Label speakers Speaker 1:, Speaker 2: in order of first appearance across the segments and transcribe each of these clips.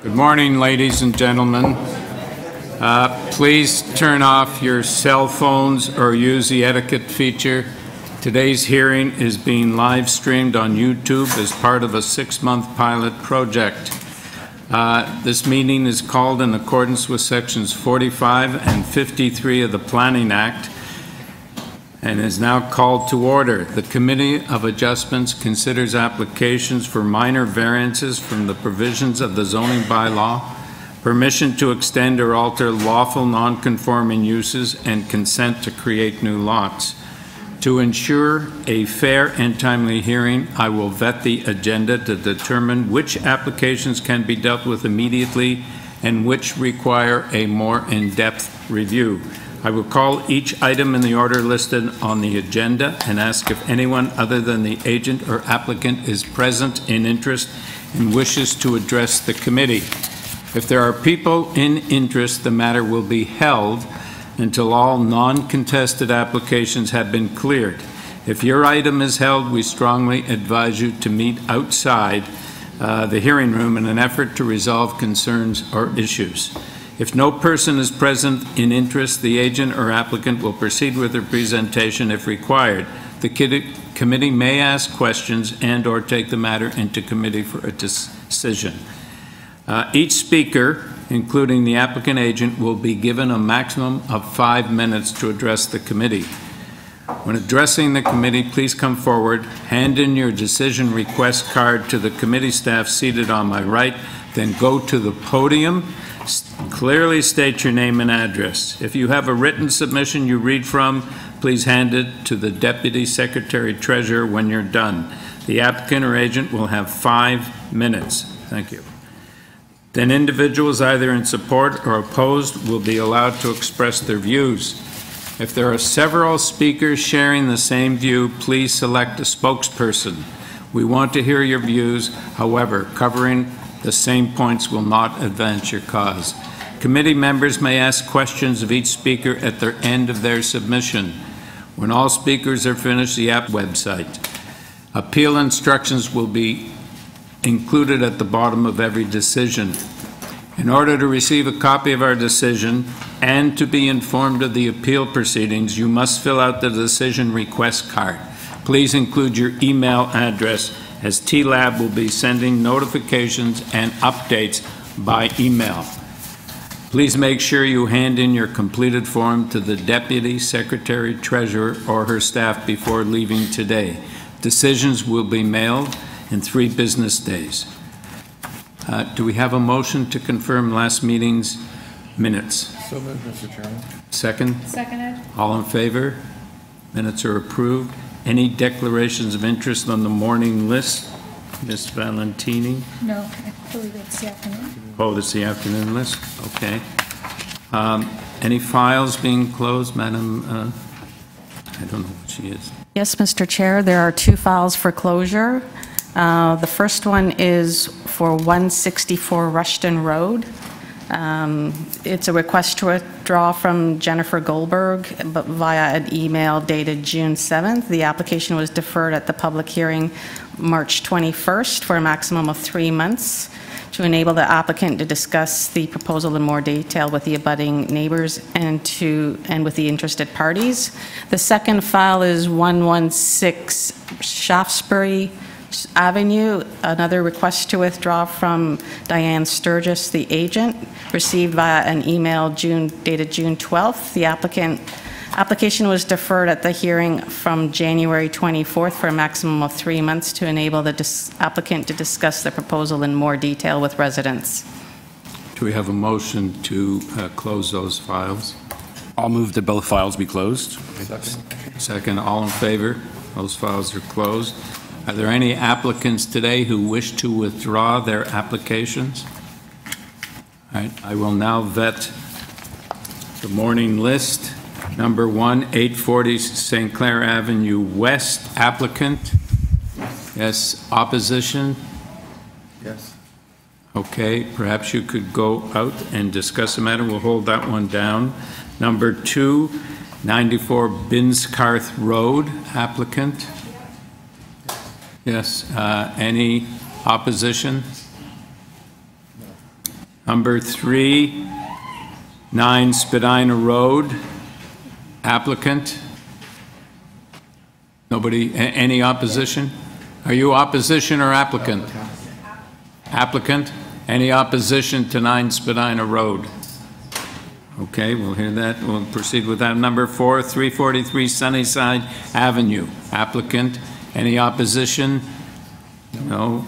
Speaker 1: Good morning, ladies and gentlemen. Please turn off your cell phones or use the etiquette feature. Today's hearing is being live streamed on YouTube as part of a 6-month pilot project. This meeting is called in accordance with sections 45 and 53 of the Planning Act and is now called to order. The Committee of Adjustments considers applications for minor variances from the provisions of the zoning bylaw, permission to extend or alter lawful non-conforming uses, and consent to create new lots. To ensure a fair and timely hearing, I will vet the agenda to determine which applications can be dealt with immediately and which require a more in-depth review. I will call each item in the order listed on the agenda and ask if anyone other than the agent or applicant is present in interest and wishes to address the committee. If there are people in interest, the matter will be held until all non-contested applications have been cleared. If your item is held, we strongly advise you to meet outside the hearing room in an effort to resolve concerns or issues. If no person is present in interest, the agent or applicant will proceed with their presentation if required. The committee may ask questions and/or take the matter into committee for a decision. Each speaker, including the applicant agent, will be given a maximum of 5 minutes to address the committee. When addressing the committee, please come forward, hand in your decision request card to the committee staff seated on my right, then go to the podium. Clearly state your name and address. If you have a written submission you read from, please hand it to the Deputy Secretary Treasurer when you're done. The applicant or agent will have 5 minutes. Thank you. Then individuals either in support or opposed will be allowed to express their views. If there are several speakers sharing the same view, please select a spokesperson. We want to hear your views. However, covering the same points will not advance your cause. Committee members may ask questions of each speaker at the end of their submission. When all speakers are finished, the app website. Appeal instructions will be included at the bottom of every decision. In order to receive a copy of our decision and to be informed of the appeal proceedings, you must fill out the decision request card. Please include your email address, as TLab will be sending notifications and updates by email. Please make sure you hand in your completed form to the Deputy Secretary Treasurer or her staff before leaving today. Decisions will be mailed in 3 business days. Do we have a motion to confirm last meeting's minutes?
Speaker 2: So moved, Mr. Chairman.
Speaker 1: Second?
Speaker 3: Seconded.
Speaker 1: All in favor? Minutes are approved. Any declarations of interest on the morning list? Ms. Valentini?
Speaker 3: No, I believe it's the afternoon.
Speaker 1: Oh, it's the afternoon list? Okay. Any files being closed, Madam? I don't know what she is.
Speaker 4: Yes, Mr. Chair, there are 2 files for closure. The first one is for 164 Rushton Road. It's a request to withdraw from Jennifer Goldberg, but via an email dated June 7th. The application was deferred at the public hearing March 21st for a maximum of 3 months to enable the applicant to discuss the proposal in more detail with the abutting neighbors and with the interested parties. The second file is 116 Shaftesbury Avenue, another request to withdraw from Diane Sturgis, the agent, received via an email dated June 12th. The application was deferred at the hearing from January 24th for a maximum of 3 months to enable the applicant to discuss the proposal in more detail with residents.
Speaker 1: Do we have a motion to close those files?
Speaker 5: I'll move that both files be closed.
Speaker 1: Second, all in favor? Those files are closed. Are there any applicants today who wish to withdraw their applications? All right, I will now vet the morning list. Number 1, 840 St. Clair Avenue West, applicant. Yes, opposition?
Speaker 2: Yes.
Speaker 1: Okay, perhaps you could go out and discuss the matter. We'll hold that one down. Number 2, 94 Binscarth Road, applicant. Yes, any opposition? Number 3, 9 Spadina Road. Applicant? Nobody, any opposition? Are you opposition or applicant? Applicant? Any opposition to 9 Spadina Road? Okay, we'll hear that. We'll proceed with that. Number 4, 343 Sunnyside Avenue. Applicant? Any opposition? No.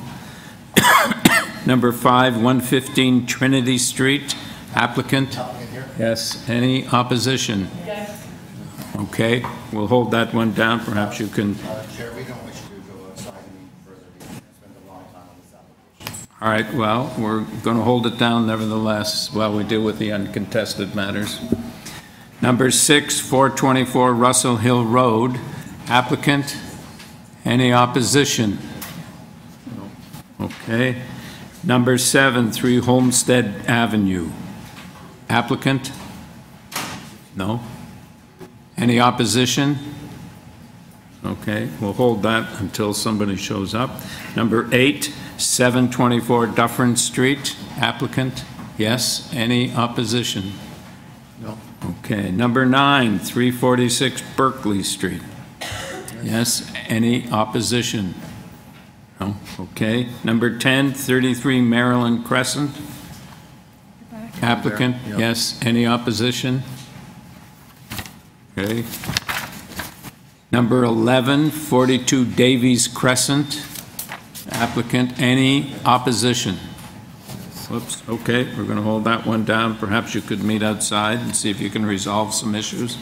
Speaker 1: Number 5, 115 Trinity Street. Applicant? Yes. Any opposition? Yes. Okay, we'll hold that one down. Perhaps you can.
Speaker 2: Chair, we don't wish to go outside any further. We spent a long time on this application.
Speaker 1: All right, well, we're going to hold it down nevertheless while we deal with the uncontested matters. Number 6, 424 Russell Hill Road. Applicant? Any opposition? Okay. Number 7, 3 Homestead Avenue. Applicant? No. Any opposition? Okay, we'll hold that until somebody shows up. Number 8, 724 Dufferin Street. Applicant? Yes. Any opposition?
Speaker 2: No.
Speaker 1: Okay. Number 9, 346 Berkeley Street. Yes. Any opposition? No. Okay. Number 10, 33 Maryland Crescent. Applicant?
Speaker 2: Yep.
Speaker 1: Yes. Any opposition? Okay. Number 11, 42 Davies Crescent. Applicant, any opposition? Whoops, okay, we're going to hold that one down. Perhaps you could meet outside and see if you can resolve some issues.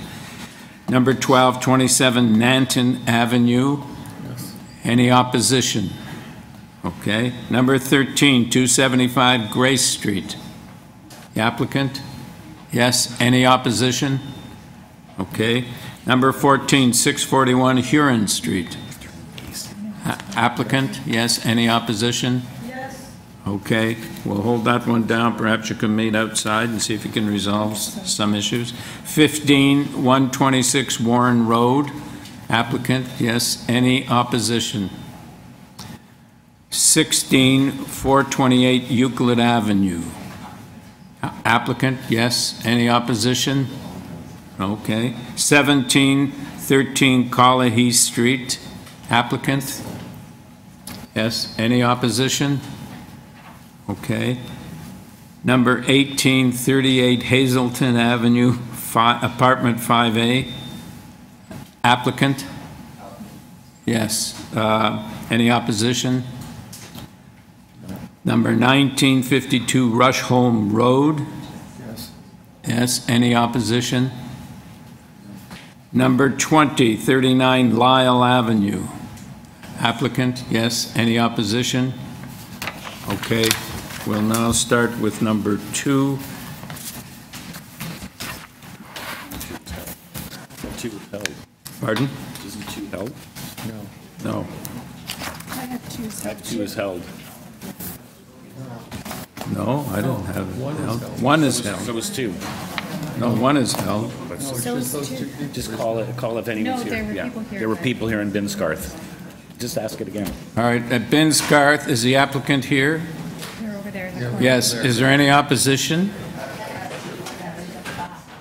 Speaker 1: Number 12, 27 Nanton Avenue. Any opposition? Okay. Number 13, 275 Grace Street. The applicant? Yes. Any opposition? Okay. Number 14, 641 Huron Street. Applicant? Yes. Any opposition? Yes. Okay. We'll hold that one down. Perhaps you can meet outside and see if you can resolve some issues. 15, 126 Warren Road. Applicant? Yes. Any opposition? 16, 428 Euclid Avenue. Applicant? Yes. Any opposition? Okay. 17, 13 Colahee Street. Applicant? Yes. Any opposition? Okay. Number 18, 38 Hazelton Avenue, apartment 5A. Applicant? Yes. Any opposition? Number 1952 Rushholme Road.
Speaker 2: Yes.
Speaker 1: Yes. Any opposition? Number 20, 39 Lyle Avenue. Applicant? Yes. Any opposition? Okay. We'll now start with number 2.
Speaker 5: 2 is held.
Speaker 1: Pardon?
Speaker 5: Isn't 2 held?
Speaker 2: No.
Speaker 1: No.
Speaker 3: I have two.
Speaker 5: Type 2 is held.
Speaker 1: No, I don't have it held. 1 is held.
Speaker 5: So is 2.
Speaker 1: No, 1 is held.
Speaker 3: So is two.
Speaker 5: Just call if anyone's
Speaker 3: No,
Speaker 5: here.
Speaker 3: there were
Speaker 5: Yeah.
Speaker 3: people here.
Speaker 5: There were people here in Binscarth. Just ask it again.
Speaker 1: All right. At Binscarth, is the applicant here?
Speaker 3: They're over there in the corner.
Speaker 1: Yes. Is there any opposition?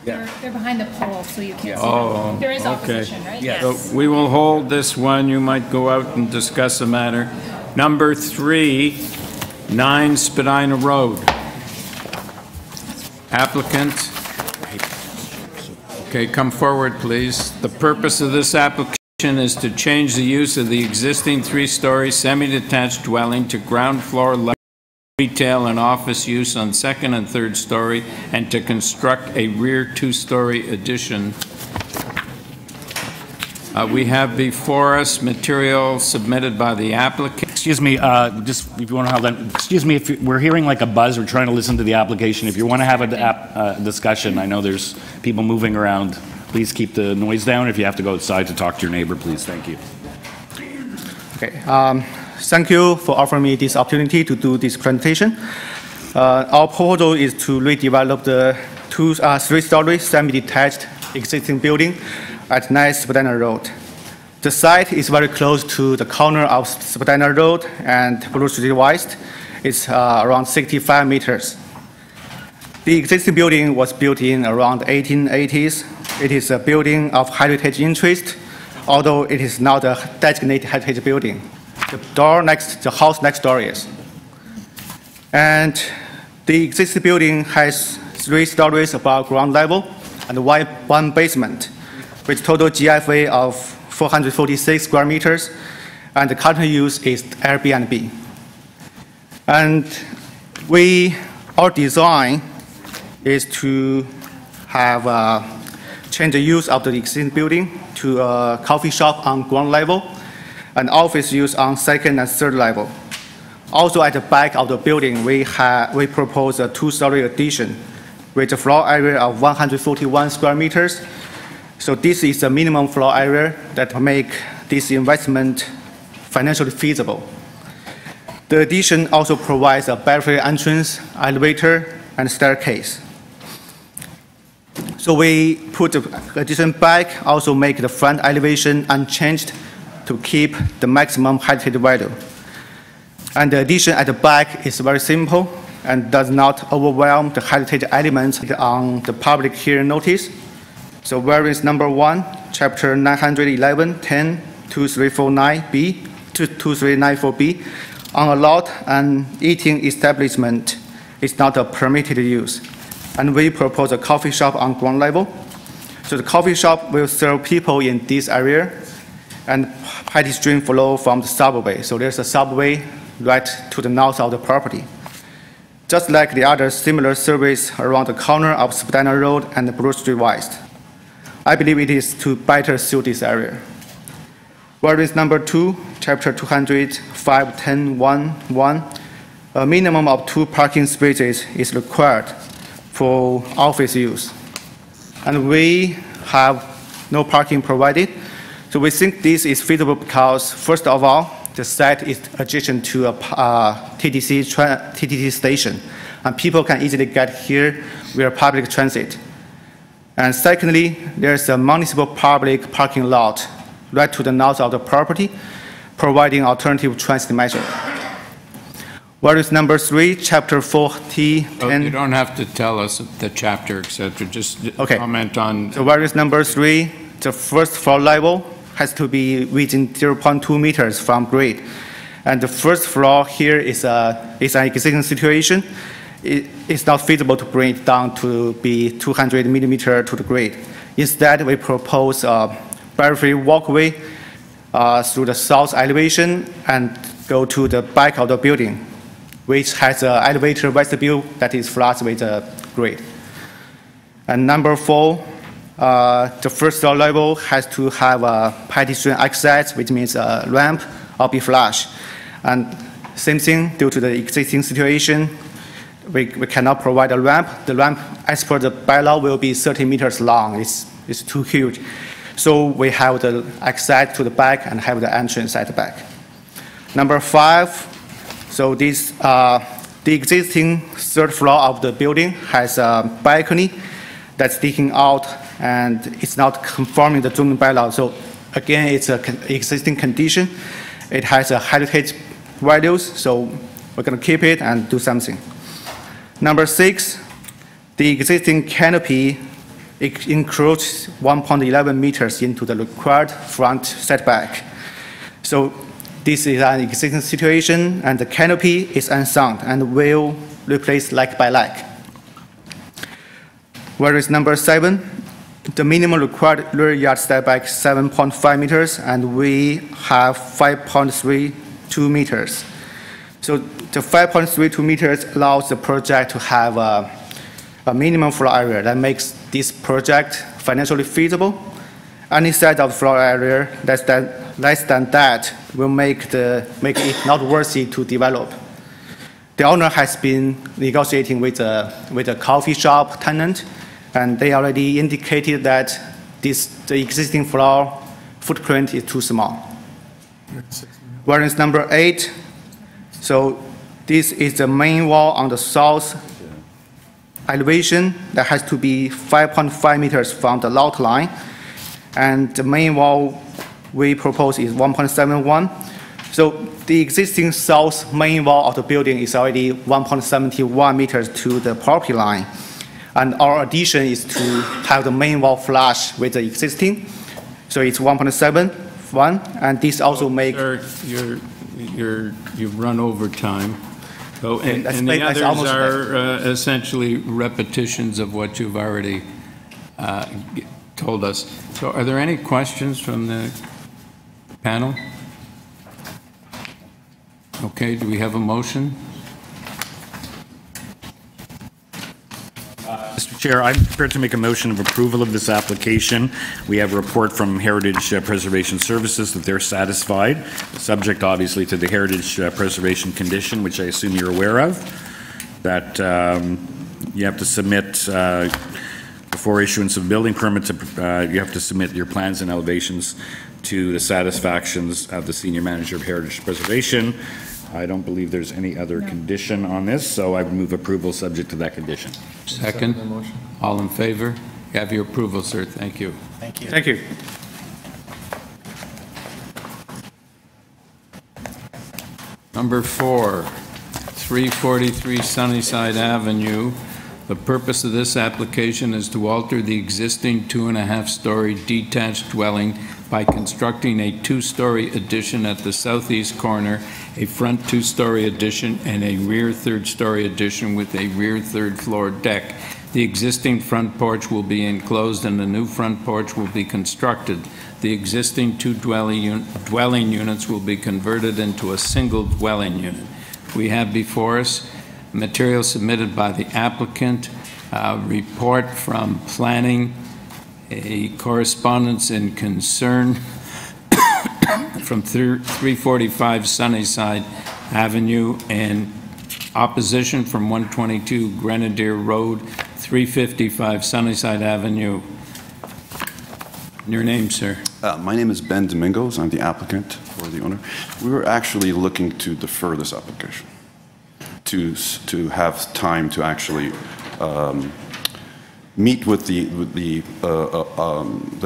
Speaker 3: They're behind the pole, so you can't see
Speaker 1: Oh,
Speaker 3: them. There is
Speaker 1: okay.
Speaker 3: opposition, right?
Speaker 5: Yes.
Speaker 1: So we will hold this one. You might go out and discuss the matter. Number 3, 9 Spadina Road. Applicant. Okay, come forward, please. The purpose of this application is to change the use of the existing 3-story semi-detached dwelling to ground floor level retail and office use on 2nd and 3rd story, and to construct a rear 2-story addition. We have before us material submitted by the applicant.
Speaker 5: Excuse me, just if you want to hold on. Excuse me, if we're hearing like a buzz, we're trying to listen to the application. If you want to have a discussion, I know there's people moving around. Please keep the noise down. If you have to go outside to talk to your neighbor, please. Thank you.
Speaker 6: Okay. Thank you for offering me this opportunity to do this presentation. Our proposal is to redevelop the 3-story semi-detached existing building at 9 Spadina Road. The site is very close to the corner of Spadina Road and Blue Street West. It's around 65 meters. The existing building was built in around 1880s. It is a building of heritage interest, although it is not a designated heritage building. The house next door is. And the existing building has 3 stories above ground level and one basement, with total GFA of 446 square meters, and the current use is Airbnb. And our design is to have change the use of the existing building to a coffee shop on ground level and office use on 2nd and 3rd level. Also at the back of the building, we propose a 2-story addition with a floor area of 141 square meters. So this is the minimum floor area that make this investment financially feasible. The addition also provides a battlefield entrance, elevator, and staircase. So we put the addition back, also make the front elevation unchanged to keep the maximum heritage value. And the addition at the back is very simple and does not overwhelm the heritage elements on the public hearing notice. So variance number 1, chapter 911, 10, 2349B, 2394B, on a lot and eating establishment is not a permitted use. And we propose a coffee shop on ground level. So the coffee shop will serve people in this area and pedestrian flow from the subway. So there's a subway right to the north of the property. Just like the other similar service around the corner of Spadina Road and Bruce Street West. I believe it is to better suit this area. Variance number 2, chapter 205.10.1.1, a minimum of 2 parking spaces is required for office use. And we have no parking provided. So we think this is feasible because, first of all, the site is adjacent to a TTC station, and people can easily get here via public transit. And secondly, there's a municipal public parking lot right to the north of the property, providing alternative transit measure. Variance number 3, chapter 4T.
Speaker 1: You don't have to tell us the chapter, etc. Just comment on.
Speaker 6: So variance number 3, the first floor level has to be within 0.2 meters from grade. And the first floor here is an existing situation. It's not feasible to bring it down to be 200 millimeter to the grade. Instead, we propose a barrier-free walkway through the south elevation and go to the back of the building, which has an elevator vestibule that is flush with the grade. And number 4, the first floor level has to have a pedestrian access, which means a ramp or be flush. And same thing, due to the existing situation, we cannot provide a ramp. The ramp, as per the bylaw, will be 30 meters long. It's too huge. So we have the access to the back and have the entrance at the back. Number 5, so this, the existing 3rd floor of the building has a balcony that's sticking out, and it's not conforming the zoning bylaw. So again, it's an existing condition. It has a heritage values, so we're going to keep it and do something. Number 6, the existing canopy encroaches 1.11 meters into the required front setback. So this is an existing situation, and the canopy is unsound and will replace leg by leg. Whereas number 7, the minimum required rear yard setback is 7.5 meters, and we have 5.32 meters. So the 5.32 meters allows the project to have a minimum floor area that makes this project financially feasible. Any side of the floor area less than that will make it not worthy to develop. The owner has been negotiating with a coffee shop tenant, and they already indicated that the existing floor footprint is too small. Variance number 8. So this is the main wall on the south elevation that has to be 5.5 meters from the lot line. And the main wall we propose is 1.71. So the existing south main wall of the building is already 1.71 meters to the property line. And our addition is to have the main wall flush with the existing. So it's 1.71, and this also make.
Speaker 1: Sir, you've run over time. So, and the
Speaker 6: that's
Speaker 1: others
Speaker 6: almost
Speaker 1: are essentially repetitions of what you've already told us. So are there any questions from the panel? Okay, do we have a motion?
Speaker 5: Mr. Chair, I'm prepared to make a motion of approval of this application. We have a report from Heritage Preservation Services that they're satisfied, subject obviously to the Heritage Preservation condition, which I assume you're aware of, that you have to submit, before issuance of building permits, you have to submit your plans and elevations to the satisfactions of the Senior Manager of Heritage Preservation. I don't believe there's any other condition on this, so I would move approval subject to that condition.
Speaker 1: Second. All in favor? You have your approval, sir. Thank you.
Speaker 6: Thank you. Thank you.
Speaker 1: Number 4, 343 Sunnyside Avenue. The purpose of this application is to alter the existing 2.5-story detached dwelling by constructing a 2-story addition at the southeast corner, a front 2-story addition, and a rear 3rd-story addition with a rear 3rd-floor deck. The existing front porch will be enclosed and the new front porch will be constructed. The existing 2 dwelling units will be converted into a single dwelling unit. We have before us material submitted by the applicant, report from planning, a correspondence and concern from 345 Sunnyside Avenue, and opposition from 122 Grenadier Road, 355 Sunnyside Avenue. Your name, sir?
Speaker 7: My name is Ben Domingos. I'm the applicant or the owner. We were actually looking to defer this application to have time to actually meet with the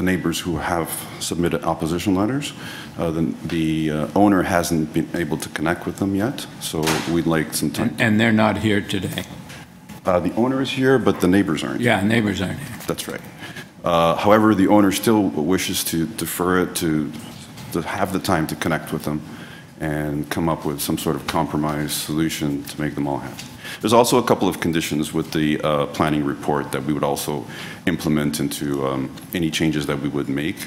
Speaker 7: neighbors who have submitted opposition letters. The owner hasn't been able to connect with them yet, so we'd like some time.
Speaker 1: And they're not here today?
Speaker 7: The owner is here, but the neighbors aren't.
Speaker 1: Yeah, neighbors aren't here.
Speaker 7: That's right. However, the owner still wishes to defer it to have the time to connect with them and come up with some sort of compromise solution to make them all happy. There's also a couple of conditions with the planning report that we would also implement into any changes that we would make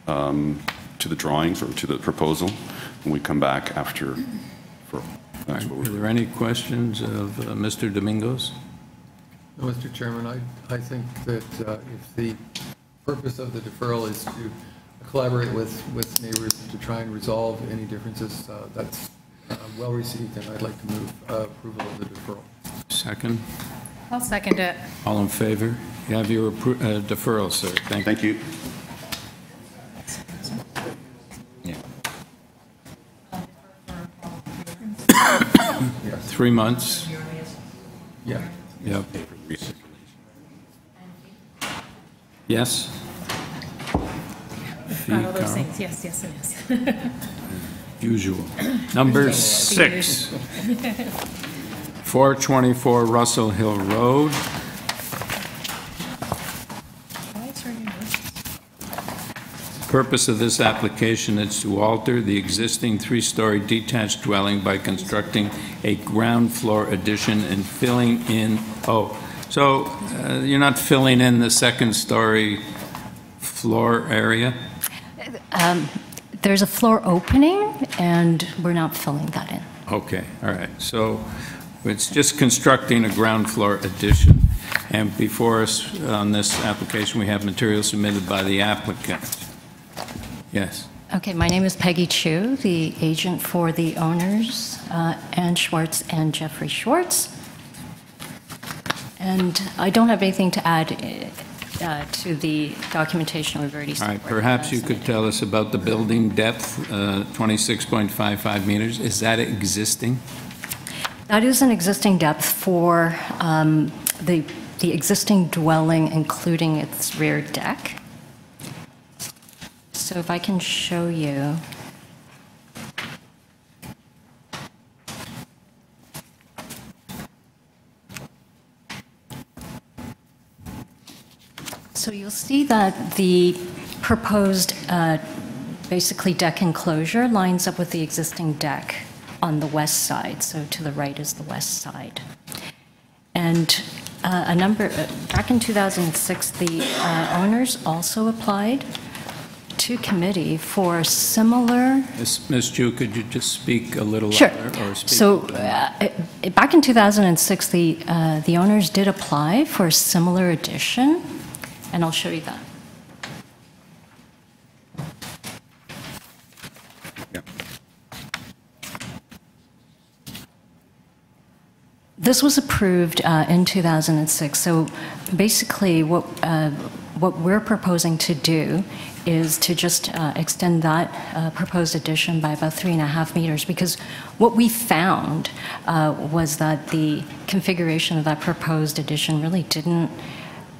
Speaker 7: to the drawings or to the proposal when we come back after.
Speaker 1: Are there any questions of Mr. Domingos?
Speaker 8: No, Mr. Chairman, I think that if the purpose of the deferral is to collaborate with neighbors to try and resolve any differences, that's well received, and I'd like to move approval of the deferral.
Speaker 1: Second.
Speaker 3: I'll second it.
Speaker 1: All in favor? You have your deferral, sir. Thank you.
Speaker 7: Thank you.
Speaker 1: Yeah.
Speaker 8: Yes.
Speaker 1: 3 months.
Speaker 8: Yeah.
Speaker 1: Yep. Yes?
Speaker 3: Got all those things, yes, yes, and yes.
Speaker 1: Usual. Number 6, 424 Russell Hill Road. Purpose of this application is to alter the existing 3-story detached dwelling by constructing a ground floor addition and filling in, so you're not filling in the 2nd-story floor area?
Speaker 9: There's a floor opening, and we're not filling that in.
Speaker 1: Okay, all right. So it's just constructing a ground floor addition. And before us on this application, we have material submitted by the applicant. Yes.
Speaker 9: Okay, my name is Peggy Chu, the agent for the owners, Ann Schwartz and Jeffrey Schwartz. And I don't have anything to add to the documentation we've already
Speaker 1: All right, perhaps you could tell us about the building depth, 26.55 meters. Is that existing?
Speaker 9: That is an existing depth for the existing dwelling, including its rear deck. So if I can show you. So you'll see that the proposed basically deck enclosure lines up with the existing deck on the west side. So to the right is the west side. And back in 2006, the owners also applied to committee for similar.
Speaker 1: Ms. Chu, could you just speak a little
Speaker 9: Sure.
Speaker 1: louder? Or speak
Speaker 9: So back in 2006, the owners did apply for a similar addition, and I'll show you that. This was approved in 2006. So basically, what we're proposing to do is to just extend that proposed addition by about 3.5 meters, because what we found was that the configuration of that proposed addition really didn't.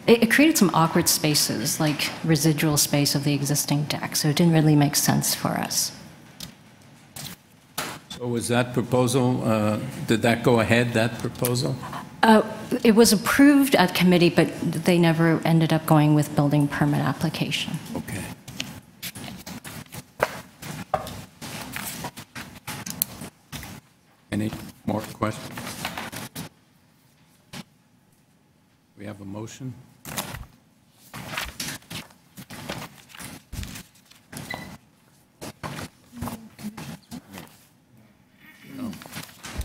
Speaker 9: It created some awkward spaces, like residual space of the existing deck. So it didn't really make sense for us.
Speaker 1: So was that proposal, did that go ahead, that proposal?
Speaker 9: It was approved at committee, but they never ended up going with building permit application.
Speaker 1: Okay. Any more questions? We have a motion?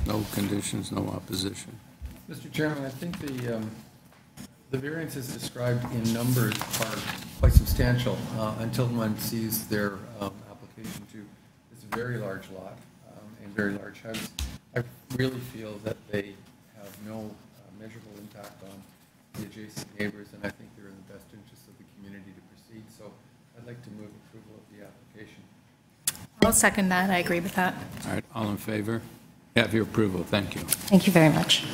Speaker 1: No conditions, no opposition.
Speaker 8: Mr. Chairman, I think the variances described in numbers are quite substantial until one sees their application to this very large lot and very large house. I really feel that they have no measurable impact on the adjacent neighbors, and I think they're in the best interest of the community to proceed. So I'd like to move approval of the application.
Speaker 3: I'll second that. I agree with that.
Speaker 1: All right, all in favor? Have your approval. Thank you.
Speaker 9: Thank you very much.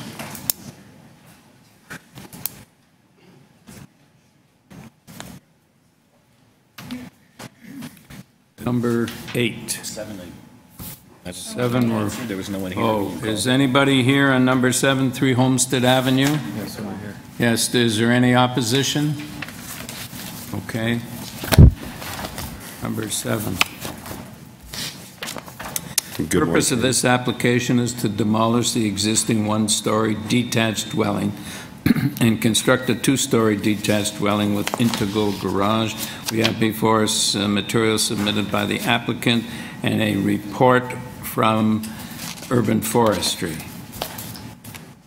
Speaker 1: Number 8.
Speaker 5: 7.
Speaker 1: 7 were.
Speaker 5: There was no one here.
Speaker 1: Oh, is anybody here on number 7, 3 Homestead Avenue?
Speaker 8: Yes, over here.
Speaker 1: Yes, is there any opposition? Okay. Number 7. The purpose of this application is to demolish the existing one-story detached dwelling and construct a two-story detached dwelling with integral garage. We have before us material submitted by the applicant and a report from Urban Forestry.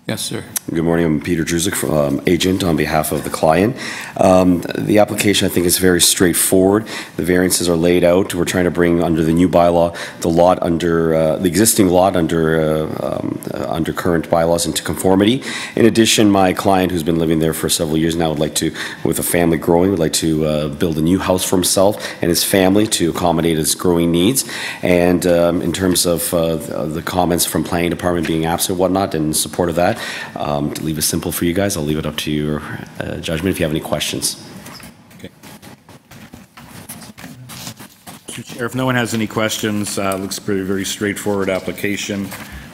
Speaker 1: Yes, sir.
Speaker 10: Good morning. I'm Peter Druzek, agent on behalf of the client. The application, I think, is very straightforward. The variances are laid out. We're trying to bring under the new bylaw the lot under the existing lot under current bylaws into conformity. In addition, my client, who's been living there for several years now, would like to, with a family growing, would like to build a new house for himself and his family to accommodate his growing needs. And in terms of the comments from planning department being absent and whatnot, and in support of that. To leave it simple for you guys, I'll leave it up to your judgment if you have any questions.
Speaker 1: Okay.
Speaker 5: Mr. Chair, if no one has any questions, looks pretty very straightforward application.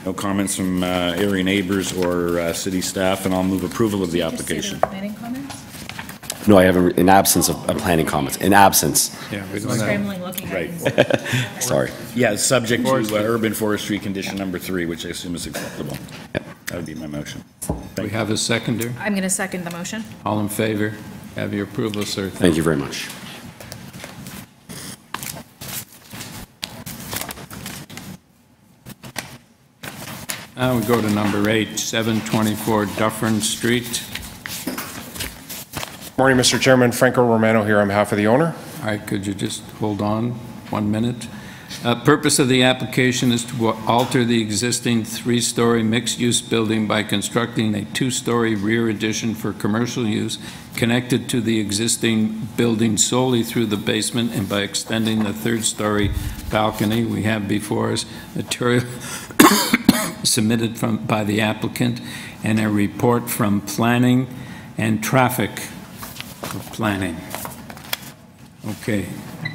Speaker 5: No comments from area neighbors or city staff, and I'll move approval of the application.
Speaker 3: Planning comments?
Speaker 10: No, I haven't, in absence of planning comments. In absence.
Speaker 1: Yeah, we don't have.
Speaker 3: Scrambling looking at
Speaker 5: Right.
Speaker 3: it.
Speaker 10: Sorry.
Speaker 5: Yeah, subject to urban forestry condition number 3, which I assume is acceptable.
Speaker 10: Yep.
Speaker 5: That would be my motion.
Speaker 1: We have a seconder.
Speaker 3: I'm going to second the motion.
Speaker 1: All in favor? Have your approval, sir.
Speaker 10: Thank you very much.
Speaker 1: Now we go to number 8, 724 Dufferin Street.
Speaker 11: Morning, Mr. Chairman. Franco Romano here on behalf of the owner.
Speaker 1: All right, could you just hold on 1 minute? Purpose of the application is to alter the existing 3-story mixed-use building by constructing a 2-story rear addition for commercial use connected to the existing building solely through the basement, and by extending the 3rd-story balcony. We have before us material submitted by the applicant and a report from planning and traffic planning. Okay,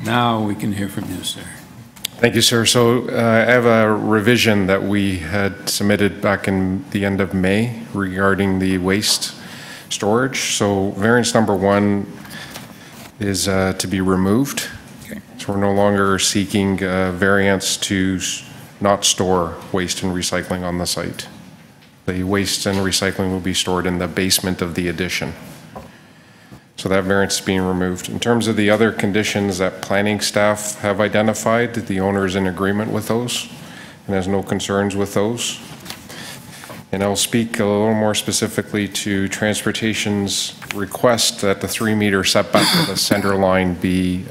Speaker 1: now we can hear from you, sir.
Speaker 11: Thank you, sir. So I have a revision that we had submitted back in the end of May regarding the waste storage. So variance number 1 is to be removed.
Speaker 5: Okay.
Speaker 11: So we're no longer seeking variance to not store waste and recycling on the site. The waste and recycling will be stored in the basement of the addition. So that variance is being removed. In terms of the other conditions that planning staff have identified, the owner is in agreement with those and has no concerns with those. And I'll speak a little more specifically to transportation's request that the 3-meter setback of the center line be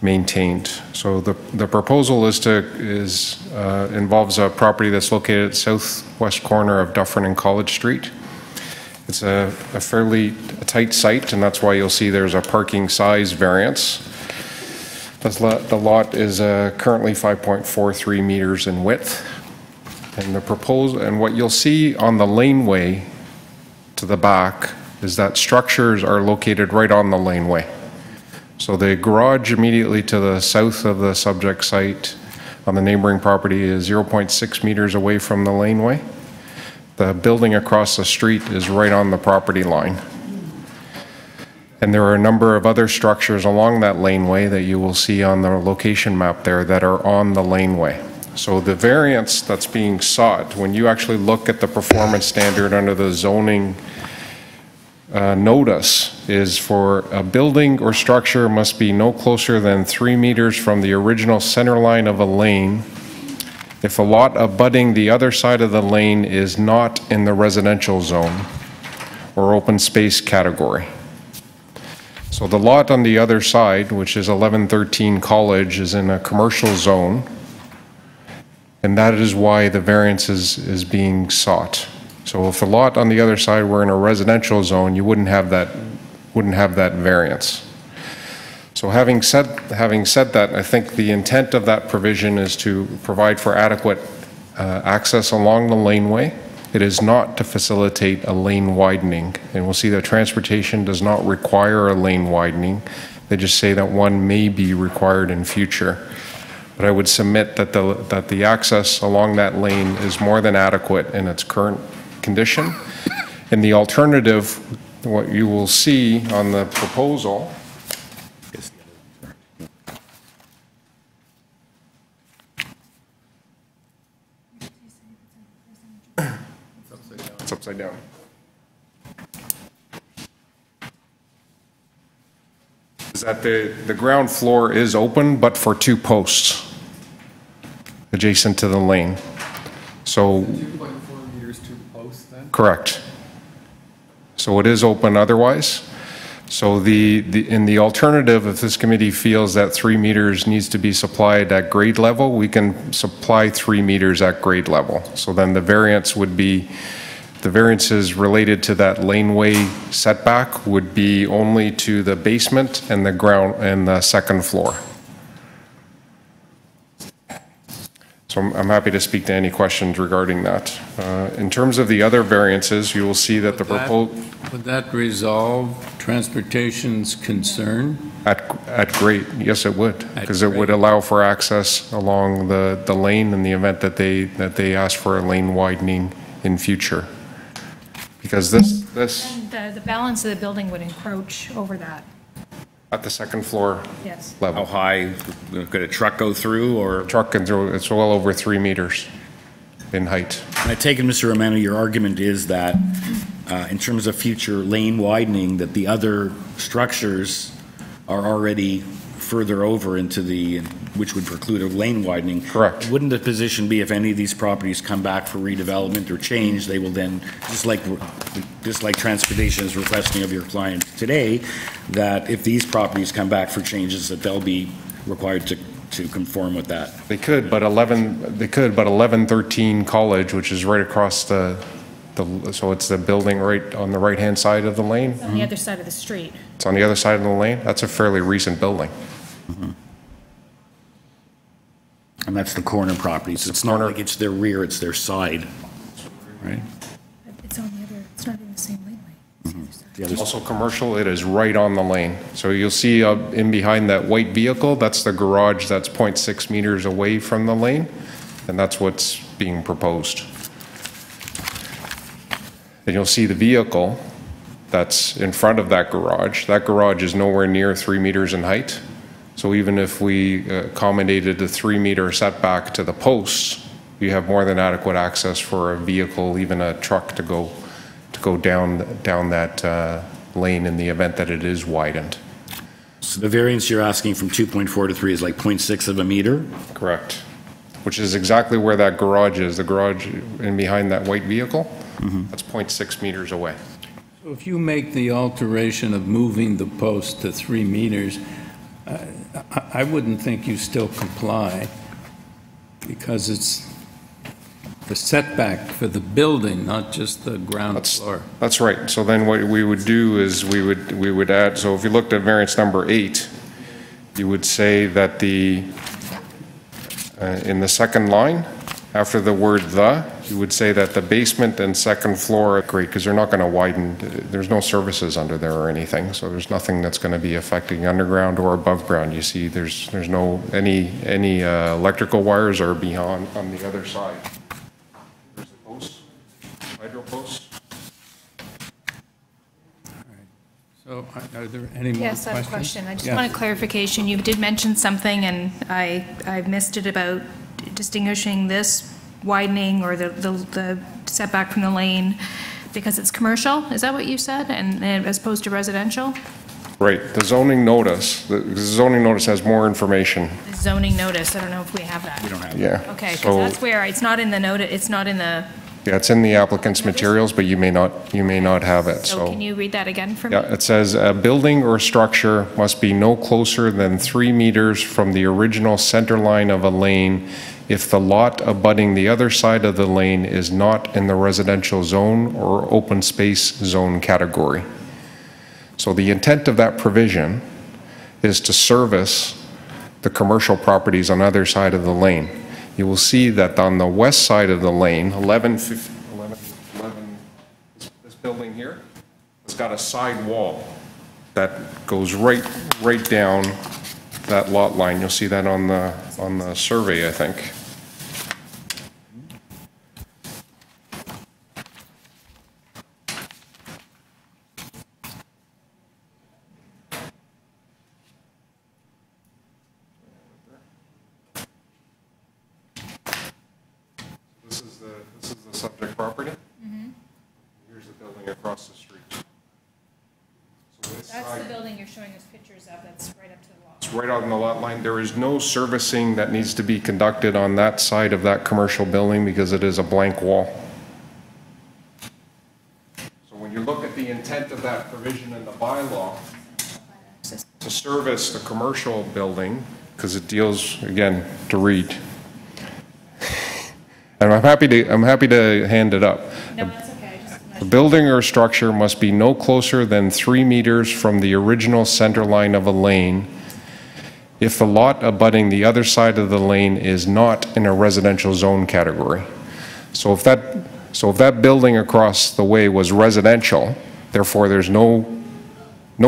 Speaker 11: maintained. So the proposal involves a property that's located at southwest corner of Dufferin and College Street. It's a fairly tight site, and that's why you'll see there's a parking size variance. The lot is currently 5.43 meters in width. And what you'll see on the laneway to the back is that structures are located right on the laneway. So the garage immediately to the south of the subject site on the neighboring property is 0.6 meters away from the laneway. The building across the street is right on the property line. And there are a number of other structures along that laneway that you will see on the location map there that are on the laneway. So the variance that's being sought, when you actually look at the performance standard under the zoning notice, is for a building or structure must be no closer than 3 meters from the original center line of a lane if a lot abutting the other side of the lane is not in the residential zone or open space category. So the lot on the other side, which is 1113 College, is in a commercial zone, and that is why the variance is being sought. So if the lot on the other side were in a residential zone, you wouldn't have that variance. So having said that, I think the intent of that provision is to provide for adequate access along the laneway. It is not to facilitate a lane widening. And we'll see that transportation does not require a lane widening. They just say that one may be required in future. But I would submit that the access along that lane is more than adequate in its current condition. And the alternative, what you will see on the proposal, it's upside down. Is that the ground floor is open, but for 2 posts adjacent to the lane. So
Speaker 8: 2.4 meters to posts then?
Speaker 11: correct. So it is open otherwise. So in the alternative, if this committee feels that 3 meters needs to be supplied at grade level, we can supply 3 meters at grade level. So then the variance would be, the variances related to that laneway setback would be only to the basement and the ground and the second floor. So I'm happy to speak to any questions regarding that. In terms of the other variances, you will see that the proposal...
Speaker 1: Would that resolve transportation's concern?
Speaker 11: At grade, yes, it would, because it would allow for access along the lane in the event that they ask for a lane widening in future. Because this
Speaker 3: And the balance of the building would encroach over that.
Speaker 11: at the second floor
Speaker 3: Yes.
Speaker 11: level.
Speaker 5: How high, could a truck go through, or?
Speaker 11: Truck can through, it's well over 3 meters in height.
Speaker 5: And I take it, Mr. Romano, your argument is that in terms of future lane widening, that the other structures are already further over into which would preclude a lane widening.
Speaker 11: Correct.
Speaker 5: Wouldn't the position be if any of these properties come back for redevelopment or change, they will then, just like transportation is requesting of your client today, that if these properties come back for changes, that they'll be required to conform with that?
Speaker 11: They could, but 1113 College, which is right across so it's the building right on the right-hand side of the lane.
Speaker 3: On the other side of the street.
Speaker 11: It's on the other side of the lane. That's a fairly recent building.
Speaker 5: And that's the corner properties. It's not like it's their rear, it's their side, right?
Speaker 3: It's on the other, it's not in the same laneway. It's the other side.
Speaker 5: The other
Speaker 11: Also commercial, it is right on the lane. So you'll see in behind that white vehicle, that's the garage that's 0.6 meters away from the lane, and that's what's being proposed. And you'll see the vehicle that's in front of that garage is nowhere near 3 meters in height. So even if we accommodated the 3-meter setback to the posts, you have more than adequate access for a vehicle, even a truck, to go down that lane in the event that it is widened.
Speaker 5: So the variance you're asking from 2.4 to 3 is like 0.6 of a meter?
Speaker 11: Correct. Which is exactly where that garage is. The garage in behind that white vehicle, that's 0.6 meters away.
Speaker 1: So if you make the alteration of moving the post to 3 meters, I wouldn't think you still comply, because it's the setback for the building, not just the ground floor.
Speaker 11: That's right. So then what we would do is we would add, so if you looked at variance number 8, you would say that in the second line, after the word "the," you would say that the basement and second floor are great, because they're not going to widen. There's no services under there or anything, so there's nothing that's going to be affecting underground or above ground. You see, there's no any electrical wires are beyond on the other side. There's the posts, hydro posts.
Speaker 1: So are there any more questions?
Speaker 3: Yes, I have a question. I just want a clarification. You did mention something, and I missed it, about distinguishing this widening or the setback from the lane because it's commercial. Is that what you said? And as opposed to residential?
Speaker 11: Right. The zoning notice has more information.
Speaker 3: The zoning notice, I don't know if we have that.
Speaker 5: We don't have it.
Speaker 11: Yeah.
Speaker 3: Okay, because
Speaker 11: So-
Speaker 3: that's where, it's not in the notice, it's not in the,
Speaker 11: Yeah, it's in the applicant's materials, but you may not have it.
Speaker 3: so can you read that again for me?
Speaker 11: Yeah, it says a building or structure must be no closer than 3 meters from the original center line of a lane if the lot abutting the other side of the lane is not in the residential zone or open space zone category. So the intent of that provision is to service the commercial properties on either side of the lane. You will see that on the west side of the lane, 11, this building here, it's got a side wall that goes right down that lot line. You'll see that on the survey, I think. This is the subject property. Here's the building across the street. So this
Speaker 3: That's
Speaker 11: side,
Speaker 3: the building you're showing us pictures of, that's right up to the lot.
Speaker 11: it's right on the lot line. There is no servicing that needs to be conducted on that side of that commercial building because it is a blank wall. So when you look at the intent of that provision in the bylaw, to service the commercial building, because it deals, again, to read. And I'm happy to hand it up.
Speaker 3: No, that's okay.
Speaker 11: The building or structure must be no closer than 3 meters from the original center line of a lane if the lot abutting the other side of the lane is not in a residential zone category. So if that building across the way was residential, therefore there's no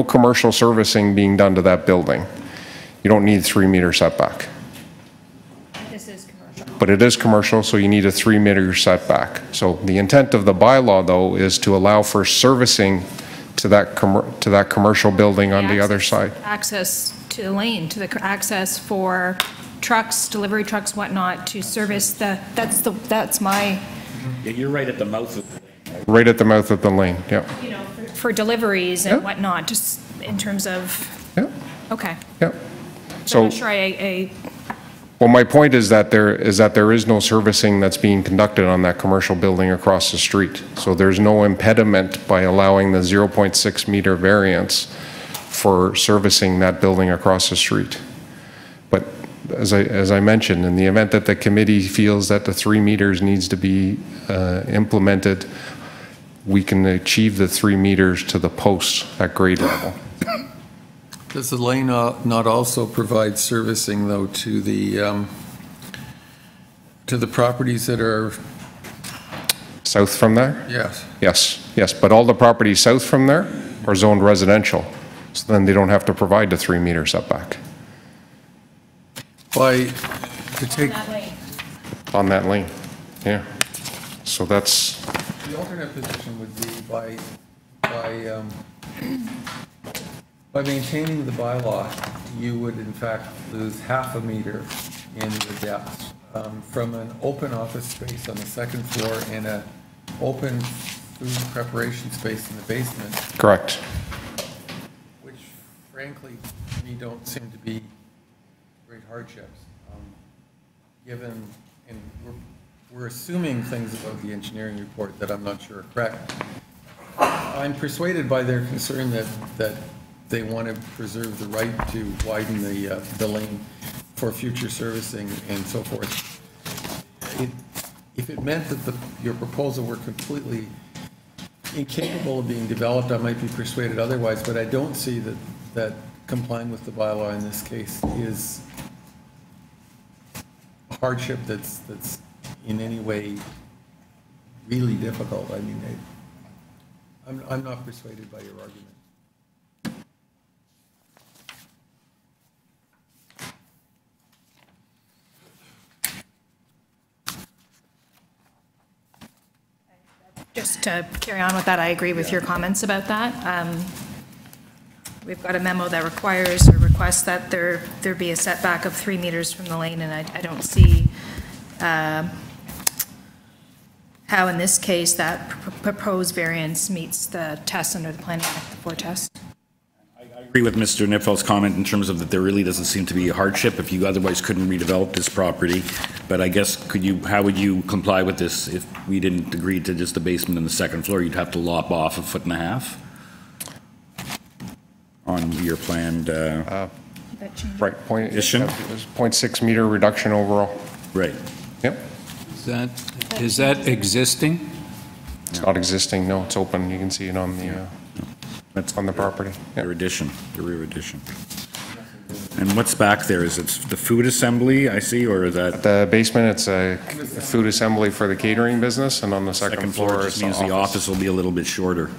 Speaker 11: commercial servicing being done to that building, you don't need 3-meter setback.
Speaker 3: This is commercial.
Speaker 11: But it is commercial, so you need a 3-meter setback. So the intent of the bylaw, though, is to allow for servicing to that commercial building on the other side.
Speaker 3: Access to the lane, to the access for trucks, delivery trucks, whatnot, to service that's my,
Speaker 5: Yeah, you're right at the mouth of the lane.
Speaker 11: Right at the mouth of the lane, yeah.
Speaker 3: you know, for deliveries and
Speaker 11: Yeah.
Speaker 3: whatnot, just in terms of,
Speaker 11: Yeah,
Speaker 3: okay.
Speaker 11: yeah.
Speaker 3: So I'm not
Speaker 11: So,
Speaker 3: sure
Speaker 11: well, my point is that there is no servicing that's being conducted on that commercial building across the street. So there's no impediment by allowing the 0.6 meter variance for servicing that building across the street. But as I mentioned, in the event that the committee feels that the 3 meters needs to be implemented, we can achieve the 3 meters to the posts at grade level.
Speaker 8: Does the lane not also provide servicing, though, to the properties that are,
Speaker 11: South from there?
Speaker 8: yes?
Speaker 11: Yes, but all the properties south from there are zoned residential, so then they don't have to provide the 3-meter setback
Speaker 8: To take,
Speaker 3: that lane.
Speaker 11: on that lane, yeah. So that's,
Speaker 8: the alternate position would be by by maintaining the bylaw, you would in fact lose half a meter in the depth from an open office space on the second floor and an open food preparation space in the basement.
Speaker 11: Correct.
Speaker 8: Which frankly, to me, don't seem to be great hardships, given, and we're assuming things about the engineering report that I'm not sure are correct. I'm persuaded by their concern that they want to preserve the right to widen the lane for future servicing and so forth. If it meant that your proposal were completely incapable of being developed, I might be persuaded otherwise, but I don't see that complying with the bylaw in this case is a hardship that's in any way really difficult. I mean, I'm not persuaded by your argument.
Speaker 3: Just to carry on with that, I agree with your comments about that. We've got a memo that requires or requests that there be a setback of 3 meters from the lane, and I don't see how in this case that proposed variance meets the test under the Planning Act, the 4 test.
Speaker 5: I agree with Mr. Nipfel's comment in terms of that there really doesn't seem to be a hardship if you otherwise couldn't redevelop this property. But I guess how would you comply with this if we didn't agree to just the basement and the second floor? You'd have to lop off 1.5 feet on your planned
Speaker 11: Right,
Speaker 5: addition.
Speaker 11: 0.6 meter reduction overall.
Speaker 5: Right.
Speaker 11: Yep.
Speaker 1: Is that existing?
Speaker 11: It's not existing, no, it's open. You can see it on the,
Speaker 5: That's
Speaker 11: on the property.
Speaker 5: the addition, the rear addition. And what's back there? Is it the food assembly, I see, or is that?
Speaker 11: The basement, it's a food assembly for the catering business, and on the second floor,
Speaker 5: just
Speaker 11: it's
Speaker 5: means the office will be a little bit shorter.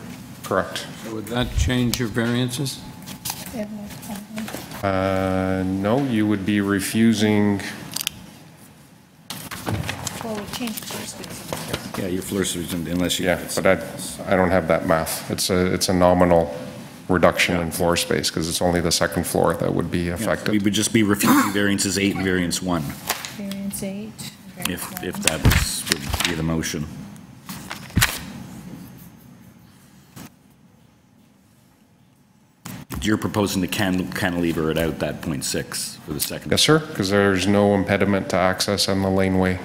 Speaker 11: Correct.
Speaker 1: So would that change your variances?
Speaker 11: No, you would be refusing,
Speaker 3: Well, we changed floor space.
Speaker 5: Yeah, your floor space, unless you.
Speaker 11: yeah, but I don't have that math. It's a nominal reduction in floor space, because it's only the second floor that would be
Speaker 5: We
Speaker 11: affected.
Speaker 5: would just be refusing variances 8 and variance 1,
Speaker 3: Variance 8.
Speaker 5: if that would be the motion. You're proposing to cantilever it out that 0.6 for the second?
Speaker 11: Yes, sir, because there's no impediment to access on the laneway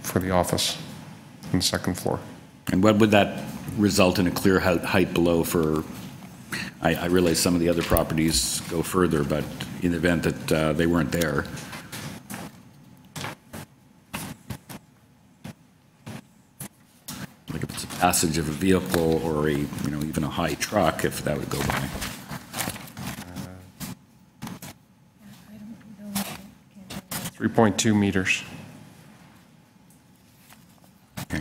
Speaker 11: for the office on the second floor.
Speaker 5: And what would that result in a clear height below for, I realize some of the other properties go further, but in the event that they weren't there? Like if it's a passage of a vehicle or a, even a high truck, if that would go by.
Speaker 11: 3.2 meters.
Speaker 5: Okay.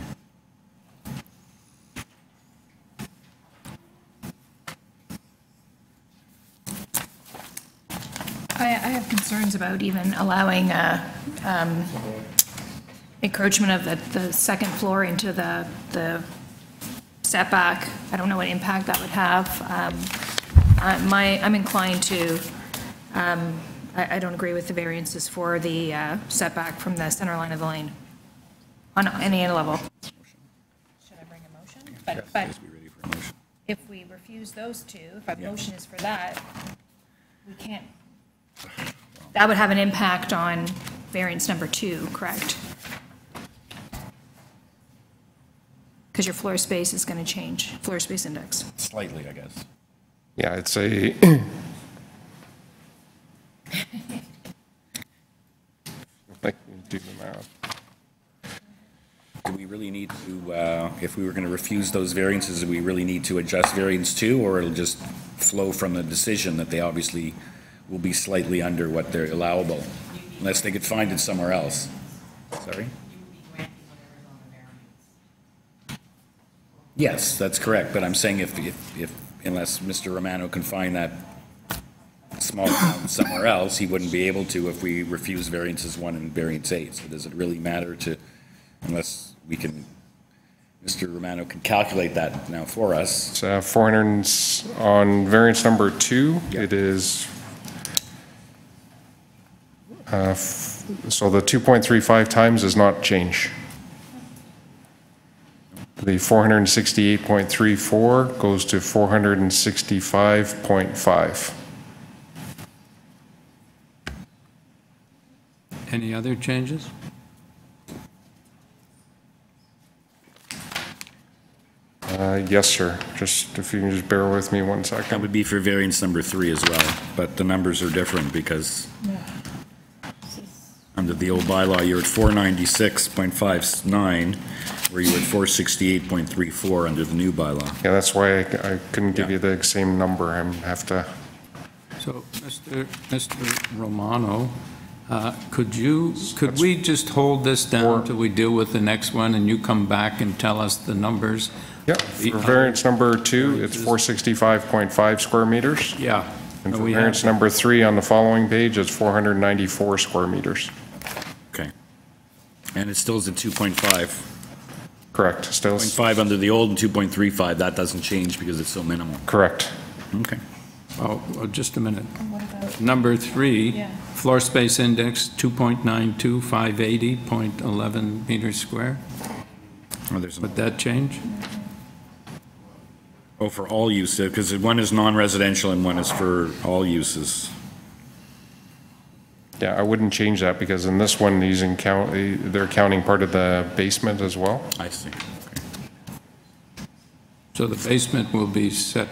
Speaker 3: I have concerns about even allowing encroachment of the second floor into the setback. I don't know what impact that would have. I'm inclined to, I don't agree with the variances for the setback from the center line of the lane on any level. Should I bring a motion? But if we refuse those two, if our motion is for that, we can't. That would have an impact on variance number 2, correct? Because your floor space is going to change, floor space index.
Speaker 5: Slightly, I guess.
Speaker 11: Yeah, it's a, like, do the math.
Speaker 5: Do we really need to, if we were going to refuse those variances, do we really need to adjust variance 2, or it'll just flow from the decision that they obviously will be slightly under what they're allowable, unless they could find it somewhere else? Sorry? Yes, that's correct, but I'm saying if unless Mr. Romano can find that small amount somewhere else, he wouldn't be able to if we refuse variances 1 and variance 8. So does it really matter unless we can Mr. Romano can calculate that now for us.
Speaker 11: It's 400, on variance number 2, it is, so the 2.35 times does not change. The 468.34 goes to 465.5.
Speaker 1: Any other changes?
Speaker 11: Yes, sir. Just if you can just bear with me one
Speaker 5: That
Speaker 11: second.
Speaker 5: would be for variance number 3 as well, but the numbers are different because under the old bylaw, you're at 496.59, where you're at 468.34 under the new bylaw.
Speaker 11: Yeah, that's why I couldn't give you the same number. I have to.
Speaker 1: So, Mr. Romano, could we just hold this down till we deal with the next one and you come back and tell us the numbers?
Speaker 11: Yeah, for variance number 2, it's 465.5 square meters.
Speaker 1: Yeah.
Speaker 11: And for
Speaker 1: We
Speaker 11: variance
Speaker 1: have-
Speaker 11: number 3 on the following page, it's 494 square meters.
Speaker 5: Okay. And it still is at 2.5.
Speaker 11: Correct. Still
Speaker 5: 0.5 under the old and 2.35, that doesn't change because it's so minimal.
Speaker 11: correct.
Speaker 5: Okay.
Speaker 1: Oh, just a minute. Number 3, floor space index 2.92, 580.11 meters square.
Speaker 5: Oh, there's
Speaker 1: Would that change?
Speaker 5: Oh, for all use, because one is non-residential and one is for all uses.
Speaker 11: Yeah, I wouldn't change that because in this one, they're counting part of the basement as well.
Speaker 5: I see. Okay.
Speaker 1: So the basement will be set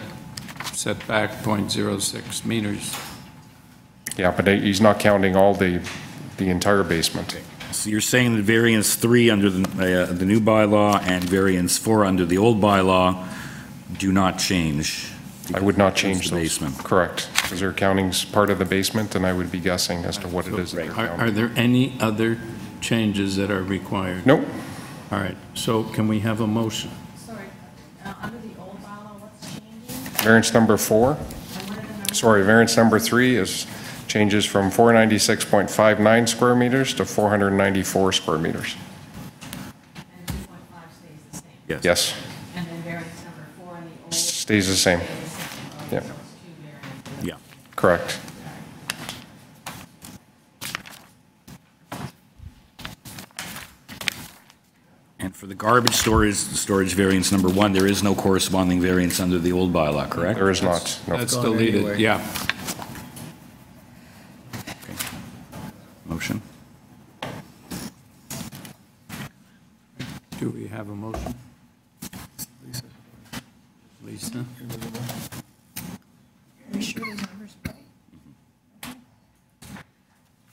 Speaker 1: back 0.06 meters.
Speaker 11: Yeah, but he's not counting all the entire basement.
Speaker 5: So you're saying that variance 3 under the new bylaw and variance 4 under the old bylaw do not change?
Speaker 11: I would not change
Speaker 5: the
Speaker 11: those.
Speaker 5: basement.
Speaker 11: Correct, because they're counting part of the basement, and I would be guessing as to what it is that they're counting.
Speaker 1: Are there any other changes that are required?
Speaker 11: Nope.
Speaker 1: All right, so can we have a motion?
Speaker 4: Sorry, under the old bylaw, what's changing?
Speaker 11: Variance number 4, variance number 3 is changes from 496.59 square meters to 494 square meters.
Speaker 4: And 2.5 stays the same.
Speaker 5: Yes.
Speaker 11: Yes,
Speaker 4: And then variance number 4 on the old.
Speaker 11: stays the same. Yeah,
Speaker 5: Yeah.
Speaker 11: correct.
Speaker 5: And for the garbage storage variance number 1, there is no corresponding variance under the old bylaw, correct?
Speaker 11: There is not. No.
Speaker 1: That's
Speaker 8: gone
Speaker 1: deleted,
Speaker 8: anyway.
Speaker 1: yeah.
Speaker 5: Motion?
Speaker 1: Do we have a motion? Lisa?
Speaker 3: Are you sure those numbers are right?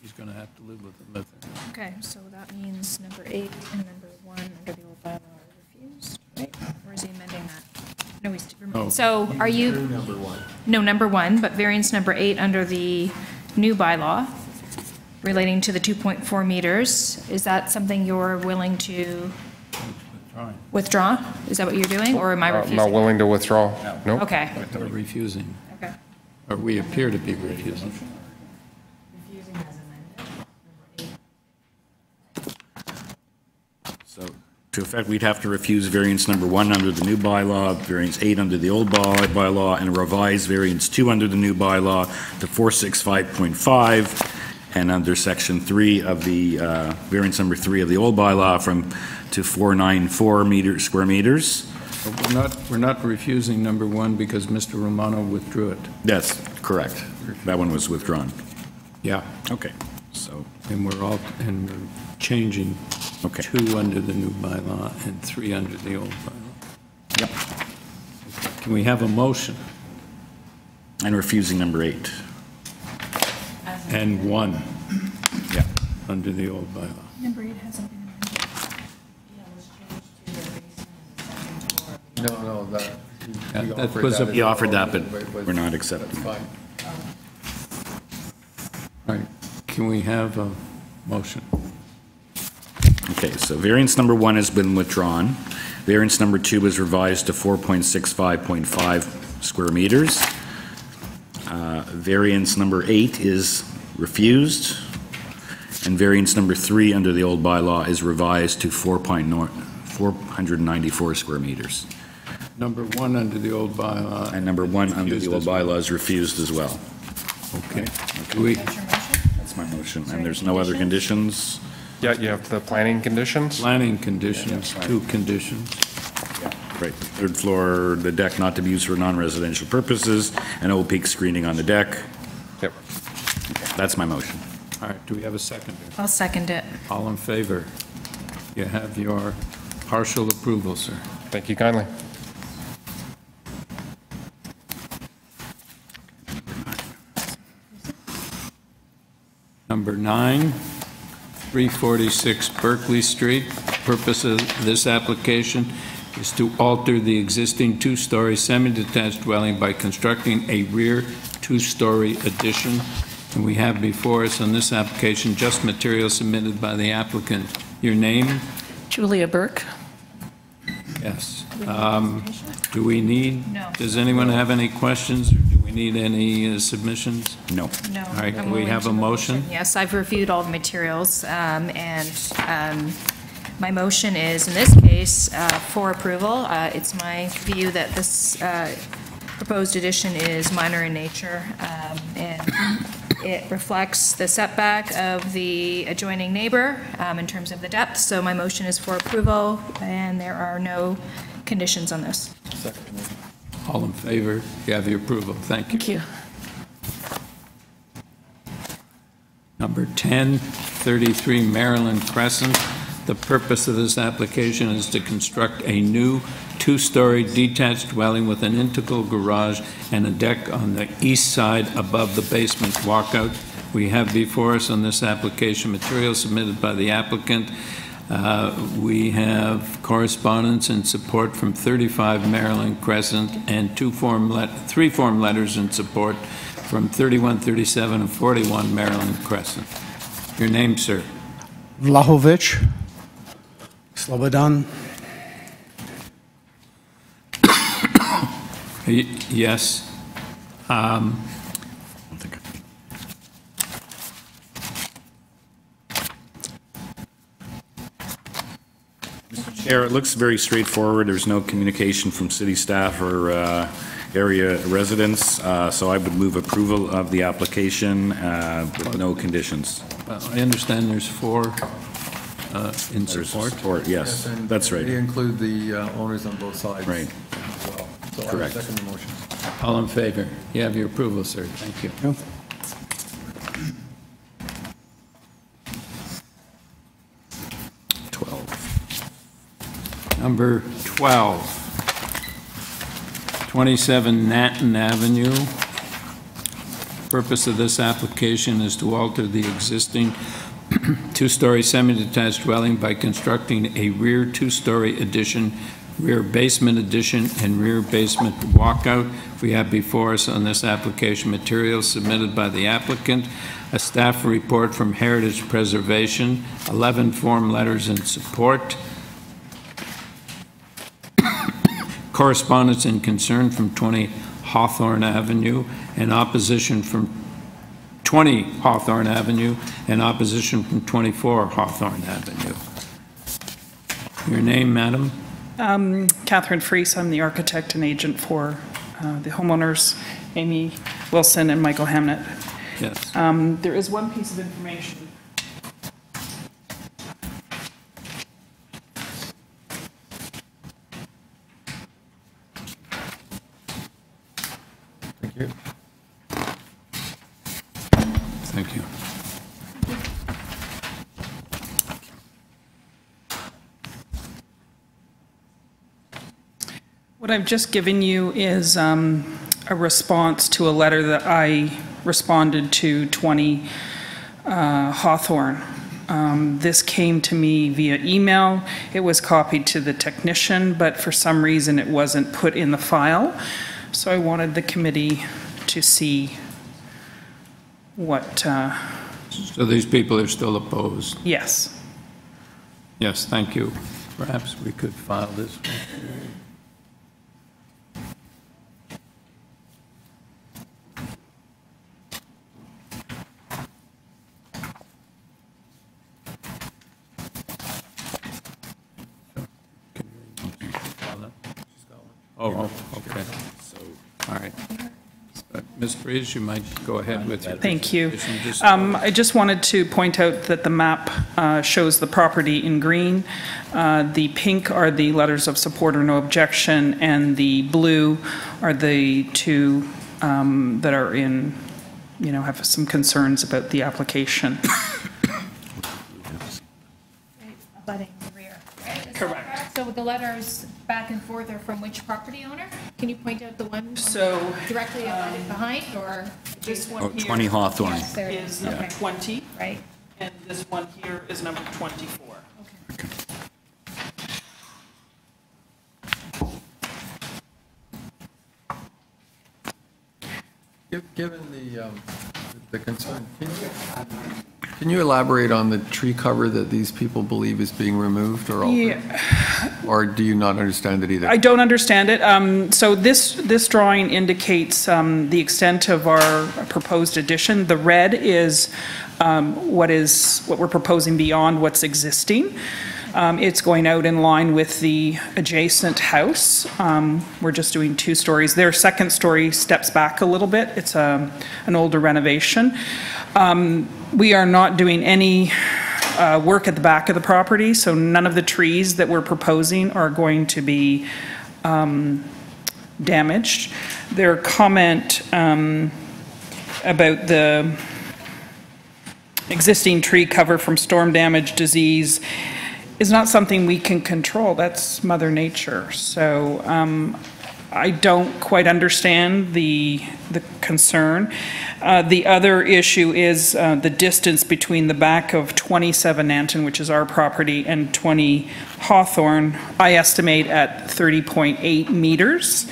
Speaker 1: He's going to have to live with it, with it.
Speaker 3: Okay, so that means number 8 and number 1 under the old bylaw are refused, right? Or is he amending that? No, he's
Speaker 1: Oh.
Speaker 3: So are you? Number 1. No, number 1, but variance number 8 under the new bylaw relating to the 2.4 meters, is that something you're willing to withdraw? Is that what you're doing, or am I
Speaker 11: I'm
Speaker 3: refusing?
Speaker 11: not willing to withdraw. No.
Speaker 3: Okay,
Speaker 1: We're refusing,
Speaker 3: okay.
Speaker 1: or we appear to be refusing.
Speaker 4: Refusing as amended, number 8.
Speaker 5: So, to effect, we'd have to refuse variance number 1 under the new bylaw, variance 8 under the old bylaw, and revise variance 2 under the new bylaw to 465.5, and under section 3 of the, variance number 3 of the old bylaw to 494 square meters.
Speaker 1: But we're not refusing number 1 because Mr. Romano withdrew it.
Speaker 5: That's correct. That one was withdrawn.
Speaker 1: Yeah,
Speaker 5: Okay, so,
Speaker 1: and we're changing
Speaker 5: okay.
Speaker 1: 2 under the new bylaw and 3 under the old bylaw.
Speaker 5: Yep.
Speaker 1: Can we have a motion?
Speaker 5: And refusing number 8.
Speaker 1: And 1
Speaker 5: Yeah.
Speaker 1: under the old bylaw.
Speaker 3: Number 8 hasn't been amended.
Speaker 4: Yeah, was changed to the basement and the second floor.
Speaker 8: No, that.
Speaker 1: Yeah,
Speaker 8: we
Speaker 1: that
Speaker 8: offered
Speaker 1: was a-
Speaker 8: as
Speaker 5: He offered that,
Speaker 8: well,
Speaker 5: but we're not accepting
Speaker 8: That's
Speaker 5: it.
Speaker 8: fine.
Speaker 1: All right, can we have a motion?
Speaker 5: Okay, so variance number 1 has been withdrawn. Variance number 2 is revised to 4.65.5 square meters. Variance number 8 is refused. And variance number 3 under the old bylaw is revised to 4.94 494 square meters.
Speaker 1: Number 1 under the old bylaw.
Speaker 5: And number 1 under
Speaker 1: Refused
Speaker 5: the old
Speaker 1: as well.
Speaker 5: bylaw is refused as well.
Speaker 1: Okay. Do we,
Speaker 5: That's my motion. And there's no other conditions?
Speaker 11: Yeah, you have the planning conditions.
Speaker 1: planning conditions,
Speaker 5: Yeah,
Speaker 1: 2 conditions.
Speaker 5: Right. Third floor, the deck not to be used for non-residential purposes, and opaque screening on the deck.
Speaker 11: Yep.
Speaker 5: That's my motion.
Speaker 1: All right, do we have a seconder?
Speaker 3: I'll second it.
Speaker 1: All in favor? You have your partial approval, sir.
Speaker 11: Thank you kindly.
Speaker 1: Number 9, 346 Berkeley Street. Purpose of this application is to alter the existing 2-story semi-detached dwelling by constructing a rear 2-story addition. And we have before us on this application just material submitted by the applicant. Your name?
Speaker 4: Julia Burke.
Speaker 1: Yes. Do we need?
Speaker 3: No.
Speaker 1: Does anyone have any questions, or do we need any submissions?
Speaker 5: No.
Speaker 3: No.
Speaker 1: All right,
Speaker 3: I'm
Speaker 1: can we
Speaker 3: willing
Speaker 1: have
Speaker 3: to
Speaker 1: a
Speaker 3: move
Speaker 1: motion?
Speaker 3: Yes, I've reviewed all the materials, and my motion is, in this case, for approval. It's my view that this proposed addition is minor in nature, and it reflects the setback of the adjoining neighbor in terms of the depth, so my motion is for approval, and there are no conditions on this.
Speaker 1: All in favor? You have your approval. Thank you.
Speaker 4: Thank you.
Speaker 1: Number 10, 33 Maryland Crescent. The purpose of this application is to construct a new 2-story detached dwelling with an integral garage and a deck on the east side above the basement walkout. We have before us on this application material submitted by the applicant. We have correspondence and support from 35 Maryland Crescent and 3 form letters in support from 31, 37, and 41 Maryland Crescent. Your name, sir?
Speaker 12: Vlahovic, Slobodan.
Speaker 1: Yes.
Speaker 5: Mr. Chair, it looks very straightforward. There's no communication from city staff or area residents, so I would move approval of the application with no conditions.
Speaker 1: I understand there's 4 in
Speaker 5: There's
Speaker 1: support.
Speaker 5: yes,
Speaker 8: and
Speaker 5: that's right.
Speaker 8: We include the owners on both sides.
Speaker 5: Right.
Speaker 8: As well. So
Speaker 5: Correct.
Speaker 8: I second the motion.
Speaker 1: All in favor? You have your approval, sir. Thank you.
Speaker 12: Yeah.
Speaker 1: Number 12, 27 Natton Avenue. Purpose of this application is to alter the existing 2-story semi-detached dwelling by constructing a rear 2-story addition, rear basement addition, and rear basement walkout. We have before us on this application materials submitted by the applicant, a staff report from Heritage Preservation, 11 form letters in support, correspondence and concern from 20 Hawthorne Avenue, and opposition from 20 Hawthorne Avenue, and opposition from 24 Hawthorne Avenue. Your name, madam?
Speaker 13: Catherine Freese, I'm the architect and agent for the homeowners, Amy Wilson and Michael Hamnett.
Speaker 1: Yes.
Speaker 13: There is one piece of information.
Speaker 8: Thank you.
Speaker 1: Thank you.
Speaker 13: What I've just given you is a response to a letter that I responded to 20 Hawthorne. This came to me via email. It was copied to the technician, but for some reason it wasn't put in the file. So I wanted the committee to see what,
Speaker 1: So these people are still opposed?
Speaker 13: yes.
Speaker 1: Yes, thank you. Perhaps we could file this. Oh, okay. All right. Ms. Breeze, you might go ahead with your
Speaker 13: Thank you.
Speaker 1: presentation.
Speaker 13: I just wanted to point out that the map shows the property in green. The pink are the letters of support or no objection, and the blue are the two that are in, have some concerns about the application.
Speaker 3: Abutting the rear, right? Is that
Speaker 13: Correct.
Speaker 3: So the letters back and forth are from which property owner? Can you point out the one
Speaker 13: So
Speaker 3: directly abutting behind, or?
Speaker 13: this one
Speaker 5: Oh,
Speaker 13: here
Speaker 5: 20 Hawthorne.
Speaker 3: Yes, there it
Speaker 13: is
Speaker 3: is.
Speaker 13: number
Speaker 3: Okay.
Speaker 13: 20,
Speaker 3: Right.
Speaker 13: and this one here is number 24.
Speaker 8: Given the concern, can you elaborate on the tree cover that these people believe is being removed or altered? Or do you not understand it either?
Speaker 13: I don't understand it. So this drawing indicates the extent of our proposed addition. The red is what we're proposing beyond what's existing. It's going out in line with the adjacent house. We're just doing 2 stories. Their second story steps back a little bit. It's an older renovation. We are not doing any work at the back of the property, so none of the trees that we're proposing are going to be damaged. Their comment about the existing tree cover from storm damage, disease, is not something we can control. That's Mother Nature. So I don't quite understand the concern. The other issue is the distance between the back of 27 Nanton, which is our property, and 20 Hawthorne, I estimate at 30.8 meters.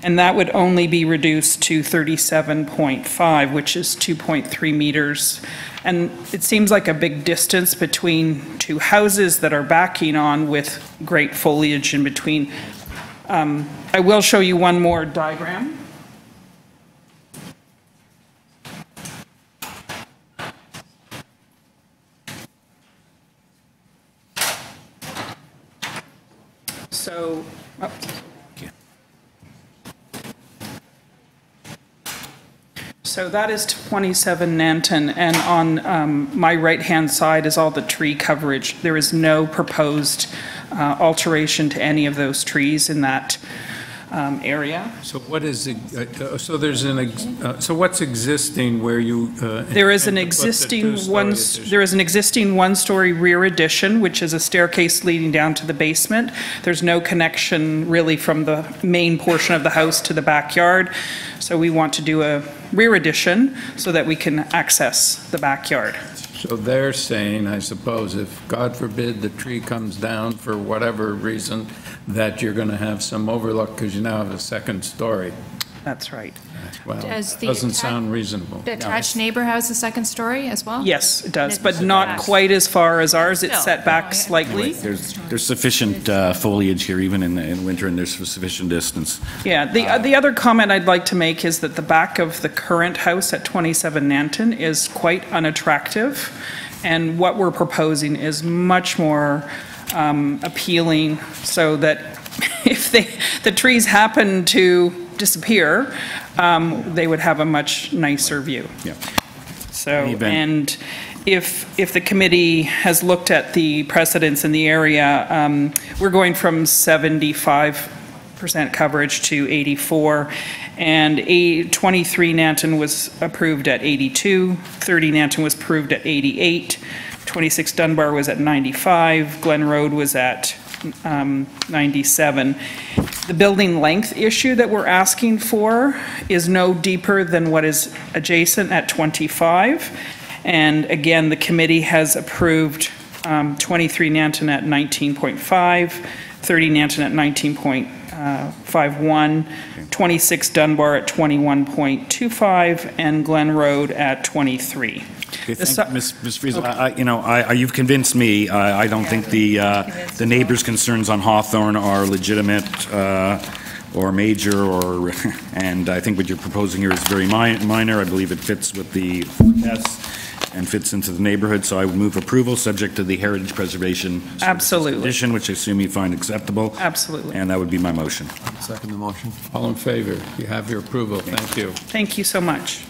Speaker 13: And that would only be reduced to 37.5, which is 2.3 meters. And it seems like a big distance between 2 houses that are backing on with great foliage in between. I will show you one more diagram. So, So that is 27 Nanton, and on my right-hand side is all the tree coverage. There is no proposed alteration to any of those trees in that area.
Speaker 1: So what is, so there's so what's existing where you?
Speaker 13: There is an existing one-story rear addition, which is a staircase leading down to the basement. There's no connection really from the main portion of the house to the backyard. So we want to do a rear addition so that we can access the backyard.
Speaker 1: So they're saying, I suppose, if God forbid the tree comes down for whatever reason, that you're going to have some overlook because you now have a second story.
Speaker 13: That's right.
Speaker 1: Well,
Speaker 3: Does the
Speaker 1: doesn't sound reasonable.
Speaker 3: The attached neighbor has a second story as well?
Speaker 13: Yes, it does, but not quite as far as ours. It's set back slightly.
Speaker 5: There's sufficient foliage here, even in winter, and there's sufficient distance.
Speaker 13: Yeah, the other comment I'd like to make is that the back of the current house at 27 Nanton is quite unattractive, and what we're proposing is much more appealing, so that if the trees happen to disappear, they would have a much nicer view.
Speaker 5: Yeah.
Speaker 13: So, and if the committee has looked at the precedents in the area, we're going from 75% coverage to 84, and 23 Nanton was approved at 82, 30 Nanton was approved at 88, 26 Dunbar was at 95, Glen Road was at 97. The building length issue that we're asking for is no deeper than what is adjacent at 25. And again, the committee has approved 23 Nanton at 19.5, 30 Nanton at 19.51, 26 Dunbar at 21.25, and Glen Road at 23.
Speaker 5: Okay, Ms. Fries, you've convinced me. I don't think the neighbors' concerns on Hawthorne are legitimate or major, and I think what you're proposing here is very minor. I believe it fits with the and fits into the neighborhood, so I would move approval, subject to the heritage preservation services
Speaker 13: Absolutely.
Speaker 5: condition, which I assume you find acceptable.
Speaker 13: Absolutely.
Speaker 5: And that would be my motion.
Speaker 8: Second the motion.
Speaker 1: All in favor? You have your approval. Thank you.
Speaker 13: Thank you so much.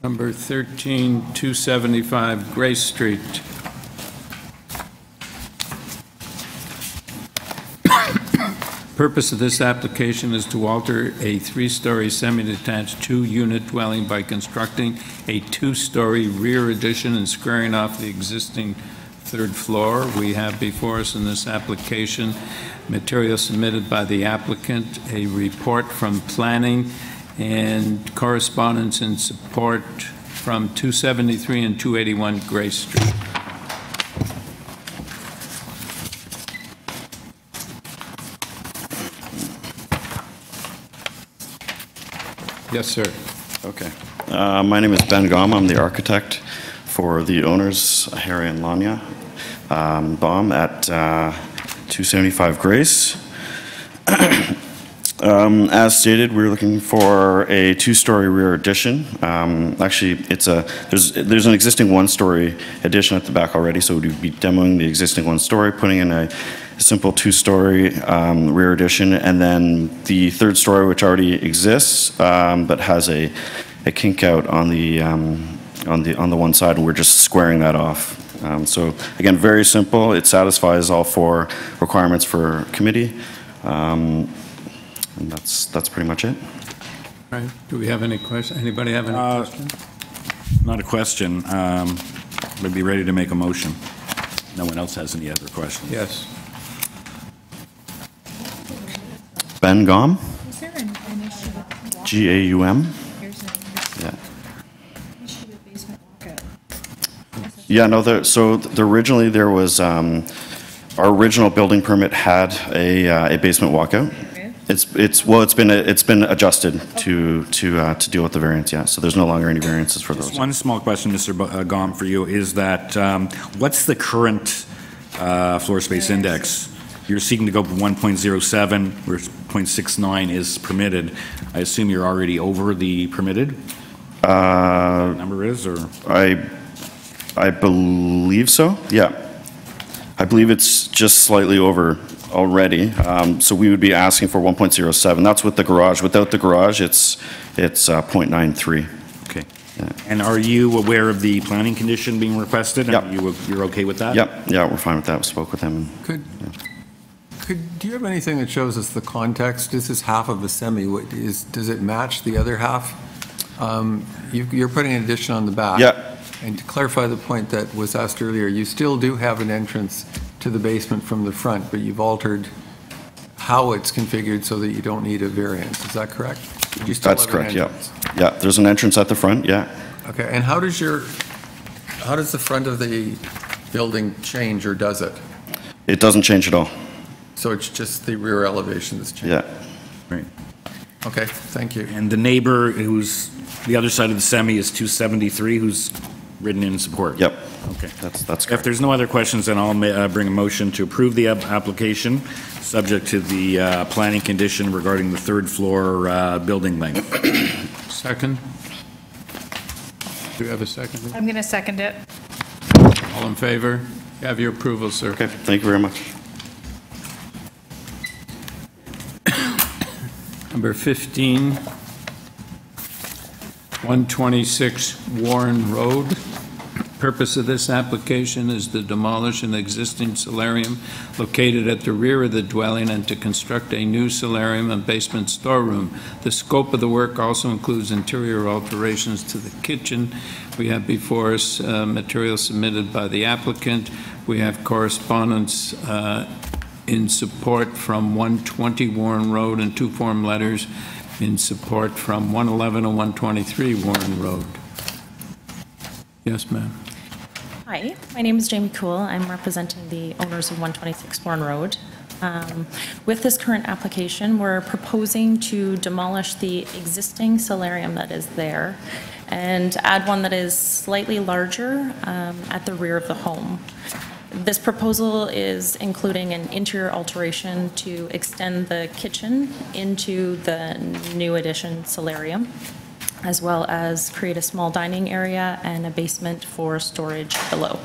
Speaker 1: Number 13, 275 Grace Street. Purpose of this application is to alter a three-story semi-detached two-unit dwelling by constructing a two-story rear addition and squaring off the existing third floor. We have before us in this application material submitted by the applicant, a report from planning, and correspondence in support from 273 and 281 Grace Street. Yes, sir.
Speaker 14: Okay. My name is Ben Baum. I'm the architect for the owners, Harry and Lanya Baum at 275 Grace. As stated, we're looking for a two-story rear addition. Actually, there's an existing one-story addition at the back already, so we'd be demoing the existing one-story, putting in a simple two-story rear addition, and then the third story, which already exists, but has a kink out on the one side, and we're just squaring that off. So again, very simple. It satisfies all four requirements for committee. And that's pretty much it.
Speaker 1: All right. Do we have any questions? Anybody have any questions?
Speaker 5: Not a question. We'd be ready to make a motion. No one else has any other questions?
Speaker 1: Yes.
Speaker 14: Ben Baum.
Speaker 3: Is there an issue with
Speaker 14: Gaum.
Speaker 3: Here's an
Speaker 14: Yeah.
Speaker 3: issue with basement walkout?
Speaker 14: Yeah. No. Originally there was our original building permit had a basement walkout. It's been adjusted to deal with the variance. Yeah. So there's no longer any variances for those.
Speaker 5: One small question, Mr. Baum, for you is that what's the current floor space index? You're seeking to go from 1.07, where 0.69 is permitted. I assume you're already over the permitted? Number is, or?
Speaker 14: I believe so. Yeah. I believe it's just slightly over already. So we would be asking for 1.07. That's with the garage. Without the garage, it's 0.93.
Speaker 5: Okay. Yeah. And are you aware of the planning condition being requested?
Speaker 14: Yep.
Speaker 5: You're okay with that?
Speaker 14: Yep. Yeah, we're fine with that. We spoke with him.
Speaker 8: Do you have anything that shows us the context? This is half of the semi. Does it match the other half? You're putting an addition on the back.
Speaker 14: Yeah.
Speaker 8: And to clarify the point that was asked earlier, you still do have an entrance to the basement from the front, but you've altered how it's configured so that you don't need a variance. Is that correct? You still
Speaker 14: That's
Speaker 8: have
Speaker 14: correct.
Speaker 8: an
Speaker 14: Yeah.
Speaker 8: entrance?
Speaker 14: Yeah. There's an entrance at the front. Yeah.
Speaker 8: Okay. And how does the front of the building change, or does it?
Speaker 14: It doesn't change at all.
Speaker 8: So it's just the rear elevation that's changed?
Speaker 14: Yeah.
Speaker 5: Right.
Speaker 8: Okay. Thank you.
Speaker 5: And the neighbor who's the other side of the semi is 273, who's written in support?
Speaker 14: Yep.
Speaker 5: Okay.
Speaker 14: That's correct.
Speaker 5: If there's no other questions, then I'll bring a motion to approve the application, subject to the planning condition regarding the third floor building length.
Speaker 1: Second? Do you have a second?
Speaker 3: I'm going to second it.
Speaker 1: All in favor? You have your approval, sir.
Speaker 14: Okay. Thank you very much.
Speaker 1: Number 15, 126 Warren Road. Purpose of this application is to demolish an existing solarium located at the rear of the dwelling and to construct a new solarium and basement storeroom. The scope of the work also includes interior alterations to the kitchen. We have before us material submitted by the applicant. We have correspondence in support from 120 Warren Road and two form letters in support from 111 and 123 Warren Road. Yes, ma'am.
Speaker 15: Hi, my name is Jamie Cool. I'm representing the owners of 126 Warren Road. With this current application, we're proposing to demolish the existing solarium that is there and add one that is slightly larger at the rear of the home. This proposal is including an interior alteration to extend the kitchen into the new addition solarium, as well as create a small dining area and a basement for storage below.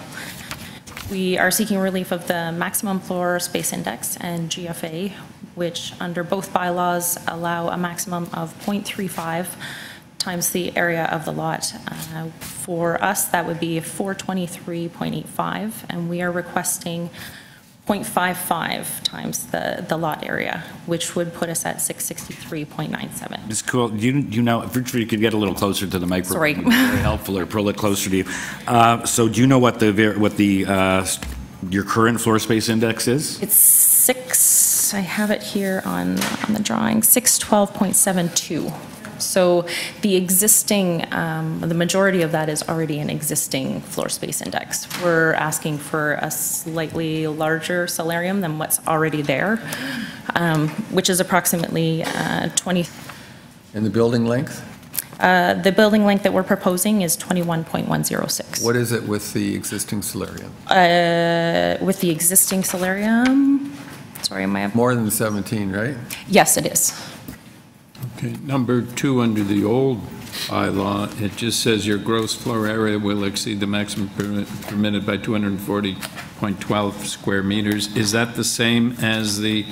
Speaker 15: We are seeking relief of the maximum floor space index and GFA, which under both bylaws allow a maximum of 0.35 times the area of the lot. For us, that would be 423.85, and we are requesting 0.55 times the lot area, which would put us at 663.97.
Speaker 5: Ms. Cool, do you know, if you could get a little closer to the microphone,
Speaker 15: Sorry.
Speaker 5: it would be very helpful, or pull it closer to you. So do you know what your current floor space index is?
Speaker 15: It's 6, I have it here on the drawing, 612.72. So the existing, the majority of that is already an existing floor space index. We're asking for a slightly larger solarium than what's already there, which is approximately 20.
Speaker 8: And the building length?
Speaker 15: The building length that we're proposing is 21.106.
Speaker 8: What is it with the existing solarium?
Speaker 15: With the existing solarium, sorry, am I?
Speaker 8: More than 17, right?
Speaker 15: Yes, it is.
Speaker 1: Okay, number 2 under the old bylaw, it just says your gross floor area will exceed the maximum permitted by 240.12 square meters. Is that the same as the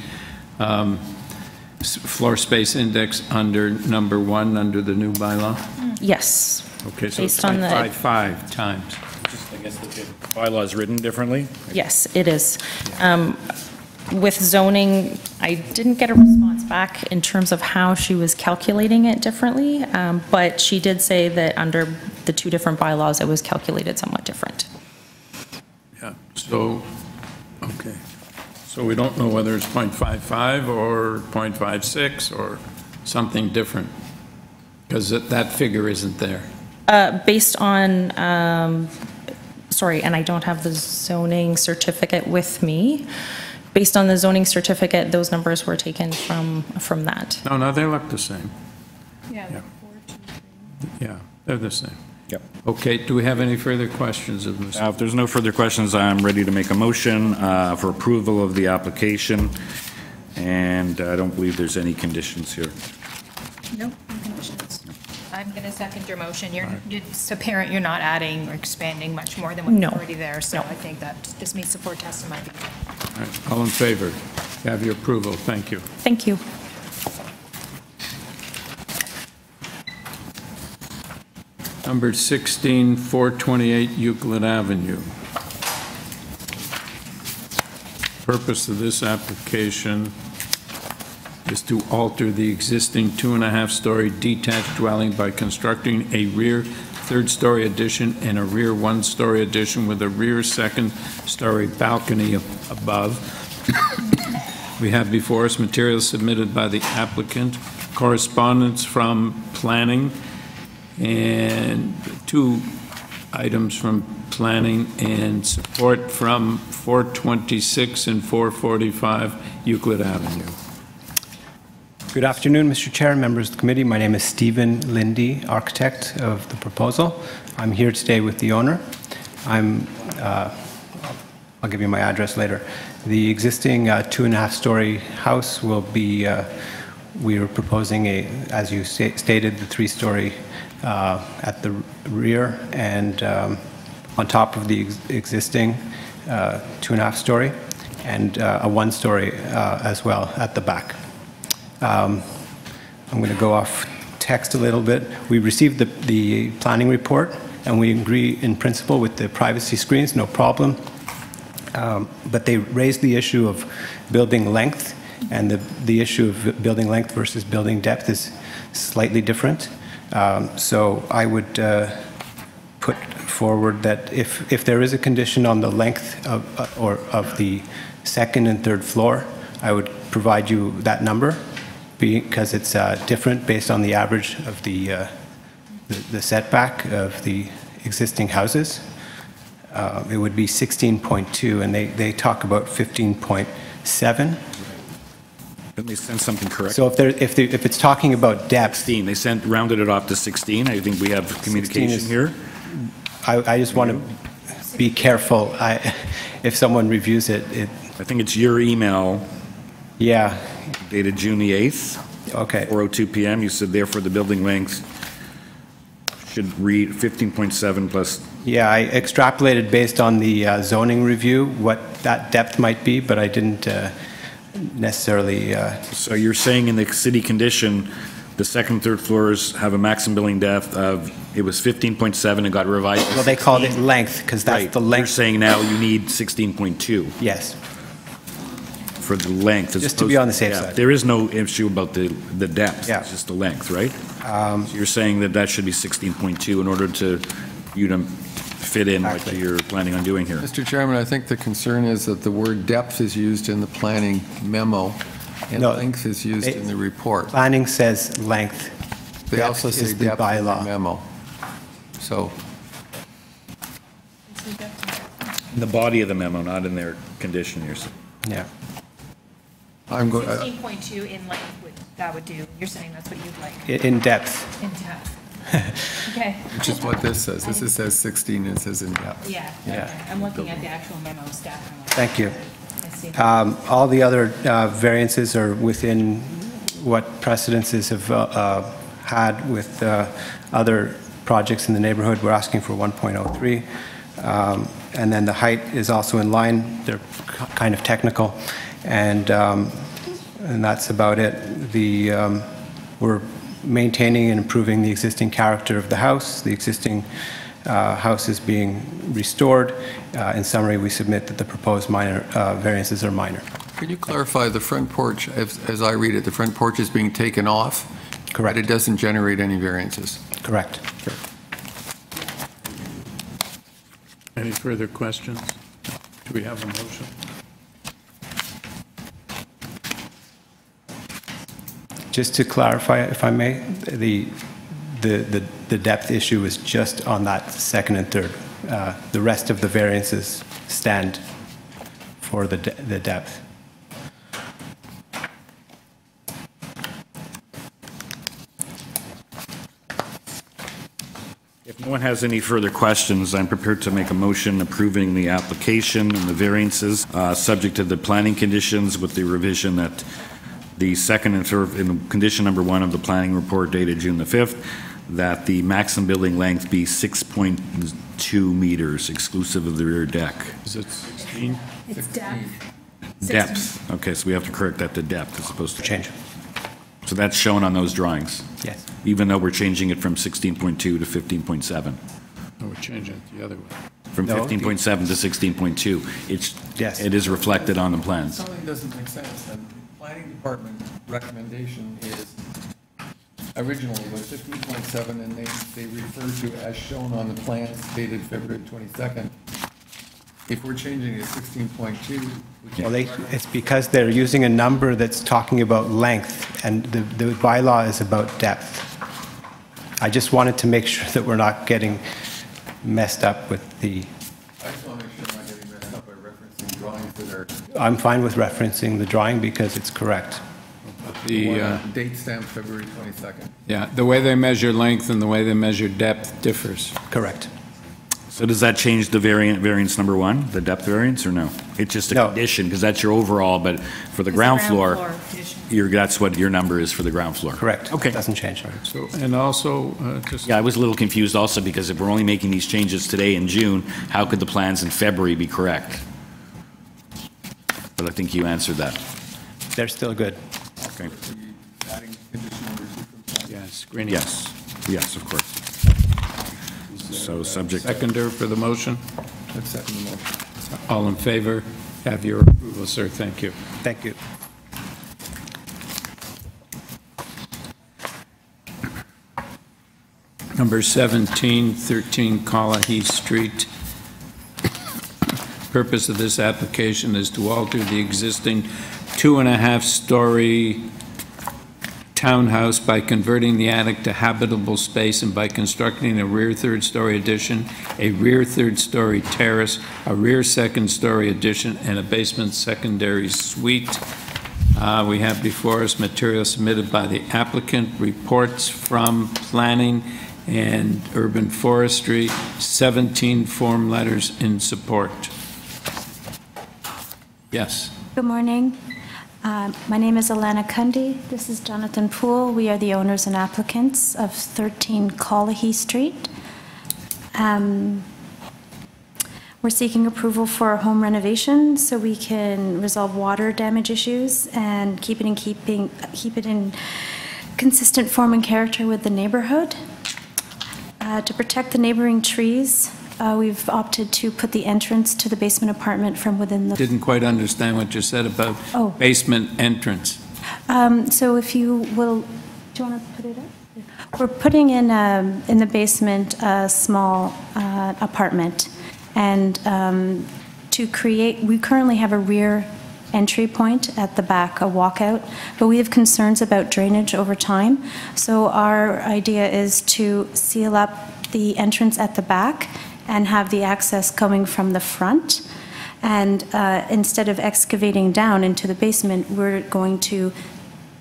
Speaker 1: floor space index under number 1 under the new bylaw?
Speaker 15: Yes.
Speaker 1: Okay, so it's
Speaker 15: Based on the-
Speaker 1: 0.55 times.
Speaker 5: I guess the bylaw is written differently?
Speaker 15: Yes, it is. With zoning, I didn't get a response back in terms of how she was calculating it differently, but she did say that under the 2 different bylaws, it was calculated somewhat different.
Speaker 1: Yeah, so, okay. So we don't know whether it's 0.55 or 0.56 or something different, because that figure isn't there.
Speaker 15: Based on, sorry, and I don't have the zoning certificate with me. Based on the zoning certificate, those numbers were taken from that.
Speaker 1: No, they look the same.
Speaker 3: Yeah.
Speaker 1: Yeah, they're the same.
Speaker 5: Yep.
Speaker 1: Okay, do we have any further questions of Mr.?
Speaker 5: If there's no further questions, I'm ready to make a motion for approval of the application, and I don't believe there's any conditions here.
Speaker 3: No conditions. I'm going to second your motion. It's apparent you're not adding or expanding much more than what's already there, so I think that this meets the 4 tests in my view.
Speaker 1: All right, all in favor? You have your approval. Thank you.
Speaker 15: Thank you.
Speaker 1: Number 16, 428 Euclid Avenue. Purpose of this application is to alter the existing 2.5-story detached dwelling by constructing a rear 3rd-story addition and a rear 1-story addition with a rear 2nd-story balcony above. We have before us materials submitted by the applicant, correspondence from planning, and 2 items from planning, and support from 426 and 445 Euclid Avenue.
Speaker 16: Good afternoon, Mr. Chair and members of the committee. My name is Stephen Lindy, architect of the proposal. I'm here today with the owner. I'll give you my address later. The existing 2.5-story house will be, we are proposing as you stated, the 3-story at the rear and on top of the existing 2.5-story, and a 1-story as well at the back. I'm going to go off text a little bit. We received the planning report, and we agree in principle with the privacy screens, no problem. But they raised the issue of building length, and the issue of building length versus building depth is slightly different. So I would put forward that if there is a condition on the length of the 2nd and 3rd floor, I would provide you that number, because it's different based on the average of the setback of the existing houses. It would be 16.2, and they talk about 15.7.
Speaker 5: Didn't they send something correct?
Speaker 16: So if it's talking about depth,
Speaker 5: 16. They rounded it off to 16. I think we have communication here.
Speaker 16: I just want to be careful. if someone reviews it,
Speaker 5: I think it's your email.
Speaker 16: Yeah.
Speaker 5: Dated June the 8th.
Speaker 16: Okay.
Speaker 5: 4:02 p.m. You said therefore the building length should read 15.7 plus.
Speaker 16: Yeah, I extrapolated based on the zoning review what that depth might be, but I didn't necessarily.
Speaker 5: So you're saying in the city condition, the second and third floors have a maximum building depth of, it was 15.7 and got revised.
Speaker 16: Well, they called it length because that's the length.
Speaker 5: You're saying now you need 16.2.
Speaker 16: Yes.
Speaker 5: For the length.
Speaker 16: Just to be on the safe side.
Speaker 5: There is no issue about the depth.
Speaker 16: Yeah.
Speaker 5: It's just the length, right? So you're saying that that should be 16.2 in order to you to fit in what you're planning on doing here.
Speaker 8: Mr. Chairman, I think the concern is that the word depth is used in the planning memo and length is used in the report.
Speaker 16: Planning says length.
Speaker 8: They also say
Speaker 16: is the
Speaker 8: depth in the
Speaker 16: bylaw.
Speaker 8: memo. So.
Speaker 5: In the body of the memo, not in their condition, you're saying.
Speaker 16: Yeah.
Speaker 8: I'm going.
Speaker 3: 16.2 in length, that would do. You're saying that's what you'd like.
Speaker 16: In depth.
Speaker 3: In depth. Okay.
Speaker 8: Which is what this says. This says 16 and it says in depth.
Speaker 3: Yeah.
Speaker 16: Yeah.
Speaker 3: Okay. I'm looking at the actual memo staff.
Speaker 16: Thank you.
Speaker 3: I see.
Speaker 16: All the other variances are within what precedences have had with other projects in the neighborhood. We're asking for 1.03. And then the height is also in line. They're kind of technical. And that's about it. We're maintaining and improving the existing character of the house. The existing house is being restored. In summary, we submit that the proposed minor variances are minor.
Speaker 8: Can you clarify the front porch, as I read it, the front porch is being taken off?
Speaker 16: Correct.
Speaker 8: But it doesn't generate any variances?
Speaker 16: Correct.
Speaker 1: Any further questions? Do we have a motion?
Speaker 16: Just to clarify, if I may, the depth issue is just on that second and third. The rest of the variances stand for the depth.
Speaker 5: If no one has any further questions, I'm prepared to make a motion approving the application and the variances, subject to the planning conditions with the revision that the second and third, in condition number 1 of the planning report dated June the 5th, that the maximum building length be 6.2 meters exclusive of the rear deck.
Speaker 1: Is it 16?
Speaker 3: It's depth.
Speaker 5: Depth. Okay, so we have to correct that to depth as opposed to
Speaker 16: change.
Speaker 5: So that's shown on those drawings?
Speaker 16: Yes.
Speaker 5: Even though we're changing it from 16.2 to 15.7?
Speaker 1: No, we're changing it the other way.
Speaker 5: From 15.7 to 16.2.
Speaker 16: Yes.
Speaker 5: It is reflected on the plans.
Speaker 8: Something doesn't make sense. And the planning department recommendation is, originally was 15.7, and they refer to as shown on the plans dated February 22nd. If we're changing it to 16.2,
Speaker 16: Well, it's because they're using a number that's talking about length, and the bylaw is about depth. I just wanted to make sure that we're not getting messed up with the...
Speaker 8: I just want to make sure I'm not getting messed up by referencing drawings that are...
Speaker 16: I'm fine with referencing the drawing because it's correct.
Speaker 1: The
Speaker 8: date stamped February 22nd.
Speaker 1: yeah, the way they measure length and the way they measure depth differs.
Speaker 16: Correct.
Speaker 5: So does that change the variance number 1, the depth variance, or no? It's just a condition, because that's your overall, but for the ground floor, that's what your number is for the ground floor.
Speaker 16: Correct.
Speaker 5: Okay.
Speaker 16: It doesn't change.
Speaker 1: So, and also, just...
Speaker 5: Yeah, I was a little confused also, because if we're only making these changes today in June, how could the plans in February be correct? But I think you answered that.
Speaker 16: They're still good.
Speaker 5: Okay.
Speaker 8: Adding condition number 2.
Speaker 1: Yes, screening.
Speaker 5: Yes, of course. So subject.
Speaker 1: Seconder for the motion?
Speaker 8: Let's second the motion.
Speaker 1: All in favor? Have your approval, sir. Thank you.
Speaker 16: Thank you.
Speaker 1: Number 17, 13 Collahee Street. Purpose of this application is to alter the existing 2.5-story townhouse by converting the attic to habitable space and by constructing a rear third-story addition, a rear third-story terrace, a rear second-story addition, and a basement secondary suite. We have before us material submitted by the applicant, reports from planning and urban forestry, 17 form letters in support. Yes.
Speaker 17: Good morning. My name is Alana Cundy. This is Jonathan Poole. We are the owners and applicants of 13 Collehy Street. We're seeking approval for a home renovation so we can resolve water damage issues and keep it in consistent form and character with the neighborhood. To protect the neighboring trees, we've opted to put the entrance to the basement apartment from within the...
Speaker 1: Didn't quite understand what you said about basement entrance.
Speaker 17: So if you will, do you want to put it up? We're putting in the basement a small apartment, and we currently have a rear entry point at the back, a walkout, but we have concerns about drainage over time. So our idea is to seal up the entrance at the back and have the access coming from the front. And instead of excavating down into the basement, we're going to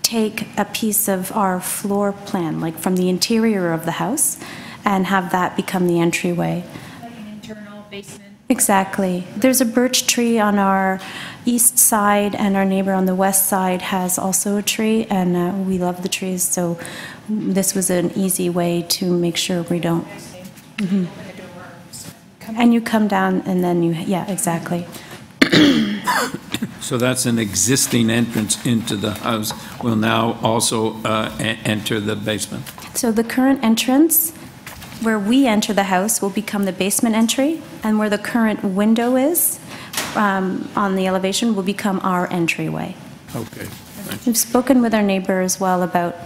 Speaker 17: take a piece of our floor plan, like from the interior of the house, and have that become the entryway.
Speaker 3: Like an internal basement?
Speaker 17: Exactly. There's a birch tree on our east side, and our neighbor on the west side has also a tree, and we love the trees, so this was an easy way to make sure we don't... Mm-hmm. And you come down, and then you... Yeah, exactly.
Speaker 1: So that's an existing entrance into the house. Will now also enter the basement.
Speaker 17: So the current entrance, where we enter the house, will become the basement entry, and where the current window is on the elevation will become our entryway.
Speaker 1: Okay.
Speaker 17: We've spoken with our neighbor as well about...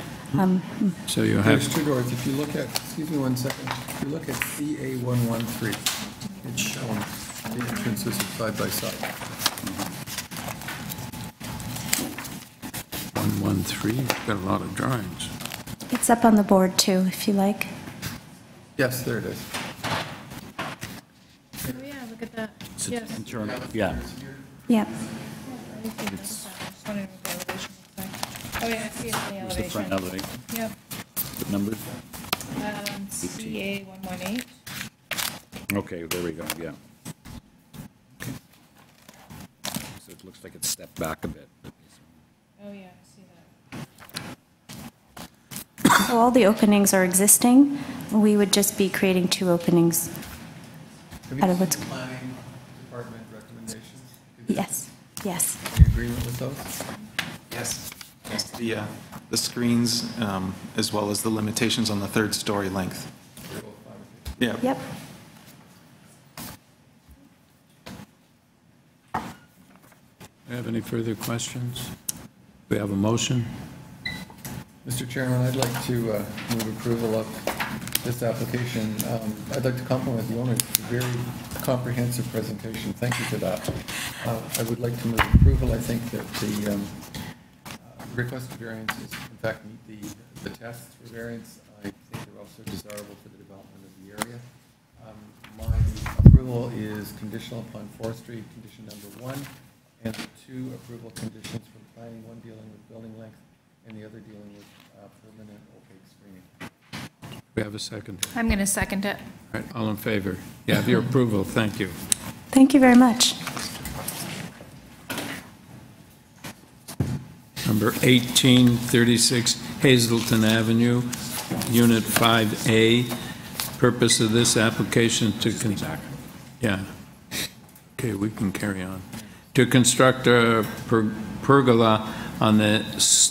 Speaker 1: so you have...
Speaker 8: There's two doors. If you look at, excuse me 1 second, if you look at CA113, it's shown the entrances are side by side.
Speaker 1: 113, got a lot of drawings.
Speaker 17: It's up on the board too, if you like.
Speaker 8: Yes, there it is.
Speaker 3: Oh, yeah, look at that.
Speaker 5: It's
Speaker 3: Yes.
Speaker 5: internal. Yeah.
Speaker 17: Yep.
Speaker 3: Oh, yeah, I see it in the
Speaker 5: Where's the front
Speaker 3: elevation.
Speaker 5: elevation?
Speaker 3: Yep.
Speaker 5: What number?
Speaker 3: CA 118.
Speaker 5: Okay, there we go, yeah. Okay. So it looks like it's stepped back a bit.
Speaker 3: Oh, yeah, I see that.
Speaker 17: So all the openings are existing. We would just be creating 2 openings.
Speaker 8: Have
Speaker 17: out
Speaker 8: you
Speaker 17: of
Speaker 8: seen
Speaker 17: what's...
Speaker 8: the planning department recommendations?
Speaker 17: Yes, yes.
Speaker 8: Are you in agreement with those?
Speaker 18: Yes. The screens, as well as the limitations on the 3rd story length. Yeah.
Speaker 17: Yep.
Speaker 1: Do you have any further questions? We have a motion.
Speaker 8: Mr. Chairman, I'd like to move approval of this application. I'd like to compliment the owners for a very comprehensive presentation. Thank you for that. I would like to move approval. I think that the requested variances, in fact, meet the tests for variance. I think they're also desirable for the development of the area. My approval is conditional upon forestry, condition number 1, and the 2 approval conditions from planning, one dealing with building length and the other dealing with permanent opaque screening.
Speaker 1: We have a second.
Speaker 3: I'm going to second it.
Speaker 1: All right, all in favor? You have your approval. Thank you.
Speaker 17: Thank you very much.
Speaker 1: Number 1836 Hazelton Avenue, Unit 5A. Purpose of this application to... Yeah. Okay, we can carry on. To construct a pergola on the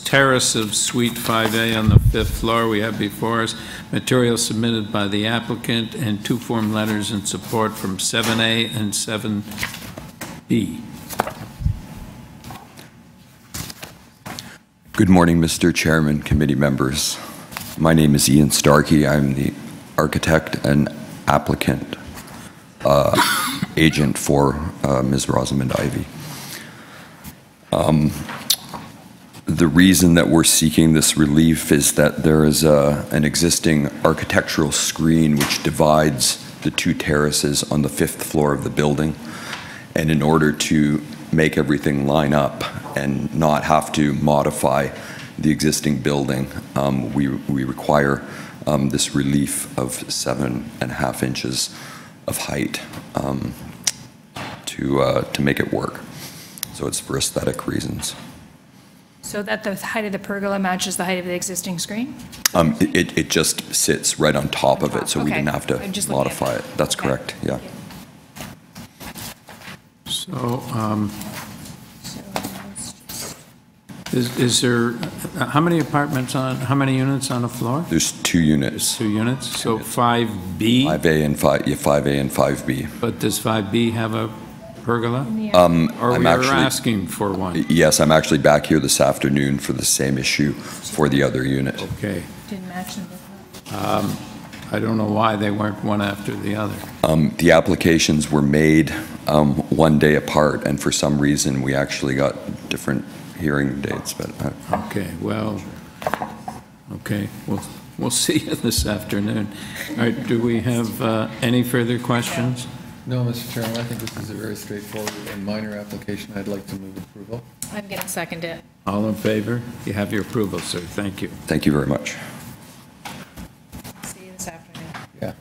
Speaker 1: terrace of Suite 5A on the 5th floor. We have before us material submitted by the applicant and 2 form letters in support from 7A and 7B.
Speaker 19: Good morning, Mr. Chairman, committee members. My name is Ian Starkey. I'm the architect and applicant agent for Ms. Rosamond Ivy. The reason that we're seeking this relief is that there is an existing architectural screen which divides the 2 terraces on the 5th floor of the building. And in order to make everything line up and not have to modify the existing building, we require this relief of 7.5 inches of height to make it work. So it's for aesthetic reasons.
Speaker 3: So that the height of the pergola matches the height of the existing screen?
Speaker 19: It just sits right on top of it, so we
Speaker 3: Okay.
Speaker 19: didn't have
Speaker 3: I'm just
Speaker 19: to
Speaker 3: looking at
Speaker 19: modify it. That's correct, yeah.
Speaker 1: So, is there, how many apartments on, how many units on a floor?
Speaker 19: There's 2 units.
Speaker 1: 2 units, so 5B?
Speaker 19: 5A and 5A and 5B.
Speaker 1: But does 5B have a pergola? Or
Speaker 19: I'm
Speaker 1: we are
Speaker 19: actually-
Speaker 1: asking for one?
Speaker 19: Yes, I'm actually back here this afternoon for the same issue for the other unit.
Speaker 1: Okay.
Speaker 3: Didn't match them.
Speaker 1: I don't know why they weren't one after the other.
Speaker 19: The applications were made one day apart, and for some reason, we actually got different hearing dates, but.
Speaker 1: Okay, well, okay, we'll see you this afternoon. All right, do we have any further questions?
Speaker 8: No, Mr. Chairman, I think this is a very straightforward and minor application. I'd like to move approval.
Speaker 3: I'm going to second it.
Speaker 1: All in favor? You have your approval, sir. Thank you.
Speaker 19: Thank you very much.
Speaker 3: See you this afternoon.
Speaker 8: Yeah.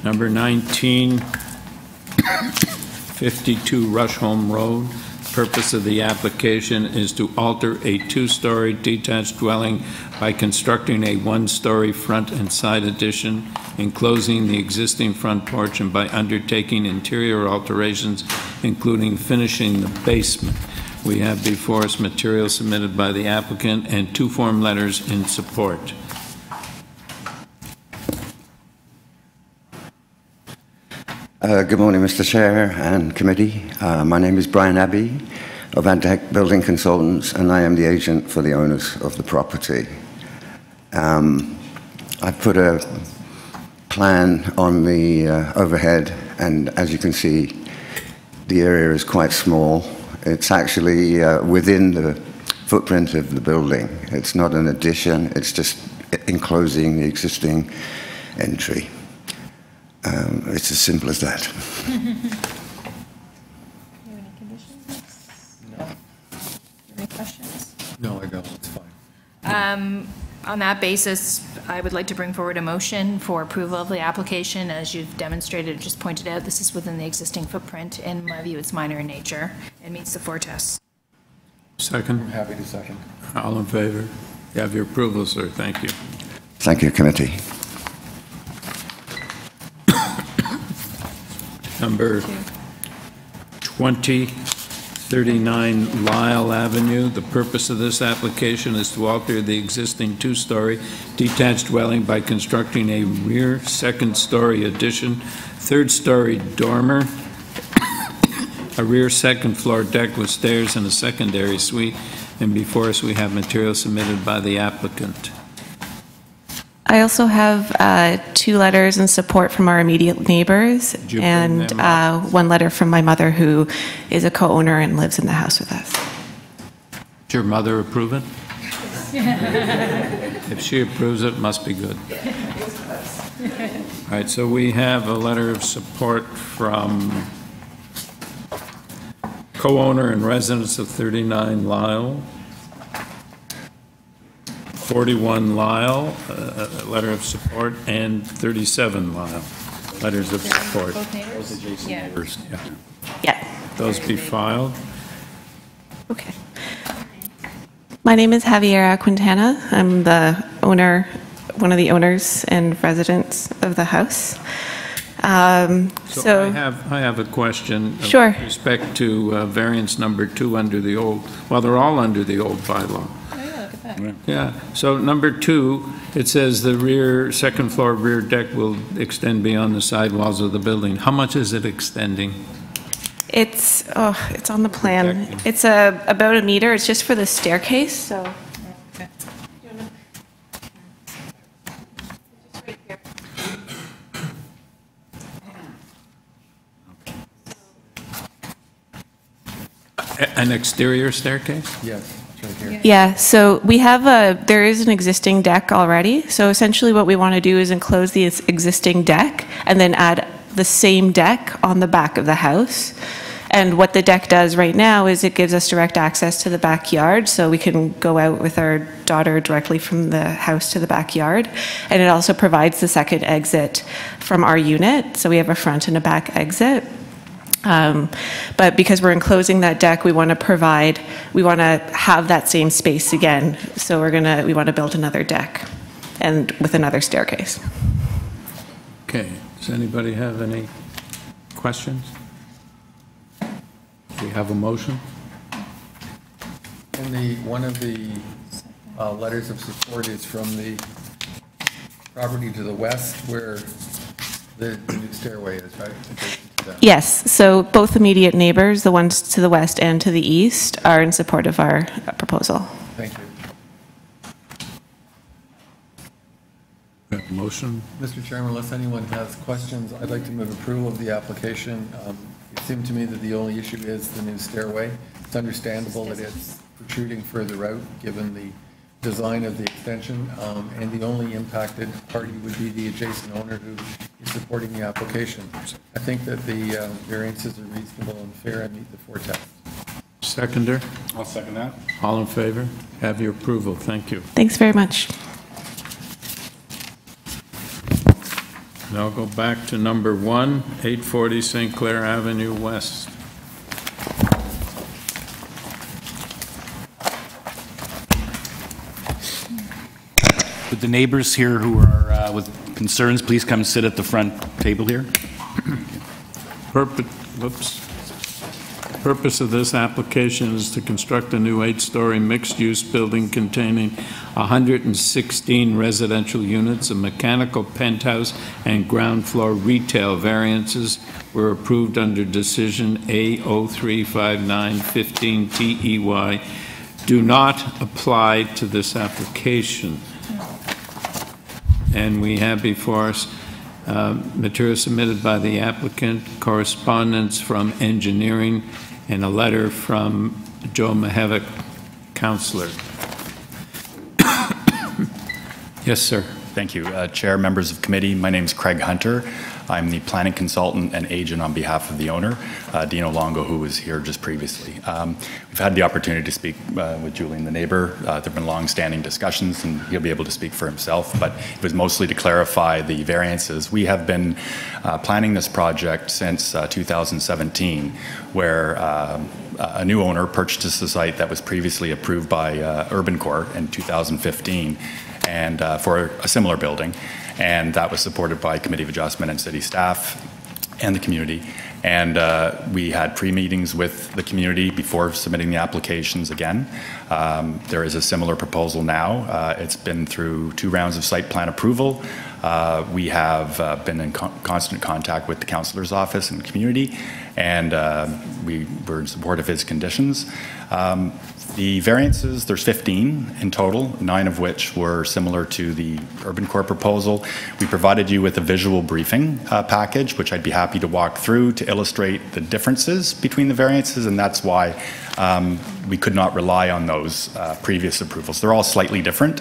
Speaker 1: Number 19, 52 Rushholme Road. Purpose of the application is to alter a 2-story detached dwelling by constructing a 1-story front and side addition, enclosing the existing front porch, and by undertaking interior alterations, including finishing the basement. We have before us material submitted by the applicant and 2 form letters in support.
Speaker 20: Good morning, Mr. Chair and committee. My name is Brian Abbey of Antec Building Consultants, and I am the agent for the owners of the property. I've put a plan on the overhead, and as you can see, the area is quite small. It's actually within the footprint of the building. It's not an addition, it's just enclosing the existing entry. It's as simple as that.
Speaker 3: Any conditions? No. Any questions?
Speaker 8: No, I don't. It's fine.
Speaker 3: On that basis, I would like to bring forward a motion for approval of the application. As you've demonstrated, just pointed out, this is within the existing footprint. In my view, it's minor in nature and meets the 4 tests.
Speaker 1: Second?
Speaker 8: I'm happy to second.
Speaker 1: All in favor? You have your approval, sir. Thank you.
Speaker 20: Thank you, committee.
Speaker 1: Number 2039 Lyle Avenue. The purpose of this application is to alter the existing 2-story detached dwelling by constructing a rear 2nd-story addition, 3rd-story dormer, a rear 2nd-floor deck with stairs, and a secondary suite. And before us, we have material submitted by the applicant.
Speaker 21: I also have 2 letters in support from our immediate neighbors and 1 letter from my mother, who is a co-owner and lives in the house with us.
Speaker 1: Did your mother approve it? If she approves it, it must be good. All right, so we have a letter of support from co-owner and residents of 39 Lyle. 41 Lyle, a letter of support, and 37 Lyle, letters of support.
Speaker 3: Both neighbors?
Speaker 1: Both adjacent
Speaker 3: Yeah.
Speaker 1: neighbors, yeah.
Speaker 21: Yeah.
Speaker 1: Those be filed.
Speaker 21: Okay. My name is Javiera Quintana. I'm the owner, one of the owners and residents of the house.
Speaker 1: So I have a question.
Speaker 21: Sure.
Speaker 1: With respect to variance number 2 under the old, well, they're all under the old bylaw. Yeah, so number 2, it says the rear, 2nd floor rear deck will extend beyond the sidewalls of the building. How much is it extending?
Speaker 21: It's on the plan. It's about 1 meter. It's just for the staircase, so.
Speaker 1: An exterior staircase?
Speaker 8: Yes, it's right here.
Speaker 21: Yeah, so we have there is an existing deck already. So essentially what we want to do is enclose the existing deck and then add the same deck on the back of the house. And what the deck does right now is it gives us direct access to the backyard, so we can go out with our daughter directly from the house to the backyard. And it also provides the second exit from our unit, so we have a front and a back exit. But because we're enclosing that deck, we want to have that same space again. So we want to build another deck and with another staircase.
Speaker 1: Okay, does anybody have any questions? Do we have a motion?
Speaker 8: And one of the letters of support is from the property to the west where the new stairway is, right?
Speaker 21: Yes, so both immediate neighbors, the ones to the west and to the east, are in support of our proposal.
Speaker 8: Thank you.
Speaker 1: Motion?
Speaker 8: Mr. Chairman, unless anyone has questions, I'd like to move approval of the application. It seemed to me that the only issue is the new stairway. It's understandable that it's protruding further out, given the design of the extension, and the only impacted party would be the adjacent owner who is supporting the application. I think that the variances are reasonable and fair and meet the four tests.
Speaker 1: Seconder?
Speaker 5: I'll second that.
Speaker 1: All in favor? Have your approval. Thank you.
Speaker 21: Thanks very much.
Speaker 1: Now I'll go back to number 1, 840 St. Clair Avenue West.
Speaker 5: Would the neighbors here who are with concerns please come sit at the front table here?
Speaker 1: Purpose of this application is to construct a new 8-story mixed-use building containing 116 residential units, a mechanical penthouse, and ground floor retail. Variances were approved under decision A035915 TEY. Do not apply to this application. And we have before us material submitted by the applicant, correspondence from engineering, and a letter from Joe Mahevic, Councillor. Yes, sir.
Speaker 2: Thank you. Chair, members of committee, my name is Craig Hunter. I'm the planning consultant and agent on behalf of the owner, Dino Longo, who was here just previously. We've had the opportunity to speak with Julian, the neighbor. There have been long-standing discussions, and he'll be able to speak for himself, but it was mostly to clarify the variances. We have been planning this project since 2017, where a new owner purchased the site that was previously approved by Urban Corps in 2015, and for a similar building. And that was supported by Committee of Adjustment and city staff and the community. And we had pre-meetings with the community before submitting the applications again. There is a similar proposal now. It's been through 2 rounds of site plan approval. We have been in constant contact with the councillor's office and community, and we were in support of his conditions. The variances, there's 15 in total, 9 of which were similar to the Urban Corps proposal. We provided you with a visual briefing package, which I'd be happy to walk through to illustrate the differences between the variances, and that's why we could not rely on those previous approvals. They're all slightly different.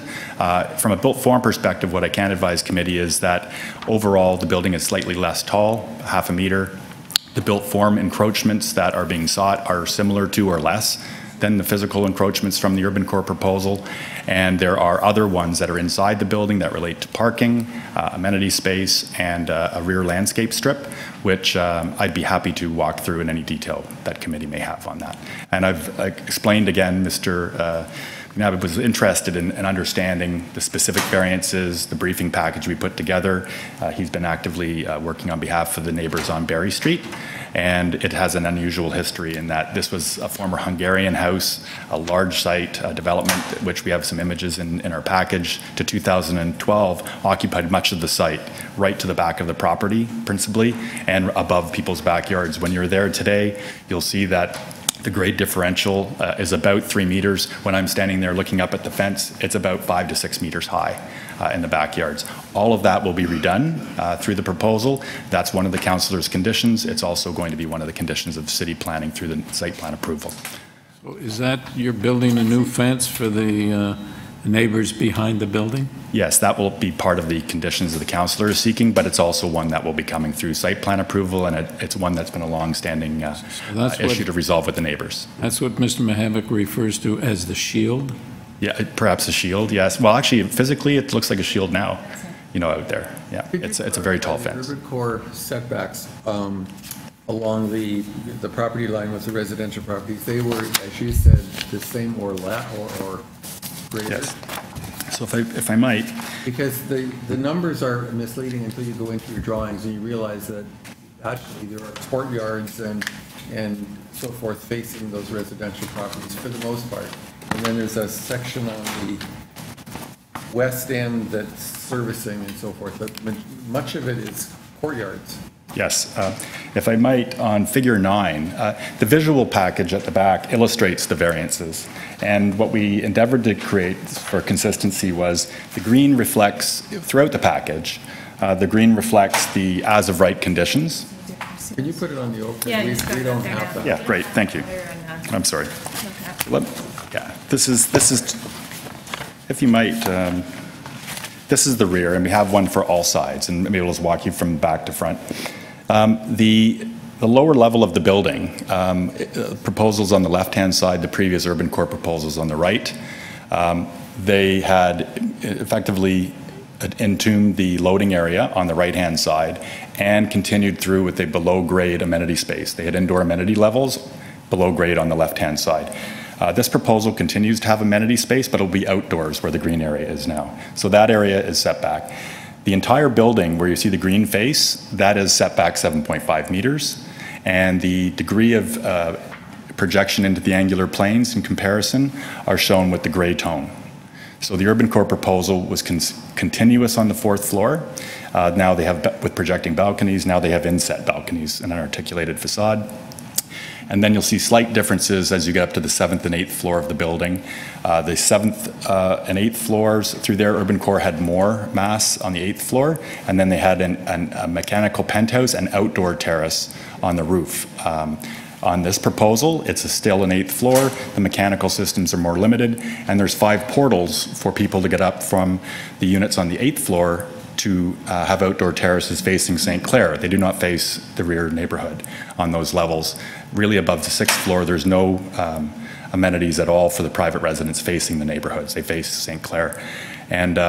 Speaker 2: From a built form perspective, what I can advise committee is that overall the building is slightly less tall, half a meter. The built form encroachments that are being sought are similar to or less than the physical encroachments from the Urban Corps proposal. And there are other ones that are inside the building that relate to parking, amenity space, and a rear landscape strip, which I'd be happy to walk through in any detail that committee may have on that. And I've explained again, Mr. McNabb was interested in understanding the specific variances, the briefing package we put together. He's been actively working on behalf of the neighbors on Berry Street. And it has an unusual history in that this was a former Hungarian house, a large site development, which we have some images in our package, to 2012, occupied much of the site, right to the back of the property, principally, and above people's backyards. When you're there today, you'll see that the grade differential is about 3 meters. When I'm standing there looking up at the fence, it's about 5 to 6 meters high in the backyards. All of that will be redone through the proposal. That's one of the councillor's conditions. It's also going to be one of the conditions of city planning through the site plan approval.
Speaker 1: So is that you're building a new fence for the neighbors behind the building?
Speaker 2: Yes, that will be part of the conditions that the councillor is seeking, but it's also one that will be coming through site plan approval, and it's one that's been a long-standing issue to resolve with the neighbors.
Speaker 1: That's what Mr. Mahevic refers to as the shield?
Speaker 2: Yeah, perhaps a shield, yes. Well, actually, physically, it looks like a shield now, you know, out there. Yeah, it's a very tall fence.
Speaker 8: Urban Corps setbacks, along the property line with the residential properties, they were, as you said, the same or greater?
Speaker 2: Yes. So if I might.
Speaker 8: Because the numbers are misleading until you go into your drawings and you realize that actually there are courtyards and so forth facing those residential properties for the most part. And then there's a section on the west end that's servicing and so forth, but much of it is courtyards.
Speaker 2: Yes. If I might, on figure 9, the visual package at the back illustrates the variances. And what we endeavored to create for consistency was the green reflects, throughout the package, the green reflects the as-of-right conditions.
Speaker 8: Can you put it on the open?
Speaker 3: Yeah,
Speaker 8: we don't have that.
Speaker 2: Yeah, great, thank you. I'm sorry. Yeah, this is, if you might, this is the rear, and we have one for all sides, and maybe we'll just walk you from back to front. The lower level of the building, proposals on the left-hand side, the previous Urban Core proposals on the right, they had effectively entombed the loading area on the right-hand side and continued through with a below-grade amenity space. They had indoor amenity levels below grade on the left-hand side. This proposal continues to have amenity space, but it'll be outdoors where the green area is now. So that area is set back. The entire building where you see the green face, that is set back 7.5 meters. And the degree of projection into the angular planes in comparison are shown with the gray tone. So the Urban Core proposal was continuous on the 4th floor. Now they have, with projecting balconies, now they have inset balconies and an articulated facade. And then you'll see slight differences as you get up to the 7th and 8th floor of the building. The 7th and 8th floors, through their Urban Core, had more mass on the 8th floor, and then they had a mechanical penthouse and outdoor terrace on the roof. On this proposal, it's still an 8th floor. The mechanical systems are more limited, and there's 5 portals for people to get up from the units on the 8th floor to have outdoor terraces facing St. Clair. They do not face the rear neighborhood on those levels. Really above the 6th floor, there's no amenities at all for the private residents facing the neighborhoods. They face St. Clair. And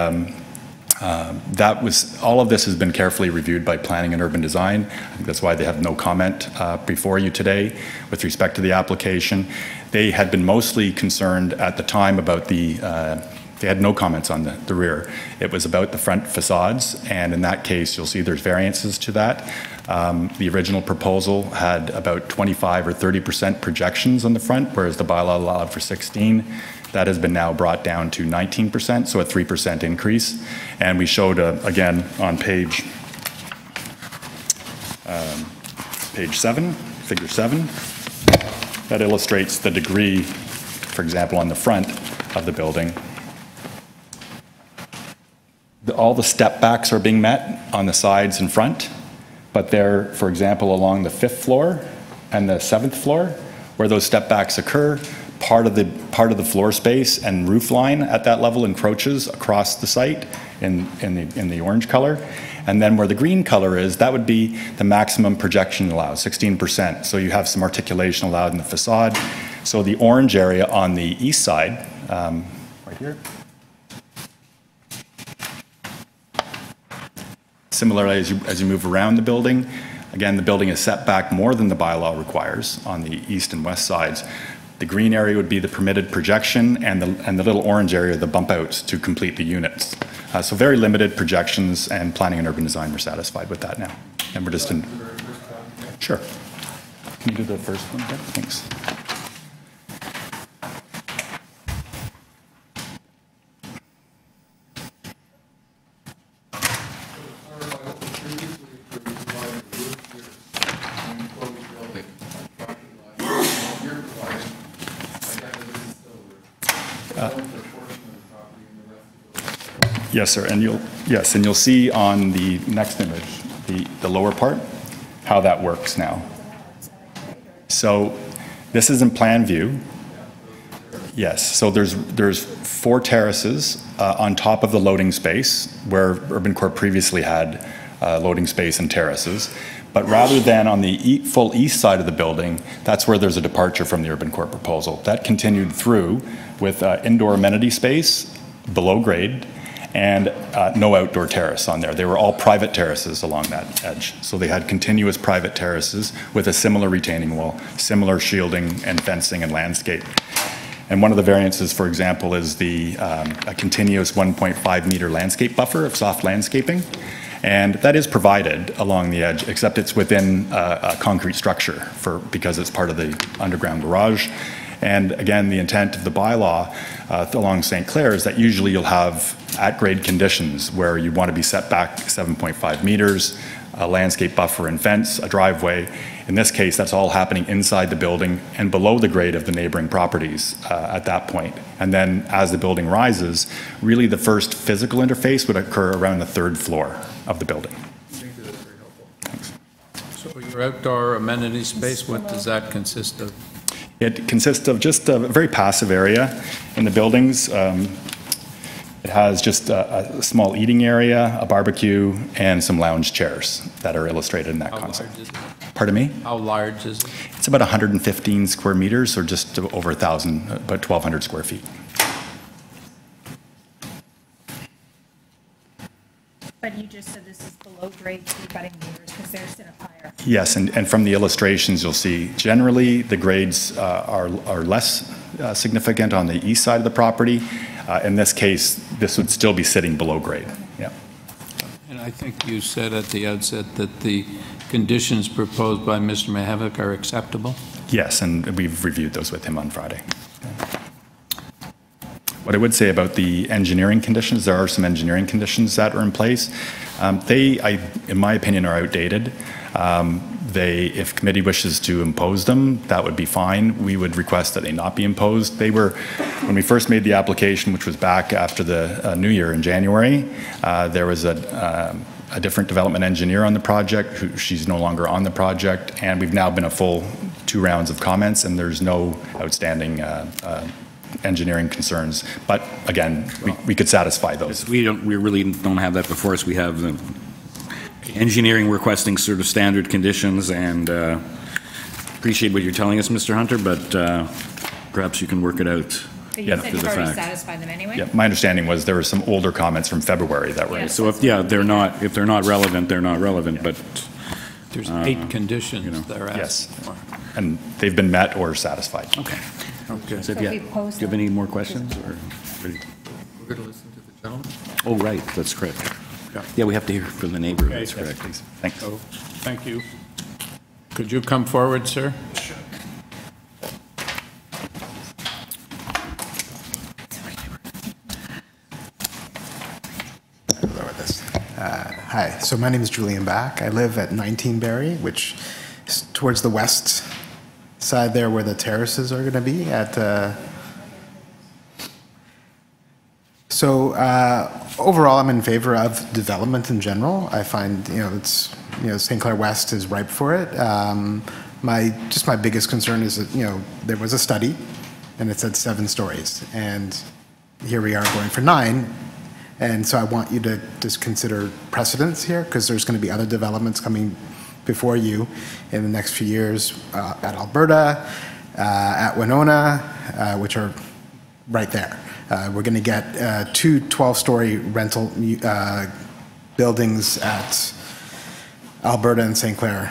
Speaker 2: all of this has been carefully reviewed by Planning and Urban Design. I think that's why they have no comment before you today with respect to the application. They had been mostly concerned at the time about they had no comments on the rear. It was about the front facades, and in that case, you'll see there's variances to that. The original proposal had about 25 or 30% projections on the front, whereas the bylaw allowed for 16. That has been now brought down to 19%, so a 3% increase. And we showed, again, on page 7, figure 7, that illustrates the degree, for example, on the front of the building. All the step backs are being met on the sides and front, but they're, for example, along the 5th floor and the 7th floor, where those step backs occur, part of the floor space and roof line at that level encroaches across the site in the orange color. And then where the green color is, that would be the maximum projection allowed, 16%. So you have some articulation allowed in the facade. So the orange area on the east side, right here. Similarly, as you move around the building, again, the building is set back more than the bylaw requires on the east and west sides. The green area would be the permitted projection, and the little orange area, the bump outs to complete the units. So very limited projections, and Planning and Urban Design were satisfied with that now. And we're just in. Sure. Can you do the first one? Yeah, thanks. Yes, sir, and you'll see on the next image, the lower part, how that works now. So this is in plan view. Yes, so there's 4 terraces on top of the loading space where Urban Core previously had loading space and terraces. But rather than on the full east side of the building, that's where there's a departure from the Urban Core proposal. That continued through with indoor amenity space below grade, and no outdoor terrace on there. They were all private terraces along that edge. So they had continuous private terraces with a similar retaining wall, similar shielding and fencing and landscape. And one of the variances, for example, is a continuous 1.5 meter landscape buffer of soft landscaping. And that is provided along the edge, except it's within a concrete structure because it's part of the underground garage. And again, the intent of the bylaw along St. Clair is that usually you'll have at-grade conditions where you want to be set back 7.5 meters, a landscape buffer and fence, a driveway. In this case, that's all happening inside the building and below the grade of the neighboring properties at that point. And then as the building rises, really the first physical interface would occur around the 3rd floor of the building.
Speaker 8: Thank you, that's very helpful.
Speaker 2: Thanks.
Speaker 1: So your outdoor amenity space, what does that consist of?
Speaker 2: It consists of just a very passive area in the buildings. It has just a small eating area, a barbecue, and some lounge chairs that are illustrated in that concept.
Speaker 1: Large is it?
Speaker 2: Pardon me?
Speaker 1: How large is it?
Speaker 2: It's about 115 square meters, or just over 1,000, about 1,200 square feet.
Speaker 3: But you just said this is below grade to budding neighbors because they're set up higher.
Speaker 2: Yes, and from the illustrations, you'll see generally the grades are less significant on the east side of the property. In this case, this would still be sitting below grade. Yeah.
Speaker 1: And I think you said at the outset that the conditions proposed by Mr. Mihevik are acceptable?
Speaker 2: Yes, and we've reviewed those with him on Friday. What I would say about the engineering conditions, there are some engineering conditions that are in place. In my opinion, are outdated. If committee wishes to impose them, that would be fine. We would request that they not be imposed. When we first made the application, which was back after the New Year in January, there was a different development engineer on the project. She's no longer on the project, and we've now been a full 2 rounds of comments, and there's no outstanding engineering concerns. But again, we could satisfy those.
Speaker 5: We really don't have that before us. We have the engineering requesting sort of standard conditions, and appreciate what you're telling us, Mr. Hunter, but perhaps you can work it out.
Speaker 3: But you said you've already satisfied them anyway?
Speaker 2: Yeah, my understanding was there were some older comments from February that were.
Speaker 5: So if they're not relevant, they're not relevant. But
Speaker 1: there's 8 conditions they're asking
Speaker 2: yes,
Speaker 1: for.
Speaker 2: and they've been met or satisfied.
Speaker 5: Okay.
Speaker 2: Okay.
Speaker 5: So do you have any more questions? Or?
Speaker 8: We're going to listen to the gentleman.
Speaker 5: Oh, right, that's correct. Yeah, we have to hear from the neighbor.
Speaker 1: Okay,
Speaker 5: That's
Speaker 1: yes,
Speaker 5: correct.
Speaker 2: Please. Thanks.
Speaker 1: So, thank you. Could you come forward, sir? Sure.
Speaker 6: Hi, so my name is Julian Back. I live at 19 Barry, which is towards the west side there where the terraces are going to be overall, I'm in favor of development in general. I find, St. Clair West is ripe for it. My biggest concern is that, there was a study and it said 7 stories, and here we are going for 9. And so I want you to just consider precedents here, because there's going to be other developments coming before you in the next few years at Alberta, at Winona, which are right there. We're going to get 2 12-story rental buildings at Alberta and St. Clair,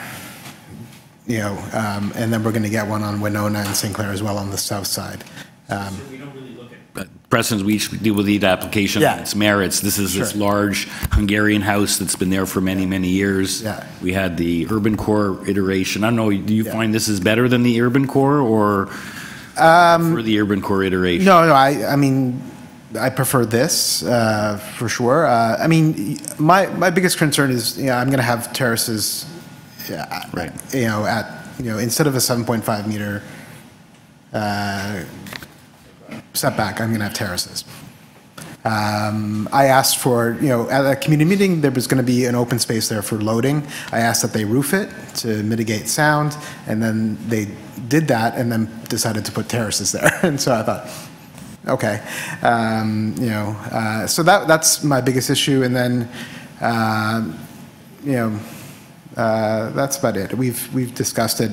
Speaker 6: and then we're going to get one on Winona and St. Clair as well on the south side.
Speaker 5: Precedents, we should deal with the application and its merits. This is this large Hungarian house that's been there for many, many years. We had the urban core iteration. I don't know, do you find this is better than the urban core, or for the urban core iteration?
Speaker 6: No, I mean, I prefer this for sure. I mean, my biggest concern is, I'm going to have terraces, instead of a 7.5 meter setback, I'm going to have terraces. I asked for, at a community meeting, there was going to be an open space there for loading. I asked that they roof it to mitigate sound, and then they did that and then decided to put terraces there. And so I thought, okay, so that's my biggest issue. And then, that's about it. We've discussed it.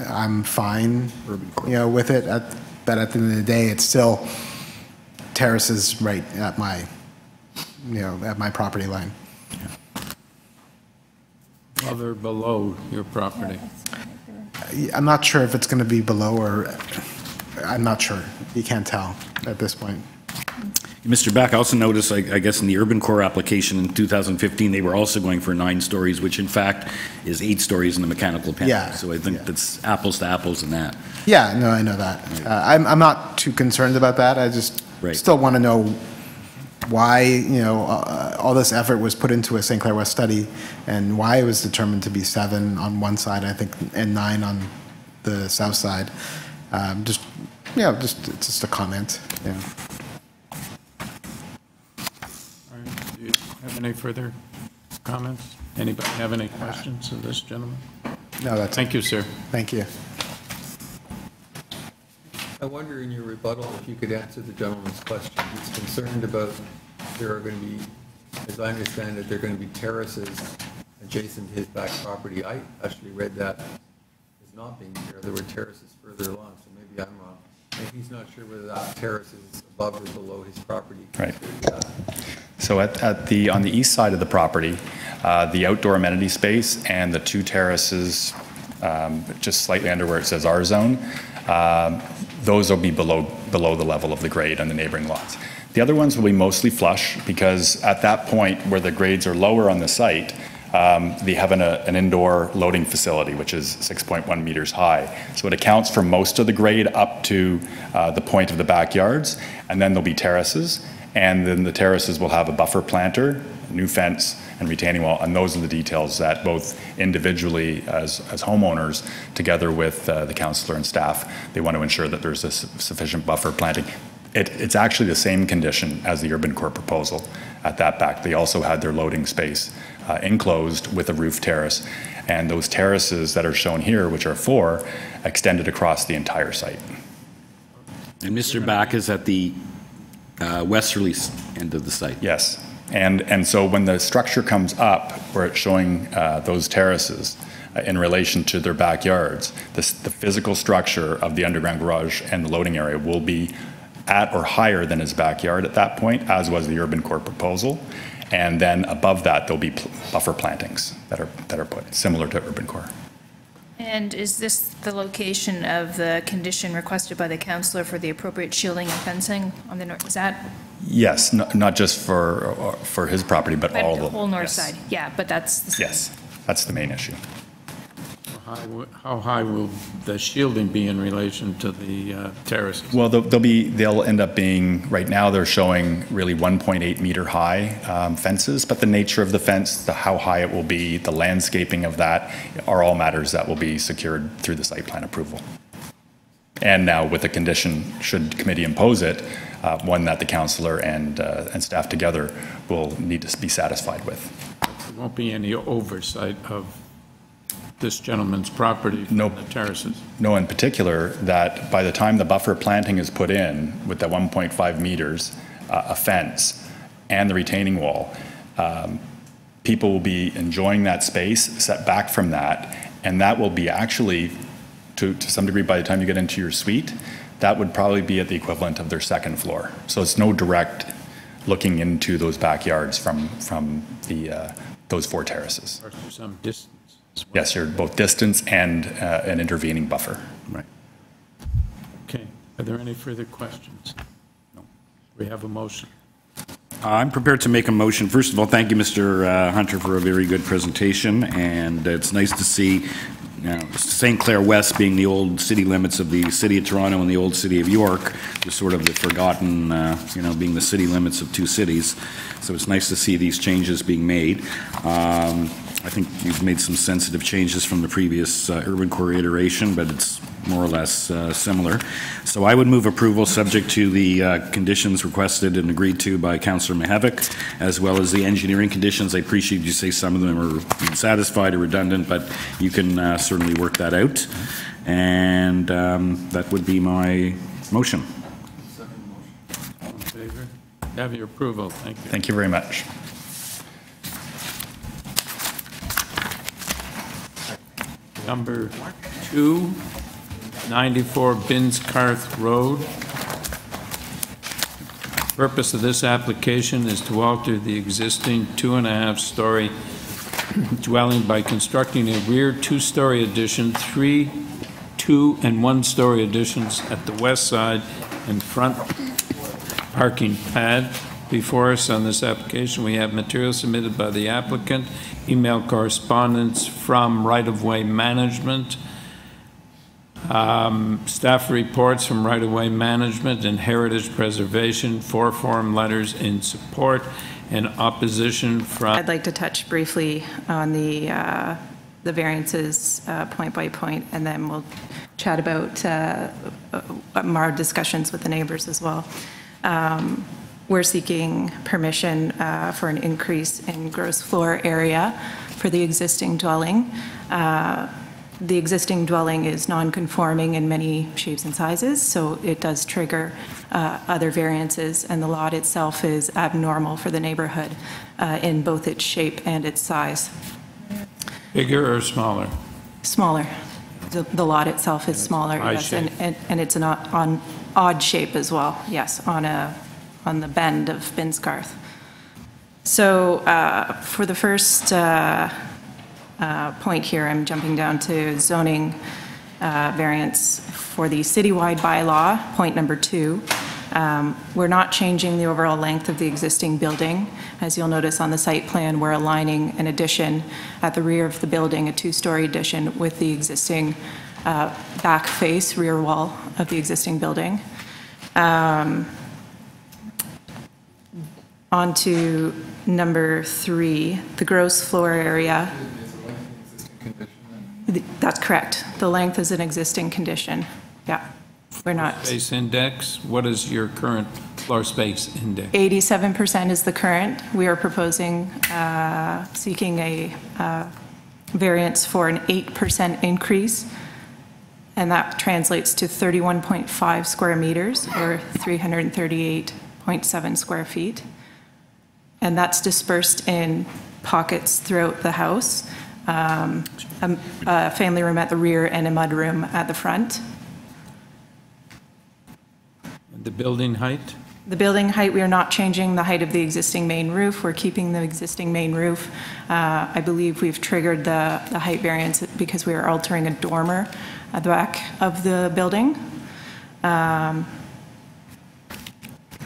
Speaker 6: I'm fine, with it. But at the end of the day, it's still terraces right at my, at my property line.
Speaker 1: Above or below your property?
Speaker 6: I'm not sure if it's going to be below or, I'm not sure. You can't tell at this point.
Speaker 5: Mr. Beck, I also noticed, I guess, in the Urban Core application in 2015, they were also going for 9 stories, which in fact is 8 stories in the mechanical panel.
Speaker 6: Yeah.
Speaker 5: So I think that's apples to apples in that.
Speaker 6: Yeah, no, I know that. I'm not too concerned about that. I just still want to know why, all this effort was put into a St. Clair West study and why it was determined to be 7 on one side, I think, and 9 on the south side. It's just a comment. Yeah.
Speaker 1: Do you have any further comments? Anybody have any questions of this gentleman?
Speaker 6: No, that's
Speaker 1: Thank you, sir.
Speaker 6: Thank you.
Speaker 8: I wonder in your rebuttal if you could answer the gentleman's question. He's concerned about there are going to be, as I understand it, there are going to be terraces adjacent to his back property. I actually read that as not being there. There were terraces further along, so maybe I'm wrong. And he's not sure whether that terrace is above or below his property.
Speaker 2: Right. So on the east side of the property, the outdoor amenity space and the 2 terraces just slightly under where it says R zone, those will be below the level of the grade on the neighboring lots. The other ones will be mostly flush because at that point where the grades are lower on the site, they have an indoor loading facility, which is 6.1 meters high. So it accounts for most of the grade up to the point of the backyards, and then there'll be terraces, and then the terraces will have a buffer planter, new fence, and retaining wall, and those are the details that both individually as homeowners, together with the councillor and staff, they want to ensure that there's a sufficient buffer planting. It's actually the same condition as the Urban Core proposal at that back. They also had their loading space enclosed with a roof terrace, and those terraces that are shown here, which are 4, extended across the entire site.
Speaker 5: And Mr. Back is at the westerly end of the site.
Speaker 2: Yes. And so when the structure comes up, where it's showing those terraces in relation to their backyards, the physical structure of the underground garage and the loading area will be at or higher than his backyard at that point, as was the Urban Core proposal. And then above that, there'll be buffer plantings that are put, similar to Urban Core.
Speaker 3: And is this the location of the condition requested by the councillor for the appropriate shielding and fencing on the north? Is that?
Speaker 2: Yes, not just for his property, but all of them.
Speaker 3: The whole north
Speaker 2: yes.
Speaker 3: side, yeah, but that's the same.
Speaker 2: Yes, that's the main issue.
Speaker 1: How high will the shielding be in relation to the terraces?
Speaker 2: Well, they'll end up being, right now they're showing really 1.8 meter high fences, but the nature of the fence, how high it will be, the landscaping of that are all matters that will be secured through the site plan approval. And now with the condition, should committee impose it, one that the councillor and staff together will need to be satisfied with.
Speaker 1: There won't be any oversight of this gentleman's property from the terraces?
Speaker 2: No, in particular, that by the time the buffer planting is put in with the 1.5 meters, a fence, and the retaining wall, people will be enjoying that space set back from that, and that will be actually, to some degree, by the time you get into your suite, that would probably be at the equivalent of their second floor. So it's no direct looking into those backyards from those 4 terraces.
Speaker 1: Or to some distance.
Speaker 2: Yes, you're both distance and an intervening buffer.
Speaker 5: Right.
Speaker 1: Okay. Are there any further questions? No. We have a motion.
Speaker 5: I'm prepared to make a motion. First of all, thank you, Mr. Hunter, for a very good presentation, and it's nice to see St. Clair West being the old city limits of the City of Toronto and the old City of York, just sort of the forgotten, being the city limits of 2 cities. So it's nice to see these changes being made. I think you've made some sensitive changes from the previous Urban Core iteration, but it's more or less similar. So I would move approval subject to the conditions requested and agreed to by Councillor Mihevc, as well as the engineering conditions. I appreciate you say some of them are satisfied or redundant, but you can certainly work that out. And that would be my motion.
Speaker 1: All in favor? Have your approval. Thank you.
Speaker 2: Thank you very much.
Speaker 1: Number 2, 94 Binscarth Road. Purpose of this application is to alter the existing 2.5-story dwelling by constructing a rear 2-story addition, 3 2- and 1-story additions at the west side and front parking pad. Before us on this application, we have material submitted by the applicant, email correspondence from right-of-way management, staff reports from right-of-way management and heritage preservation, 4 form letters in support and opposition from...
Speaker 7: I'd like to touch briefly on the variances point by point, and then we'll chat about more discussions with the neighbors as well. We're seeking permission for an increase in gross floor area for the existing dwelling. The existing dwelling is non-conforming in many shapes and sizes, so it does trigger other variances, and the lot itself is abnormal for the neighborhood in both its shape and its size.
Speaker 1: Bigger or smaller?
Speaker 7: Smaller. The lot itself is smaller, yes, and it's an odd shape as well, yes, on the bend of Binscarth. So for the first point here, I'm jumping down to zoning variance for the citywide bylaw, point number 2. We're not changing the overall length of the existing building. As you'll notice on the site plan, we're aligning an addition at the rear of the building, a 2-story addition with the existing back face, rear wall of the existing building. On to number 3, the gross floor area. That's correct. The length is an existing condition. Yeah, we're not.
Speaker 1: Space index, what is your current floor space index?
Speaker 7: 87% is the current. We are proposing, seeking a variance for an 8% increase, and that translates to 31.5 square meters or 338.7 square feet. And that's dispersed in pockets throughout the house. A family room at the rear and a mudroom at the front.
Speaker 1: The building height?
Speaker 7: The building height, we are not changing the height of the existing main roof. We're keeping the existing main roof. I believe we've triggered the height variance because we are altering a dormer at the back of the building.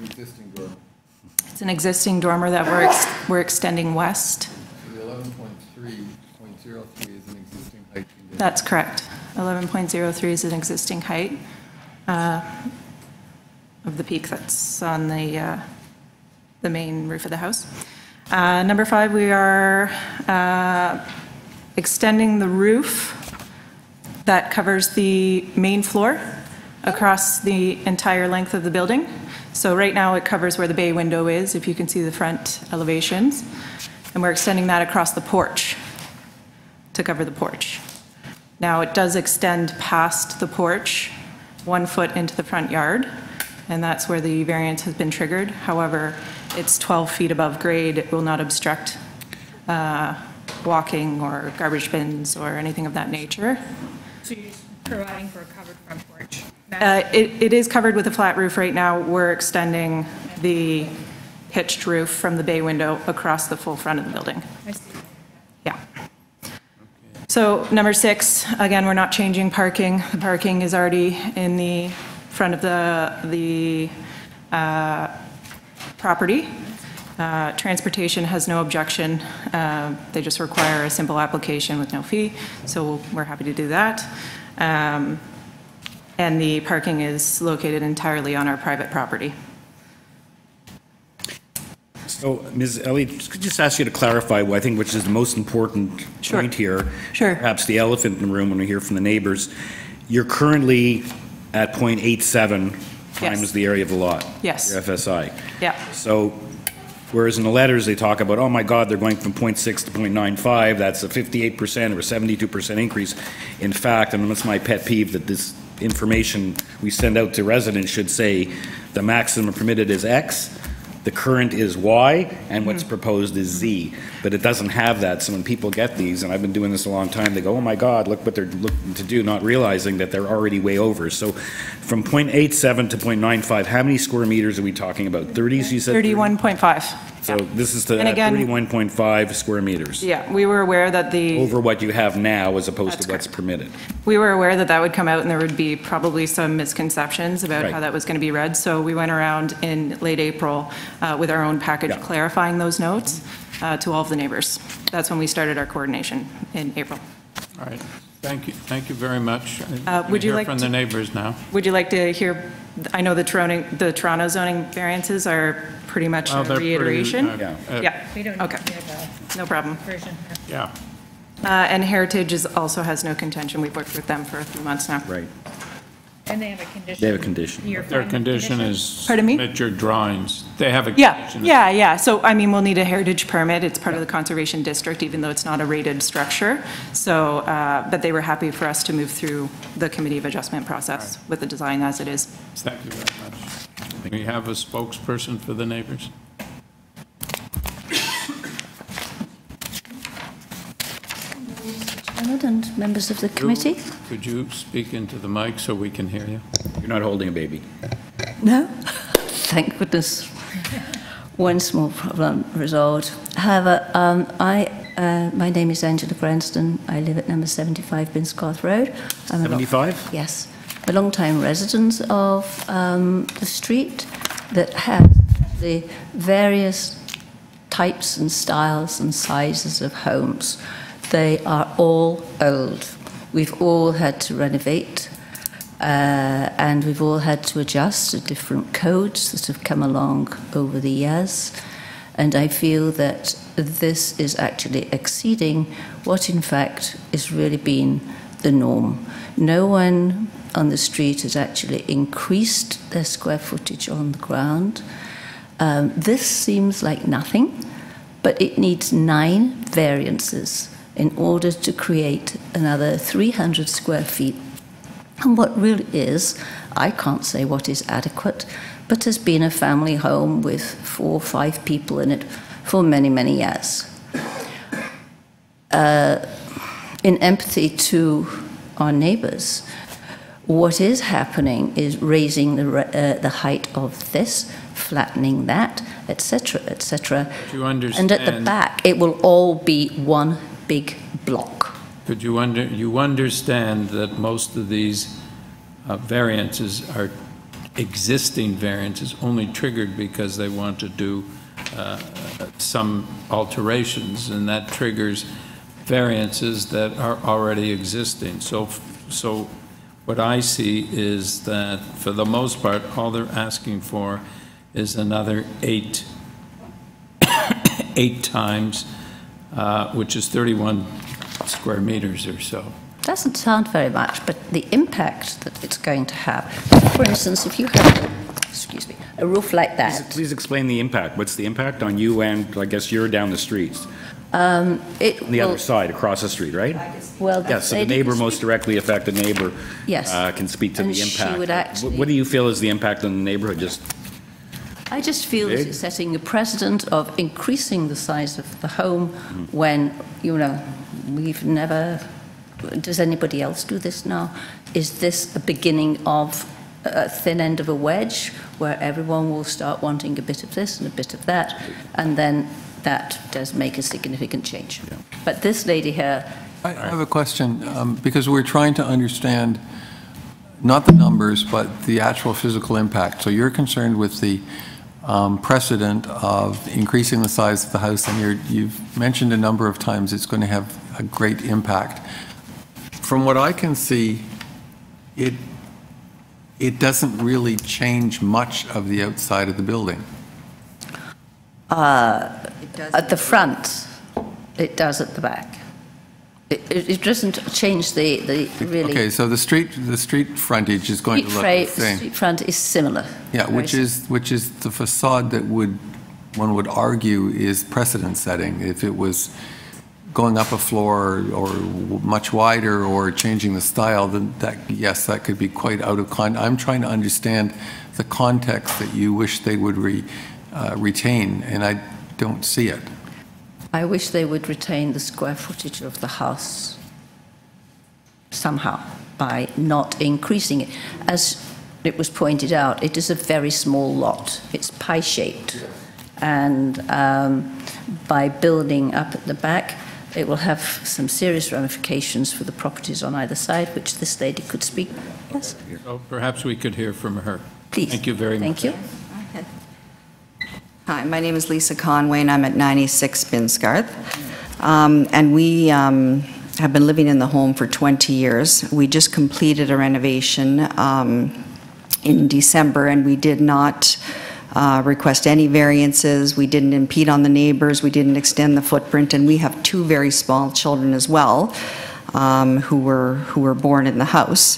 Speaker 8: Existing dormer.
Speaker 7: It's an existing dormer that we're extending west.
Speaker 8: So the 11.3.03 is an existing height condition.
Speaker 7: That's correct. 11.03 is an existing height of the peak that's on the main roof of the house. Number 5, we are extending the roof that covers the main floor across the entire length of the building. So right now it covers where the bay window is, if you can see the front elevations. And we're extending that across the porch to cover the porch. Now it does extend past the porch 1 foot into the front yard, and that's where the variance has been triggered. However, it's 12 feet above grade. It will not obstruct walking or garbage bins or anything of that nature.
Speaker 3: So you're just providing for a covered front porch?
Speaker 7: It is covered with a flat roof right now. We're extending the pitched roof from the bay window across the full front of the building.
Speaker 3: I see.
Speaker 7: Yeah. So number 6, again, we're not changing parking. The parking is already in the front of the property. Transportation has no objection. They just require a simple application with no fee, so we're happy to do that. And the parking is located entirely on our private property.
Speaker 5: So, Ms. Elliott, could I just ask you to clarify, I think, which is the most important point here, perhaps the elephant in the room when we hear from the neighbors. You're currently at 0.87 times the area of the lot.
Speaker 7: Yes.
Speaker 5: Your FSI.
Speaker 7: Yeah.
Speaker 5: So, whereas in the letters they talk about, oh my God, they're going from 0.6 to 0.95, that's a 58% or 72% increase. In fact, I mean, that's my pet peeve, that this information we send out to residents should say the maximum permitted is X. the current is Y and what's proposed is Z, but it doesn't have that. So when people get these, and I've been doing this a long time, they go, oh my God, look what they're looking to do, not realizing that they're already way over. So from 0.87 to 0.95, how many square meters are we talking about? 30s, you said?
Speaker 7: 31.5.
Speaker 5: So this is the
Speaker 7: And again-
Speaker 5: 31.5 square meters.
Speaker 7: Yeah, we were aware that
Speaker 5: Over what you have now as opposed to what's permitted.
Speaker 7: We were aware that that would come out and there would be probably some misconceptions about
Speaker 5: Right.
Speaker 7: how that was going to be read. So we went around in late April with our own package clarifying those notes to all of the neighbors. That's when we started our coordination in April.
Speaker 1: All right. Thank you very much.
Speaker 7: Would you
Speaker 1: Hear
Speaker 7: like
Speaker 1: from
Speaker 7: to-
Speaker 1: the neighbors now?
Speaker 7: Would you like to hear, I know the Toronto zoning variances are pretty much
Speaker 1: Well,
Speaker 7: a
Speaker 1: they're pretty,
Speaker 7: reiteration.
Speaker 1: yeah.
Speaker 3: We don't
Speaker 7: Okay. No problem.
Speaker 3: version.
Speaker 1: Yeah.
Speaker 7: And Heritage also has no contention. We've worked with them for a few months now.
Speaker 5: Right.
Speaker 3: And they have a condition.
Speaker 5: They have a condition.
Speaker 3: You're
Speaker 1: Their
Speaker 3: fine with
Speaker 1: condition
Speaker 3: condition?
Speaker 1: is
Speaker 7: Pardon me?
Speaker 1: submit your drawings. They have a
Speaker 7: Yeah,
Speaker 1: condition.
Speaker 7: yeah. So, I mean, we'll need a heritage permit. It's part of the conservation district, even though it's not a rated structure. So, but they were happy for us to move through the committee of adjustment process with the design as it is.
Speaker 1: Thank you very much. We have a spokesperson for the neighbors?
Speaker 9: And members of the committee.
Speaker 1: Could you speak into the mic so we can hear you?
Speaker 5: You're not holding a baby.
Speaker 9: No, thank goodness. One small problem resolved. However, my name is Angela Branston. I live at number 75 Binscoth Road. I'm
Speaker 5: 75?
Speaker 9: Yes. A long-time resident of the street that has the various types and styles and sizes of homes. They are all old. We've all had to renovate, and we've all had to adjust to different codes that have come along over the years. And I feel that this is actually exceeding what, in fact, has really been the norm. No one on the street has actually increased their square footage on the ground. This seems like nothing, but it needs 9 variances in order to create another 300 square feet. And what really is, I can't say what is adequate, but has been a family home with 4 or 5 people in it for many, many years. In empathy to our neighbours, what is happening is raising the height of this, flattening that, etc., etc. And at the back, it will all be one big block.
Speaker 1: Could you understand that most of these variances are existing variances only triggered because they want to do some alterations, and that triggers variances that are already existing. So what I see is that for the most part, all they're asking for is another 8 times, which is 31 square meters or so.
Speaker 9: Doesn't sound very much, but the impact that it's going to have. For instance, if you have, excuse me, a roof like that.
Speaker 5: Please explain the impact. What's the impact on you and, I guess, you're down the streets?
Speaker 9: On
Speaker 5: the other side, across the street, right?
Speaker 9: Well,
Speaker 5: yes, so the neighbor, most directly affected neighbor,
Speaker 9: yes,
Speaker 5: can speak to
Speaker 9: and
Speaker 5: the
Speaker 9: she
Speaker 5: impact.
Speaker 9: would actually,
Speaker 5: what do you feel is the impact on the neighborhood?
Speaker 9: I just feel that it's setting a precedent of increasing the size of the home when, we've never. Does anybody else do this now? Is this a beginning of a thin end of a wedge where everyone will start wanting a bit of this and a bit of that, and then that does make a significant change? Yeah. But this lady here...
Speaker 8: I have a question, because we're trying to understand not the numbers, but the actual physical impact. So you're concerned with the precedent of increasing the size of the house, and you've mentioned a number of times it's going to have a great impact. From what I can see, it doesn't really change much of the outside of the building.
Speaker 9: At the front, it does at the back. It doesn't change the really...
Speaker 8: Okay, so the street frontage is going to look the same.
Speaker 9: The street front is similar.
Speaker 8: Yeah, which is the facade that one would argue is precedent setting. If it was going up a floor or much wider or changing the style, then yes, that could be quite out of context. I'm trying to understand the context that you wish they would retain, and I don't see it.
Speaker 9: I wish they would retain the square footage of the house somehow by not increasing it. As it was pointed out, it is a very small lot. It's pie-shaped. And by building up at the back, it will have some serious ramifications for the properties on either side, which this lady could speak. Yes?
Speaker 1: So perhaps we could hear from her.
Speaker 9: Please.
Speaker 1: Thank you very much.
Speaker 9: Thank you.
Speaker 10: Hi, my name is Lisa Conway, and I'm at 96 Binsgarth. And we have been living in the home for 20 years. We just completed a renovation in December, and we did not request any variances. We didn't impede on the neighbors. We didn't extend the footprint, and we have 2 very small children as well who were born in the house.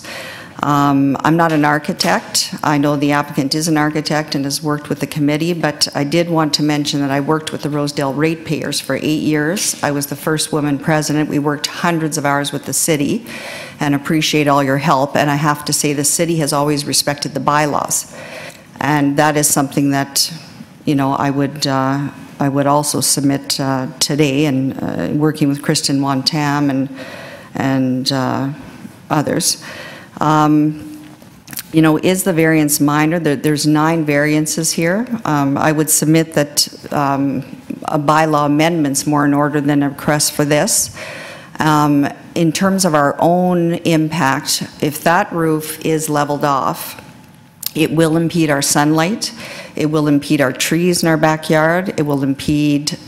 Speaker 10: I'm not an architect. I know the applicant is an architect and has worked with the committee, but I did want to mention that I worked with the Rosedale ratepayers for 8 years. I was the first woman president. We worked hundreds of hours with the city and appreciate all your help. And I have to say the city has always respected the bylaws. And that is something that, you know, I would also submit today, and working with Kristen Montam and others. You know, is the variance minor? There's 9 variances here. I would submit that a bylaw amendment's more in order than a request for this. In terms of our own impact, if that roof is leveled off, it will impede our sunlight. It will impede our trees in our backyard. It will impede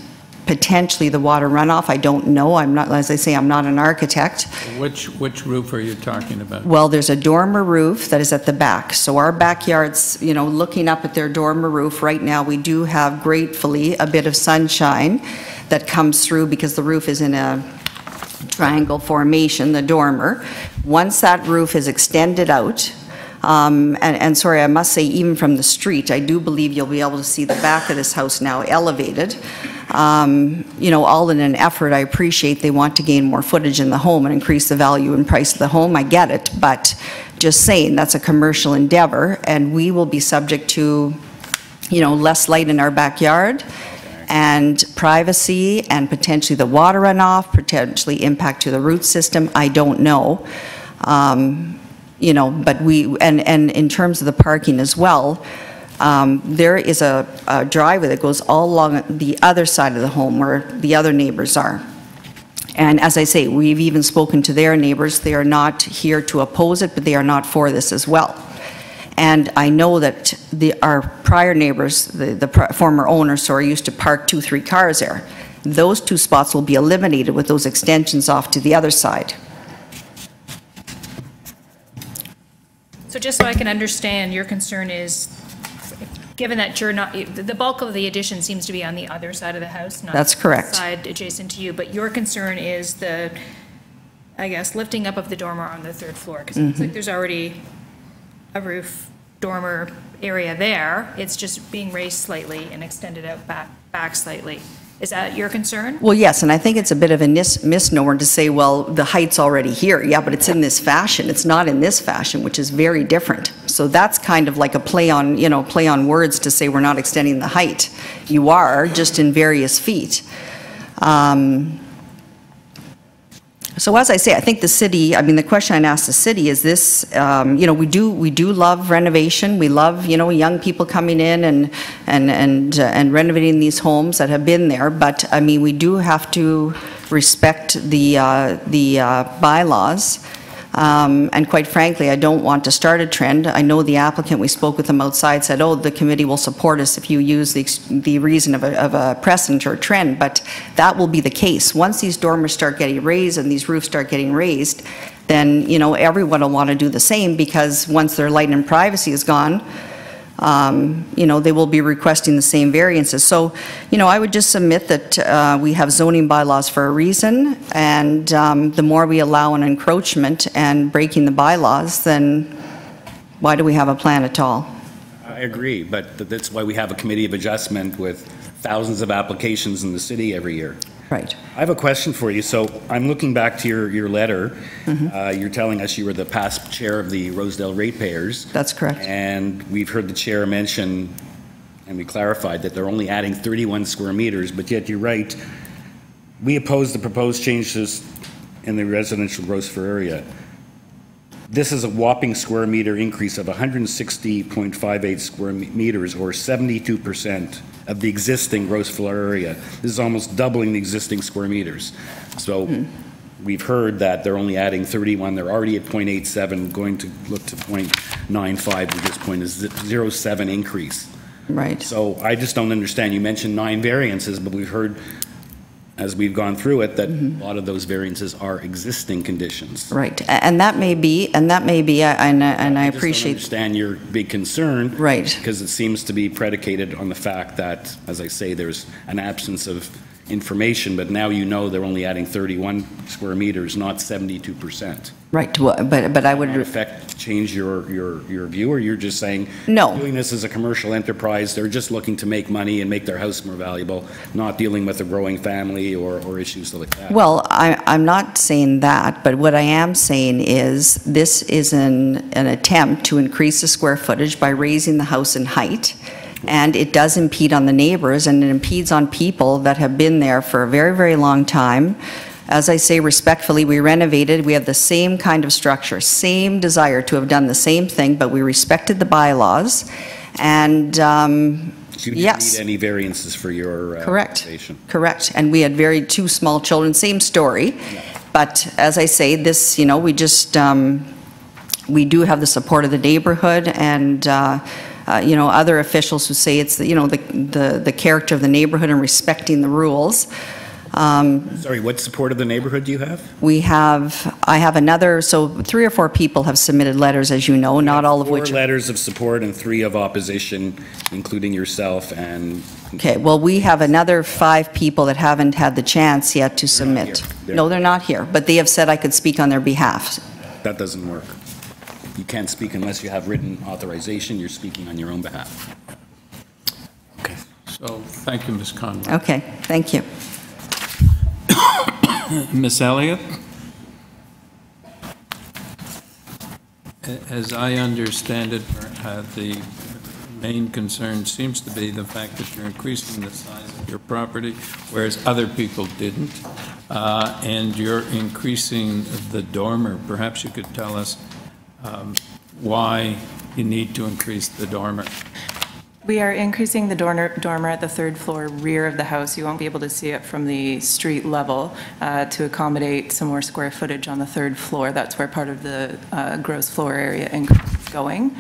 Speaker 10: potentially the water runoff. I don't know. I'm not, as I say, I'm not an architect.
Speaker 1: Which roof are you talking about?
Speaker 10: Well, there's a dormer roof that is at the back. So our backyards, you know, looking up at their dormer roof right now, we do have gratefully a bit of sunshine that comes through because the roof is in a triangle formation, the dormer. Once that roof is extended out, and sorry, I must say, even from the street, I do believe you'll be able to see the back of this house now elevated. You know, all in an effort, I appreciate they want to gain more footage in the home and increase the value and price of the home. I get it, but just saying that's a commercial endeavor, and we will be subject to, you know, less light in our backyard and privacy and potentially the water runoff, potentially impact to the root system. I don't know. You know, but and in terms of the parking as well, there is a driveway that goes all along the other side of the home where the other neighbors are. And as I say, we've even spoken to their neighbors. They are not here to oppose it, but they are not for this as well. And I know that our prior neighbors, the former owner, sorry, used to park 2-3 cars there. Those 2 spots will be eliminated with those extensions off to the other side.
Speaker 3: So just so I can understand, your concern is, given that you're not, the bulk of the addition seems to be on the other side of the house, not
Speaker 10: That's correct.
Speaker 3: the side adjacent to you, but your concern is the, I guess, lifting up of the dormer on the 3rd floor, because it looks like there's already a roof dormer area there. It's just being raised slightly and extended out back slightly. Is that your concern?
Speaker 10: Well, yes, and I think it's a bit of a misnomer to say, well, the height's already here. Yeah, but it's in this fashion. It's not in this fashion, which is very different. So that's kind of like a play on, you know, play on words to say we're not extending the height. You are, just in various feet. So as I say, I think the city, I mean, the question I asked the city is this, you know, we do love renovation. We love, you know, young people coming in and renovating these homes that have been there. But I mean, we do have to respect the bylaws. And quite frankly, I don't want to start a trend. I know the applicant, we spoke with them outside, said, oh, the committee will support us if you use the reason of a precedent or a trend, but that will be the case. Once these dormers start getting raised and these roofs start getting raised, then, you know, everyone will want to do the same, because once their light and privacy is gone, you know, they will be requesting the same variances. So, you know, I would just submit that we have zoning bylaws for a reason, and the more we allow an encroachment and breaking the bylaws, then why do we have a plan at all?
Speaker 5: I agree, but that's why we have a committee of adjustment with thousands of applications in the city every year.
Speaker 10: Right.
Speaker 5: I have a question for you. So I'm looking back to your letter. You're telling us you were the past chair of the Rosedale ratepayers.
Speaker 10: That's correct.
Speaker 5: And we've heard the chair mention and we clarified that they're only adding 31 square meters, but yet you're right. We oppose the proposed changes in the residential gross floor area. This is a whopping square meter increase of 160.58 square meters, or 72% of the existing gross floor area. This is almost doubling the existing square meters. So we've heard that they're only adding 31. They're already at 0.87, going to look to 0.95 at this point, is 0.07 increase.
Speaker 10: Right.
Speaker 5: So I just don't understand. You mentioned 9 variances, but we've heard, as we've gone through it, that a lot of those variances are existing conditions.
Speaker 10: Right, and that may be, and I
Speaker 5: just
Speaker 10: appreciate.
Speaker 5: don't understand your big concern.
Speaker 10: Right.
Speaker 5: Because it seems to be predicated on the fact that, as I say, there's an absence of information, but now you know they're only adding 31 square meters, not 72%.
Speaker 10: Right, but I would.
Speaker 5: Does that affect, change your view, or you're just saying,
Speaker 10: no,
Speaker 5: doing this as a commercial enterprise, they're just looking to make money and make their house more valuable, not dealing with a growing family or issues like that?
Speaker 10: Well, I'm not saying that, but what I am saying is this is an attempt to increase the square footage by raising the house in height. And it does impede on the neighbors, and it impedes on people that have been there for a very, very long time. As I say respectfully, we renovated. We have the same kind of structure, same desire to have done the same thing, but we respected the bylaws. And
Speaker 5: so you didn't
Speaker 10: yes.
Speaker 5: need any variances for your application?
Speaker 10: Correct. And we had two small children, same story. Yeah. But as I say, this, we just, we do have the support of the neighborhood, and other officials who say it's the character of the neighborhood and respecting the rules.
Speaker 5: Sorry, what support of the neighborhood do you have?
Speaker 10: I have another, so 3 or 4 people have submitted letters, as you know, not all of which.
Speaker 5: 4 letters of support and 3 of opposition, including yourself and.
Speaker 10: Okay, well, we have another 5 people that haven't had the chance yet to submit. No, they're not here, but they have said I could speak on their behalf.
Speaker 5: That doesn't work. You can't speak unless you have written authorization. You're speaking on your own behalf.
Speaker 1: Okay. So thank you, Ms. Conway.
Speaker 10: Okay, thank you.
Speaker 1: Ms. Elliott? As I understand it, the main concern seems to be the fact that you're increasing the size of your property, whereas other people didn't, and you're increasing the dormer. Perhaps you could tell us why you need to increase the dormer.
Speaker 7: We are increasing the dormer at the 3rd floor rear of the house. You won't be able to see it from the street level to accommodate some more square footage on the 3rd floor. That's where part of the gross floor area increase is going.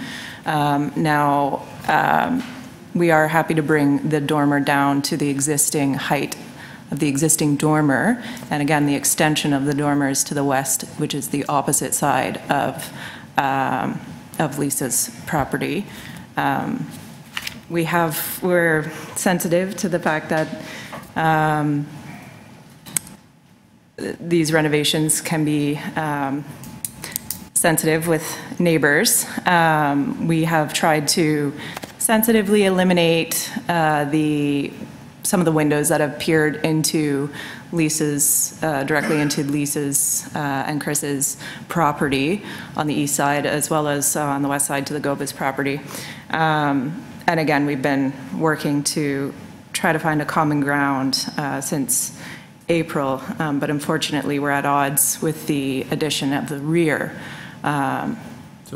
Speaker 7: We are happy to bring the dormer down to the existing height of the existing dormer. And again, the extension of the dormer is to the west, which is the opposite side of Lisa's property. We're sensitive to the fact that these renovations can be sensitive with neighbors. We have tried to sensitively eliminate some of the windows that have peered into Lisa's, directly into Lisa's and Chris's property on the east side, as well as on the west side to the Gobas property. And again, we've been working to try to find a common ground since April, but unfortunately we're at odds with the addition of the rear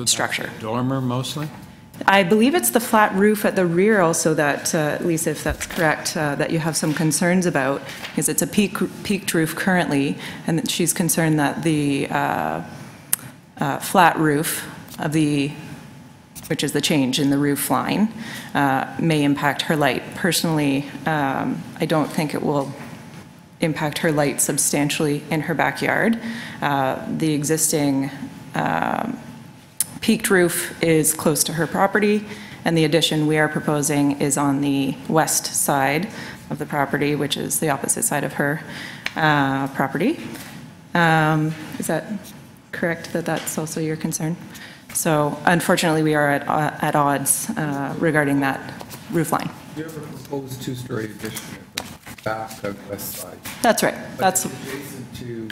Speaker 7: structure.
Speaker 1: Dormer mostly?
Speaker 7: I believe it's the flat roof at the rear also that, Lisa, if that's correct, that you have some concerns about, because it's a peaked roof currently, and she's concerned that the flat roof of which is the change in the roof line, may impact her light. Personally, I don't think it will impact her light substantially in her backyard. The existing peaked roof is close to her property, and the addition we are proposing is on the west side of the property, which is the opposite side of her property. Is that correct, that that's also your concern? So unfortunately, we are at odds regarding that roof line.
Speaker 8: You have a proposed 2-story addition at the back of west side.
Speaker 7: That's right.
Speaker 8: But
Speaker 7: that's
Speaker 8: it's adjacent to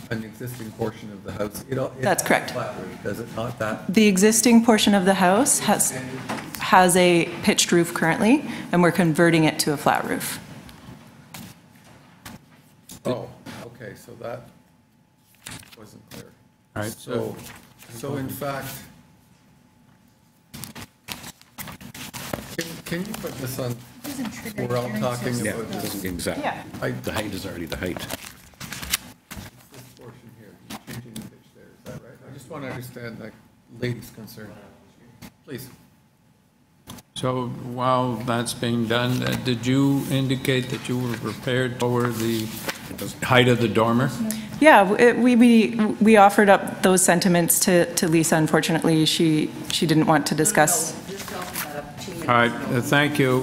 Speaker 8: an existing portion of the house.
Speaker 7: That's correct.
Speaker 8: Flat roof, does it not? That
Speaker 7: the existing portion of the house has a pitched roof currently, and we're converting it to a flat roof.
Speaker 8: Oh, okay, so that wasn't clear.
Speaker 1: All right.
Speaker 8: So in fact, can you put this on, we're all talking
Speaker 5: Yeah,
Speaker 8: about this.
Speaker 5: exactly.
Speaker 7: Yeah.
Speaker 5: The height is already the height.
Speaker 8: This portion here, you're changing the pitch there, is that right? I just want to understand that lady's concern. Please.
Speaker 1: So while that's being done, did you indicate that you were prepared to lower the height of the dormer?
Speaker 7: Yeah, we offered up those sentiments to Lisa. Unfortunately, she didn't want to discuss.
Speaker 1: All right, thank you.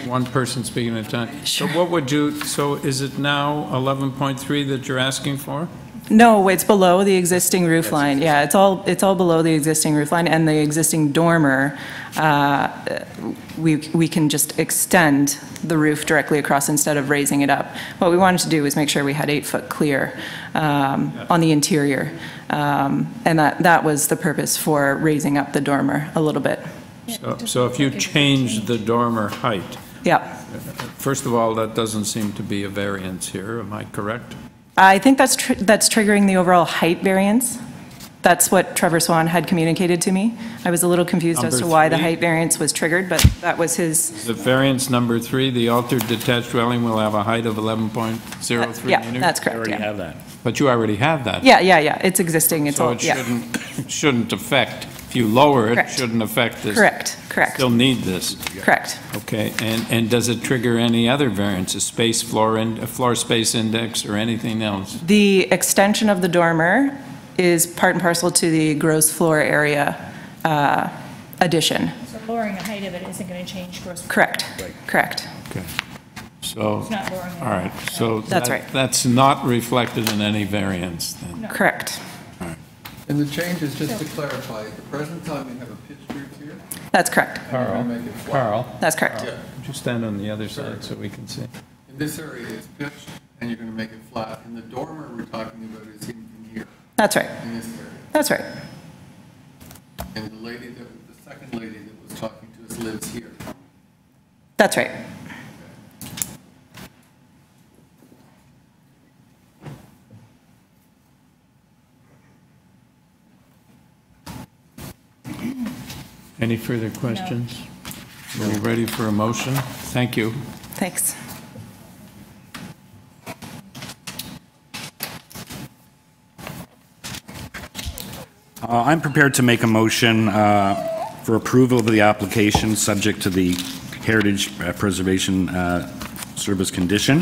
Speaker 1: One person speaking at a time. So what would you, so is it now 11.3 that you're asking for?
Speaker 7: No, it's below the existing roof line. Yeah, it's all below the existing roof line, and the existing dormer, we can just extend the roof directly across instead of raising it up. What we wanted to do was make sure we had 8 foot clear on the interior, and that was the purpose for raising up the dormer a little bit.
Speaker 1: So if you change the dormer height,
Speaker 7: yeah.
Speaker 1: First of all, that doesn't seem to be a variance here, am I correct?
Speaker 7: I think that's triggering the overall height variance. That's what Trevor Swan had communicated to me. I was a little confused as to why the height variance was triggered, but that was his.
Speaker 1: The variance number 3, the altered detached dwelling will have a height of 11.03 meters?
Speaker 7: Yeah, that's correct.
Speaker 5: You already have that.
Speaker 1: But you already have that.
Speaker 7: Yeah, it's existing. It's
Speaker 1: so
Speaker 7: all,
Speaker 1: it shouldn't affect, if you lower it,
Speaker 7: Correct.
Speaker 1: shouldn't affect this.
Speaker 7: Correct.
Speaker 1: Still need this.
Speaker 7: Correct.
Speaker 1: Okay, and does it trigger any other variances, space, floor space index, or anything else?
Speaker 7: The extension of the dormer is part and parcel to the gross floor area addition.
Speaker 3: So lowering the height of it isn't going to change gross floor.
Speaker 7: Correct. Correct.
Speaker 1: Okay. So,
Speaker 3: It's not lowering the
Speaker 1: all right,
Speaker 3: height.
Speaker 1: so
Speaker 7: That's right.
Speaker 1: That's not reflected in any variance then?
Speaker 3: No.
Speaker 7: Correct.
Speaker 1: All right.
Speaker 8: And the change is, just to clarify, at the present time, you have a pitched roof here?
Speaker 7: That's correct.
Speaker 8: And you're going to make it flat.
Speaker 7: That's correct.
Speaker 8: Yeah.
Speaker 1: Would you stand on the other side so we can see?
Speaker 8: In this area, it's pitched, and you're going to make it flat. And the dormer we're talking about is in here,
Speaker 7: That's right.
Speaker 8: in this area.
Speaker 7: That's right.
Speaker 8: And the second lady that was talking to us lives here.
Speaker 7: That's right.
Speaker 1: Any further questions? No. We're ready for a motion. Thank you.
Speaker 7: Thanks.
Speaker 5: I'm prepared to make a motion for approval of the application subject to the Heritage Preservation Service condition.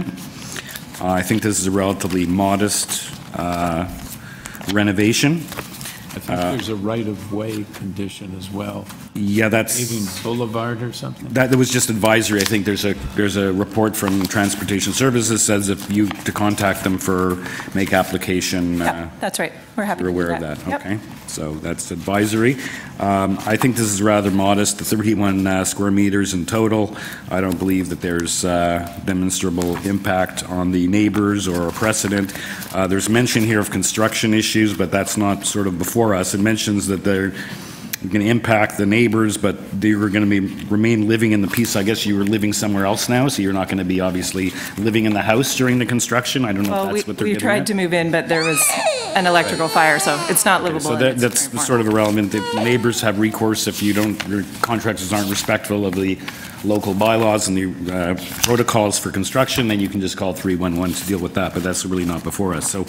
Speaker 5: I think this is a relatively modest renovation.
Speaker 1: I think there's a right-of-way condition as well.
Speaker 5: Yeah, that's
Speaker 1: Paving Boulevard or something?
Speaker 5: that was just advisory. I think there's a report from Transportation Services says if you to contact them for make application.
Speaker 7: That's right. We're happy
Speaker 5: You're
Speaker 7: to do
Speaker 5: aware of
Speaker 7: that.
Speaker 5: that,
Speaker 7: Yep.
Speaker 5: okay? So that's advisory. I think this is rather modest, the 31 square meters in total. I don't believe that there's demonstrable impact on the neighbors or a precedent. There's mention here of construction issues, but that's not sort of before us. It mentions that they're going to impact the neighbors, but you're going to remain living in the piece. I guess you were living somewhere else now, so you're not going to be obviously living in the house during the construction. I don't know
Speaker 7: Well,
Speaker 5: if that's what they're
Speaker 7: we
Speaker 5: getting
Speaker 7: tried
Speaker 5: at.
Speaker 7: to move in, but there was an electrical fire, so it's not livable.
Speaker 5: So
Speaker 7: in its
Speaker 5: that's
Speaker 7: current form.
Speaker 5: sort of irrelevant. The neighbors have recourse if your contractors aren't respectful of the local bylaws and the protocols for construction, then you can just call 311 to deal with that, but that's really not before us. So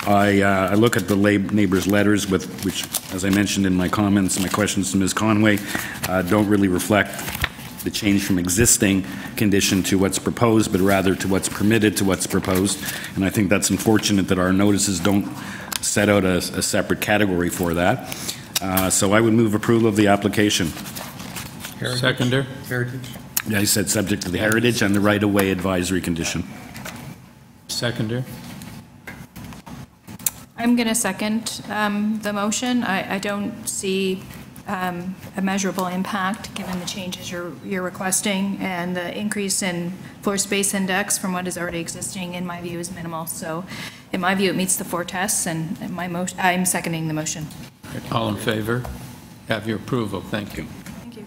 Speaker 5: I look at the neighbors' letters, which, as I mentioned in my comments, my questions to Ms. Conway, don't really reflect the change from existing condition to what's proposed, but rather to what's permitted to what's proposed. And I think that's unfortunate that our notices don't set out a separate category for that. So I would move approval of the application.
Speaker 8: Heritage.
Speaker 1: Seconder?
Speaker 8: Heritage.
Speaker 5: Yeah, I said subject to the heritage and the right-of-way advisory condition.
Speaker 1: Seconder?
Speaker 3: I'm going to second the motion. I don't see a measurable impact, given the changes you're requesting, and the increase in floor space index from what is already existing, in my view, is minimal. So in my view, it meets the 4 tests, and I'm seconding the motion.
Speaker 1: All in favor? Have your approval. Thank you.
Speaker 3: Thank you.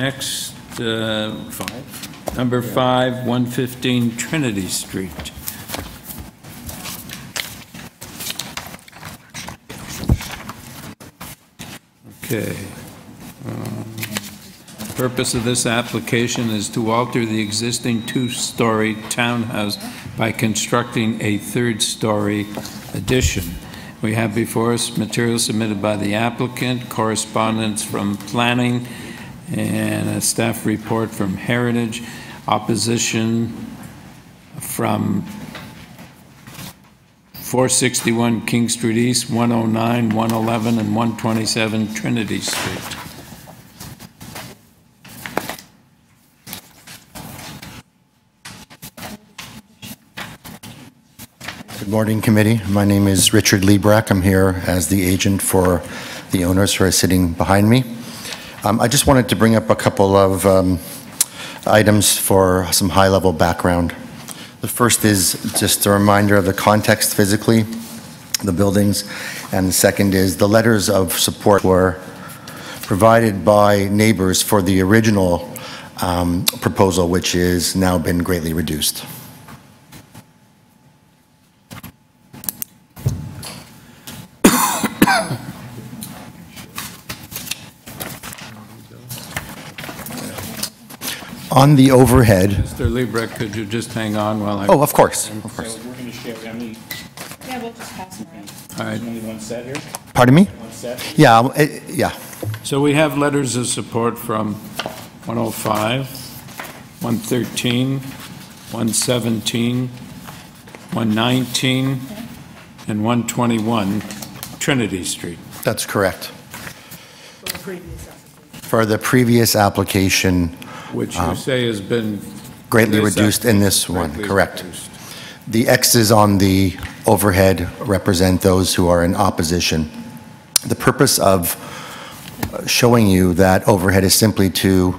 Speaker 1: Next, number 5, 115 Trinity Street. Okay. The purpose of this application is to alter the existing two-story townhouse by constructing a third-story addition. We have before us material submitted by the applicant, correspondence from planning, and a staff report from Heritage, opposition from 461 King Street East, 109, 111, and 127 Trinity Street.
Speaker 11: Good morning, committee. My name is Richard Liebrecht. I'm here as the agent for the owners who are sitting behind me. I just wanted to bring up a couple of items for some high-level background. The first is just a reminder of the context physically, the buildings, and the second is the letters of support were provided by neighbors for the original proposal, which has now been greatly reduced. On the overhead.
Speaker 1: Mr. Liebrecht, could you just hang on while I...
Speaker 11: Oh, of course. Of course.
Speaker 5: So we're going to share how many?
Speaker 15: Yeah, we'll just pass them around.
Speaker 1: All right.
Speaker 5: Only one set here?
Speaker 11: Pardon me?
Speaker 5: One set?
Speaker 11: Yeah, yeah.
Speaker 1: So we have letters of support from 105, 113, 117, 119, and 121 Trinity Street.
Speaker 11: That's correct. For the previous application,
Speaker 1: which you say has been
Speaker 11: greatly reduced in this one, correct. The X's on the overhead represent those who are in opposition. The purpose of showing you that overhead is simply to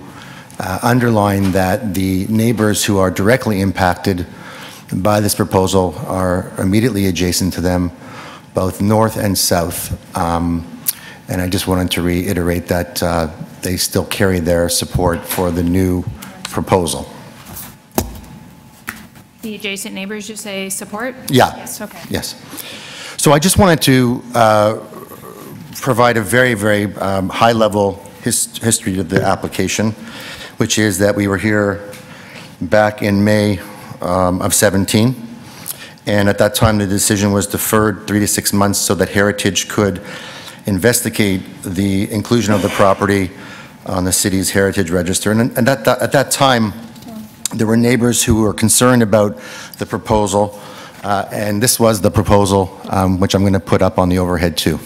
Speaker 11: underline that the neighbors who are directly impacted by this proposal are immediately adjacent to them, both north and south. And I just wanted to reiterate that they still carry their support for the new proposal.
Speaker 3: The adjacent neighbors, you say support?
Speaker 11: Yeah.
Speaker 3: Yes, okay.
Speaker 11: Yes. So I just wanted to provide a very, very high-level history of the application, which is that we were here back in May of 17, and at that time the decision was deferred 3 to 6 months so that Heritage could investigate the inclusion of the property on the city's heritage register. And at that time, there were neighbors who were concerned about the proposal, and this was the proposal, which I'm going to put up on the overhead too.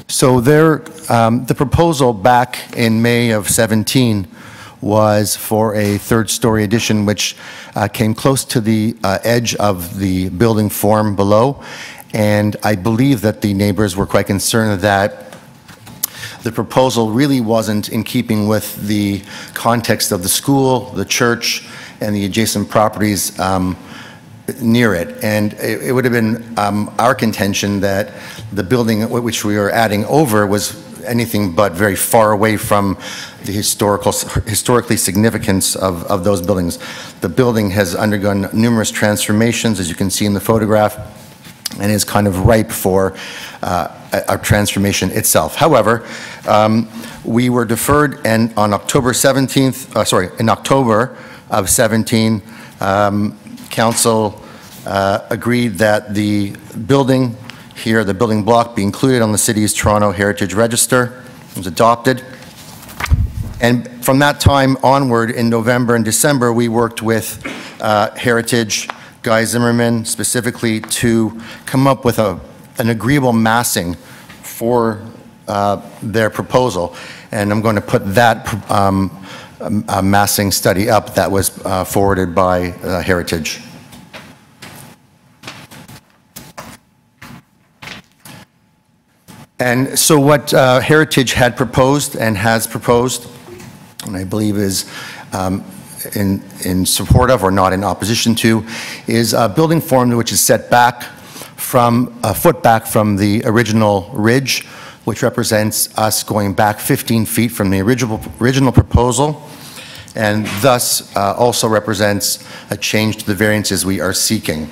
Speaker 11: So the proposal back in May of 17 was for a third-story addition, which came close to the edge of the building form below. And I believe that the neighbors were quite concerned that the proposal really wasn't in keeping with the context of the school, the church, and the adjacent properties near it. And it would have been our contention that the building which we were adding over was anything but very far away from the historically significance of those buildings. The building has undergone numerous transformations, as you can see in the photograph, and is kind of ripe for a transformation itself. However, we were deferred, and on October 17th, in October of 17, Council agreed that the building here, the building block, be included on the City's Toronto Heritage Register. It was adopted. And from that time onward, in November and December, we worked with Heritage, Guy Zimmerman, specifically to come up with an agreeable massing for their proposal. And I'm going to put that massing study up that was forwarded by Heritage. And so what Heritage had proposed and has proposed, and I believe is in support of or not in opposition to, is a building form which is set back from a foot back from the original ridge, which represents us going back 15 feet from the original proposal, and thus also represents a change to the variances we are seeking.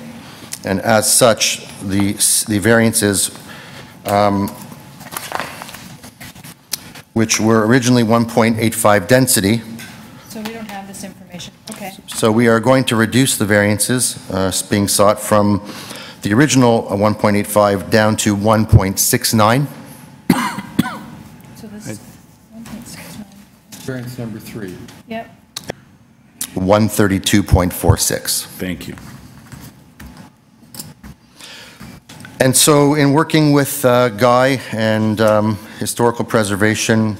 Speaker 11: And as such, the variances, which were originally 1.85 density.
Speaker 3: So we don't have this information. Okay.
Speaker 11: So we are going to reduce the variances being sought from the original 1.85 down to 1.69.
Speaker 3: So this is 1.69.
Speaker 8: Variance number 3.
Speaker 3: Yep.
Speaker 11: 132.46.
Speaker 5: Thank you.
Speaker 11: And so in working with Guy and Historical Preservation,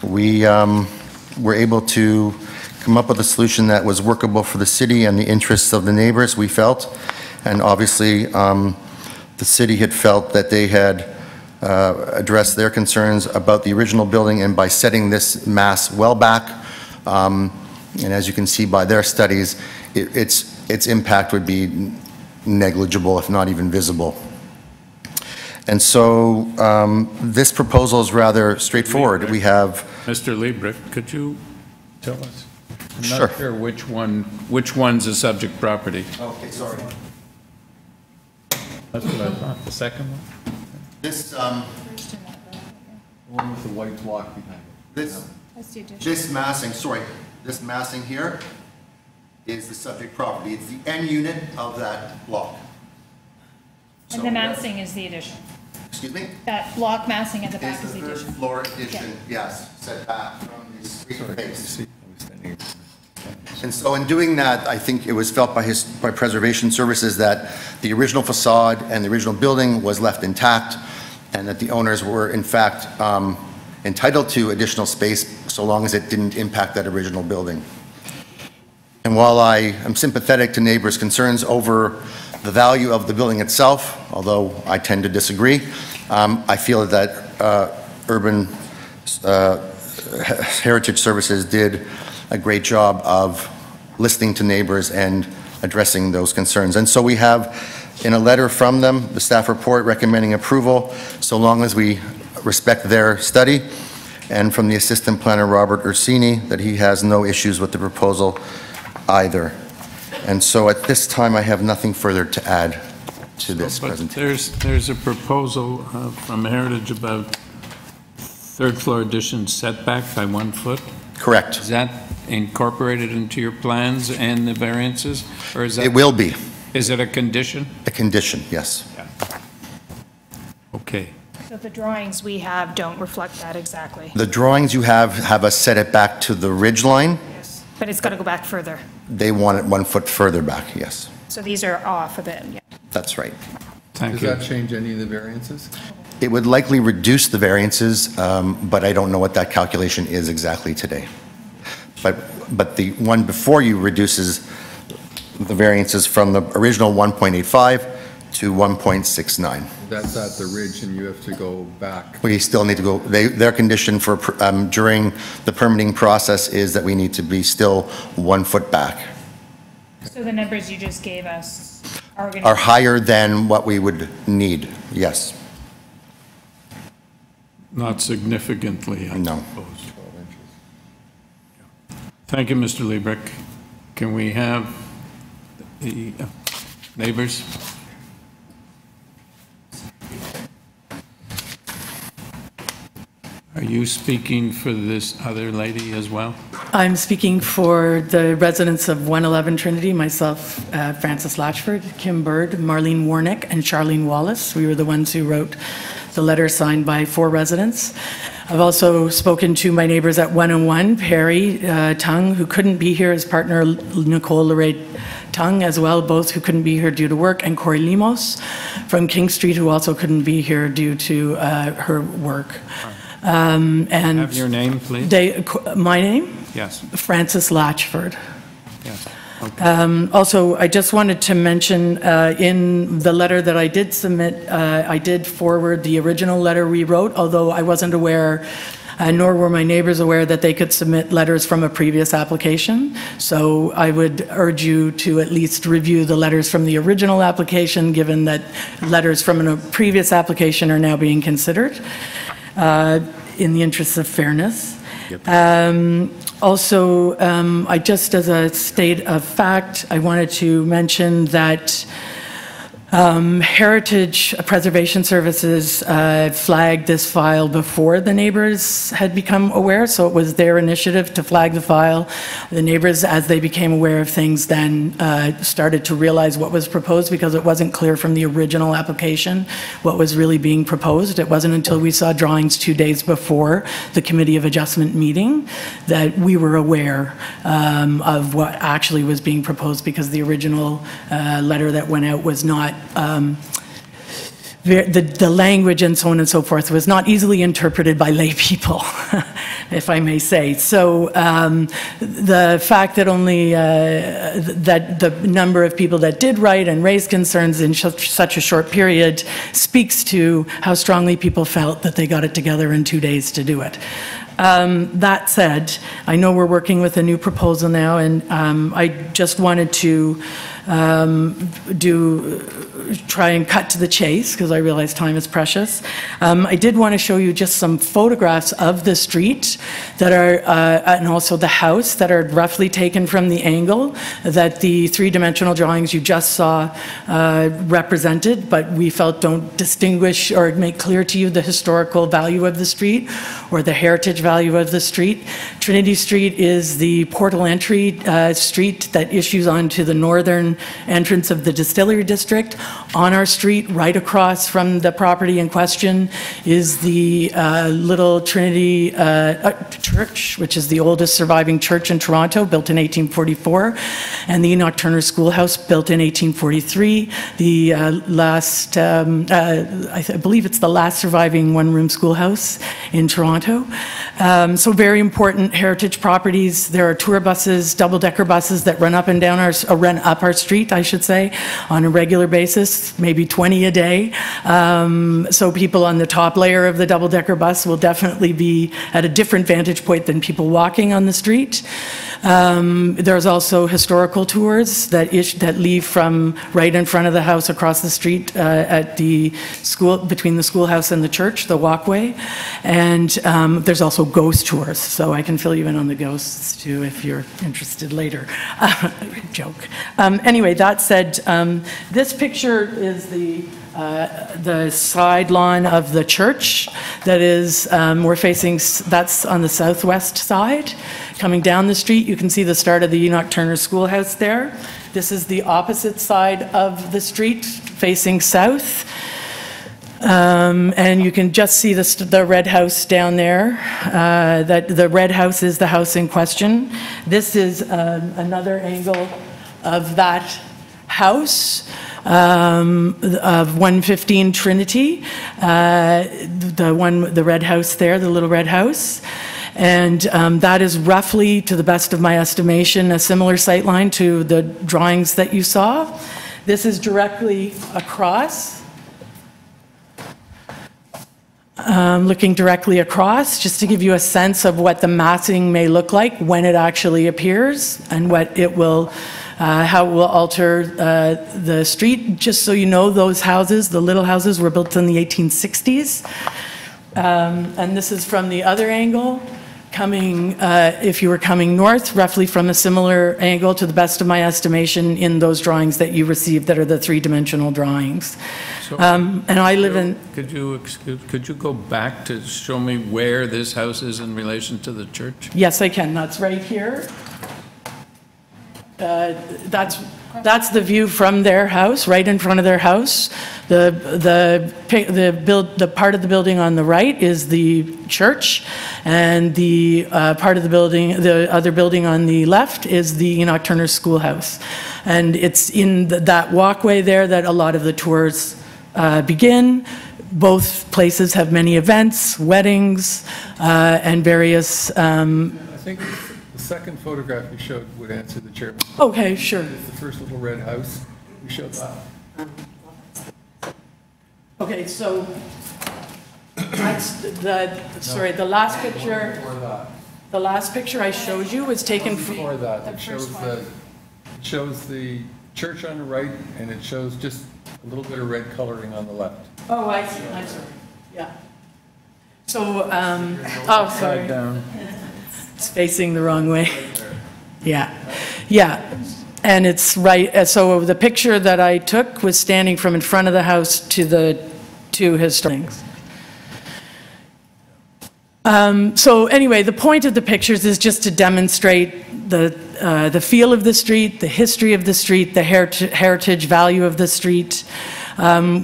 Speaker 11: we were able to come up with a solution that was workable for the city and the interests of the neighbors, we felt. And obviously, the city had felt that they had addressed their concerns about the original building, and by setting this mass well back, and as you can see by their studies, its impact would be negligible, if not even visible. And so this proposal is rather straightforward. We have...
Speaker 1: Mr. Liebrick, could you tell us? I'm
Speaker 11: Sure.
Speaker 1: not sure which one's a subject property.
Speaker 11: Okay, sorry.
Speaker 1: That's what I thought, the second one?
Speaker 11: This,
Speaker 8: The one with the white block behind it.
Speaker 11: this massing, sorry, this massing here is the subject property. It's the end unit of that block.
Speaker 3: And the massing is the addition.
Speaker 11: Excuse me?
Speaker 3: That block massing at the back is
Speaker 11: Is
Speaker 3: the
Speaker 11: the third
Speaker 3: addition.
Speaker 11: floor addition, yes, set back from the street face. And so in doing that, I think it was felt by Preservation Services that the original facade and the original building was left intact, and that the owners were in fact entitled to additional space so long as it didn't impact that original building. And while I am sympathetic to neighbors' concerns over the value of the building itself, although I tend to disagree, I feel that Urban Heritage Services did a great job of listening to neighbors and addressing those concerns. And so we have, in a letter from them, the staff report recommending approval so long as we respect their study, and from the assistant planner, Robert Ursini, that he has no issues with the proposal either. And so at this time, I have nothing further to add to this presentation.
Speaker 1: There's a proposal from Heritage about third floor addition setback by 1 foot?
Speaker 11: Correct.
Speaker 1: Is that incorporated into your plans and the variances? Or is that?
Speaker 11: It will be.
Speaker 1: Is it a condition?
Speaker 11: A condition, yes.
Speaker 1: Yeah. Okay.
Speaker 3: So the drawings we have don't reflect that exactly.
Speaker 11: The drawings you have us set it back to the ridge line.
Speaker 3: Yes. But it's got to go back further.
Speaker 11: They want it 1 foot further back, yes.
Speaker 3: So these are off a bit, yeah.
Speaker 11: That's right.
Speaker 8: Does that change any of the variances?
Speaker 11: It would likely reduce the variances, but I don't know what that calculation is exactly today. But the one before you reduces the variances from the original 1.85 to 1.69.
Speaker 8: That's at the ridge and you have to go back.
Speaker 11: We still need to go, their condition for, during the permitting process is that we need to be still 1 foot back.
Speaker 3: So the numbers you just gave us are going
Speaker 11: Are higher than what we would need, yes.
Speaker 1: Not significantly, I
Speaker 11: No.
Speaker 1: suppose. Thank you, Mr. Liebrick. Can we have the neighbors? Are you speaking for this other lady as well?
Speaker 4: I'm speaking for the residents of 111 Trinity, myself, Frances Latchford, Kim Bird, Marlene Warnick, and Charlene Wallace. We were the ones who wrote the letter signed by 4 residents. I've also spoken to my neighbors at 101, Perry Tung, who couldn't be here, his partner Nicole Lorraine Tung as well, both who couldn't be here due to work, and Corey Limos from King Street, who also couldn't be here due to her work. And
Speaker 1: Have your name, please?
Speaker 4: My name?
Speaker 1: Yes.
Speaker 4: Frances Latchford.
Speaker 1: Yes.
Speaker 4: Also, I just wanted to mention in the letter that I did submit, I did forward the original letter we wrote, although I wasn't aware nor were my neighbors aware that they could submit letters from a previous application. So I would urge you to at least review the letters from the original application, given that letters from a previous application are now being considered, in the interest of fairness. Also, I just as a state of fact, I wanted to mention that Heritage Preservation Services flagged this file before the neighbors had become aware, so it was their initiative to flag the file. The neighbors, as they became aware of things, then started to realize what was proposed, because it wasn't clear from the original application what was really being proposed. It wasn't until we saw drawings 2 days before the Committee of Adjustment meeting that we were aware of what actually was being proposed, because the original letter that went out was not the language and so on and so forth was not easily interpreted by lay people, if I may say. So the fact that only that the number of people that did write and raise concerns in such a short period speaks to how strongly people felt that they got it together in 2 days to do it. That said, I know we're working with a new proposal now, and I just wanted to try and cut to the chase, because I realize time is precious. I did want to show you just some photographs of the street that are, and also the house, that are roughly taken from the angle that the three-dimensional drawings you just saw represented, but we felt don't distinguish or make clear to you the historical value of the street or the heritage value of the street. Trinity Street is the portal entry street that issues onto the northern entrance of the Distillery District. On our street, right across from the property in question, is the Little Trinity Church, which is the oldest surviving church in Toronto, built in 1844, and the Enoch Turner Schoolhouse, built in 1843. The last, I believe it's the last surviving one-room schoolhouse in Toronto. So very important heritage properties. There are tour buses, double-decker buses that run up and down run up our street, I should say, on a regular basis, maybe 20 a day. So people on the top layer of the double-decker bus will definitely be at a different vantage point than people walking on the street. There's also historical tours that leave from right in front of the house across the street at the school, between the schoolhouse and the church, the walkway. And there's also ghost tours, so I can fill you in on the ghosts too if you're interested later. Joke. Anyway, that said, this picture is the side lawn of the church. That is, we're facing, that's on the southwest side. Coming down the street, you can see the start of the Enoch Turner Schoolhouse there. This is the opposite side of the street, facing south. And you can just see the red house down there. That the red house is the house in question. This is another angle of that house. Of 115 Trinity, the red house there, the little red house. And that is roughly, to the best of my estimation, a similar sight line to the drawings that you saw. This is directly across. Looking directly across, just to give you a sense of what the massing may look like when it actually appears, and what it will, how it will alter the street. Just so you know, those houses, the little houses, were built in the 1860s. And this is from the other angle, coming, if you were coming north, roughly from a similar angle, to the best of my estimation, in those drawings that you received that are the three-dimensional drawings.
Speaker 1: So,
Speaker 4: and I live in...
Speaker 1: Could you go back to show me where this house is in relation to the church?
Speaker 4: Yes, I can. That's right here. That's the view from their house, right in front of their house. The part of the building on the right is the church, and the part of the building, the other building on the left, is the Enoch Turner Schoolhouse. And it's in that walkway there that a lot of the tours begin. Both places have many events, weddings, and various...
Speaker 8: I think the second photograph you showed would answer the chairman.
Speaker 4: Okay, sure.
Speaker 8: It's the first little red house. You showed that.
Speaker 4: Okay, so Sorry, the last picture. The last picture I showed you was taken
Speaker 8: before that. It shows the church on the right, and it shows just a little bit of red coloring on the left.
Speaker 4: Oh, I see. I'm sorry. Yeah. So, oh, sorry.
Speaker 8: Down.
Speaker 4: It's facing the wrong way. Yeah. Yeah. And it's right. So the picture that I took was standing from in front of the house to the two historic things. So anyway, the point of the pictures is just to demonstrate the feel of the street, the history of the street, the heritage value of the street,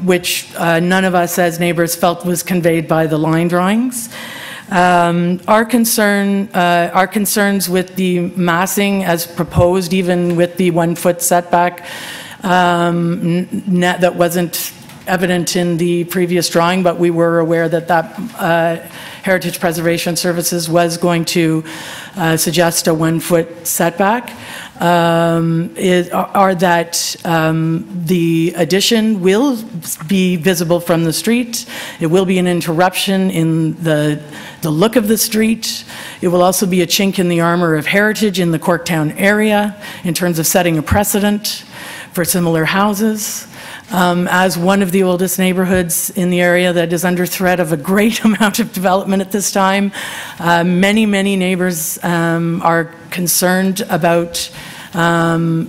Speaker 4: which none of us as neighbors felt was conveyed by the line drawings. Our concerns with the massing as proposed, even with the 1 foot setback, that wasn't evident in the previous drawing, but we were aware that Heritage Preservation Services was going to suggest a 1 foot setback, are that the addition will be visible from the street. It will be an interruption in the look of the street. It will also be a chink in the armor of heritage in the Corktown area in terms of setting a precedent for similar houses. As one of the oldest neighborhoods in the area that is under threat of a great amount of development at this time, many neighbors are concerned about the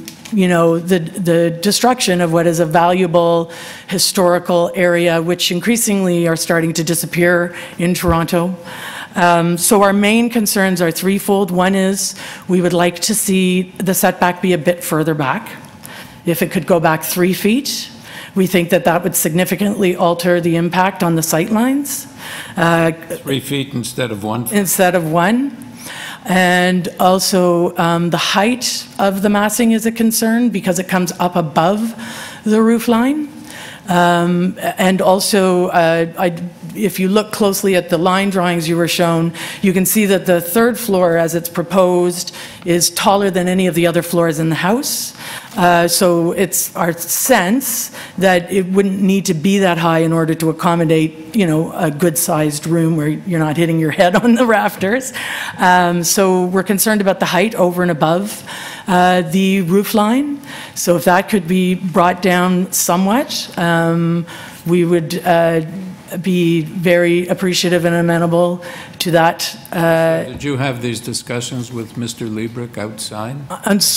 Speaker 4: destruction of what is a valuable historical area, which increasingly are starting to disappear in Toronto. So our main concerns are threefold. One is we would like to see the setback be a bit further back. If it could go back 3 feet, we think that would significantly alter the impact on the sightlines.
Speaker 1: 3 feet instead of 1 foot?
Speaker 4: Instead of 1. And also the height of the massing is a concern because it comes up above the roof line. And also, if you look closely at the line drawings you were shown, you can see that the third floor, as it's proposed, is taller than any of the other floors in the house. So it's our sense that it wouldn't need to be that high in order to accommodate, a good-sized room where you're not hitting your head on the rafters. So we're concerned about the height over and above the roof line. So if that could be brought down somewhat, we would be very appreciative and amenable to that.
Speaker 1: Did you have these discussions with Mr. Liebrick outside?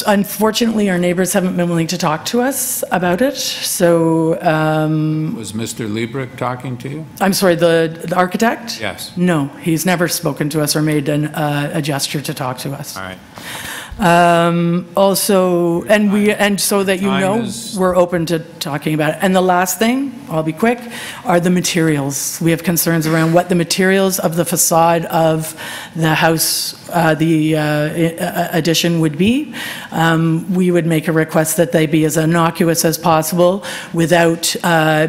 Speaker 4: Unfortunately, our neighbors haven't been willing to talk to us about it. So,
Speaker 1: was Mr. Liebrick talking to you?
Speaker 4: I'm sorry, the architect?
Speaker 1: Yes.
Speaker 4: No, he's never spoken to us or made a gesture to talk to us.
Speaker 1: All right.
Speaker 4: Also, and so that you know, we're open to talking about it. And the last thing, I'll be quick, are the materials. We have concerns around what the materials of the facade of the house, the addition would be. We would make a request that they be as innocuous as possible without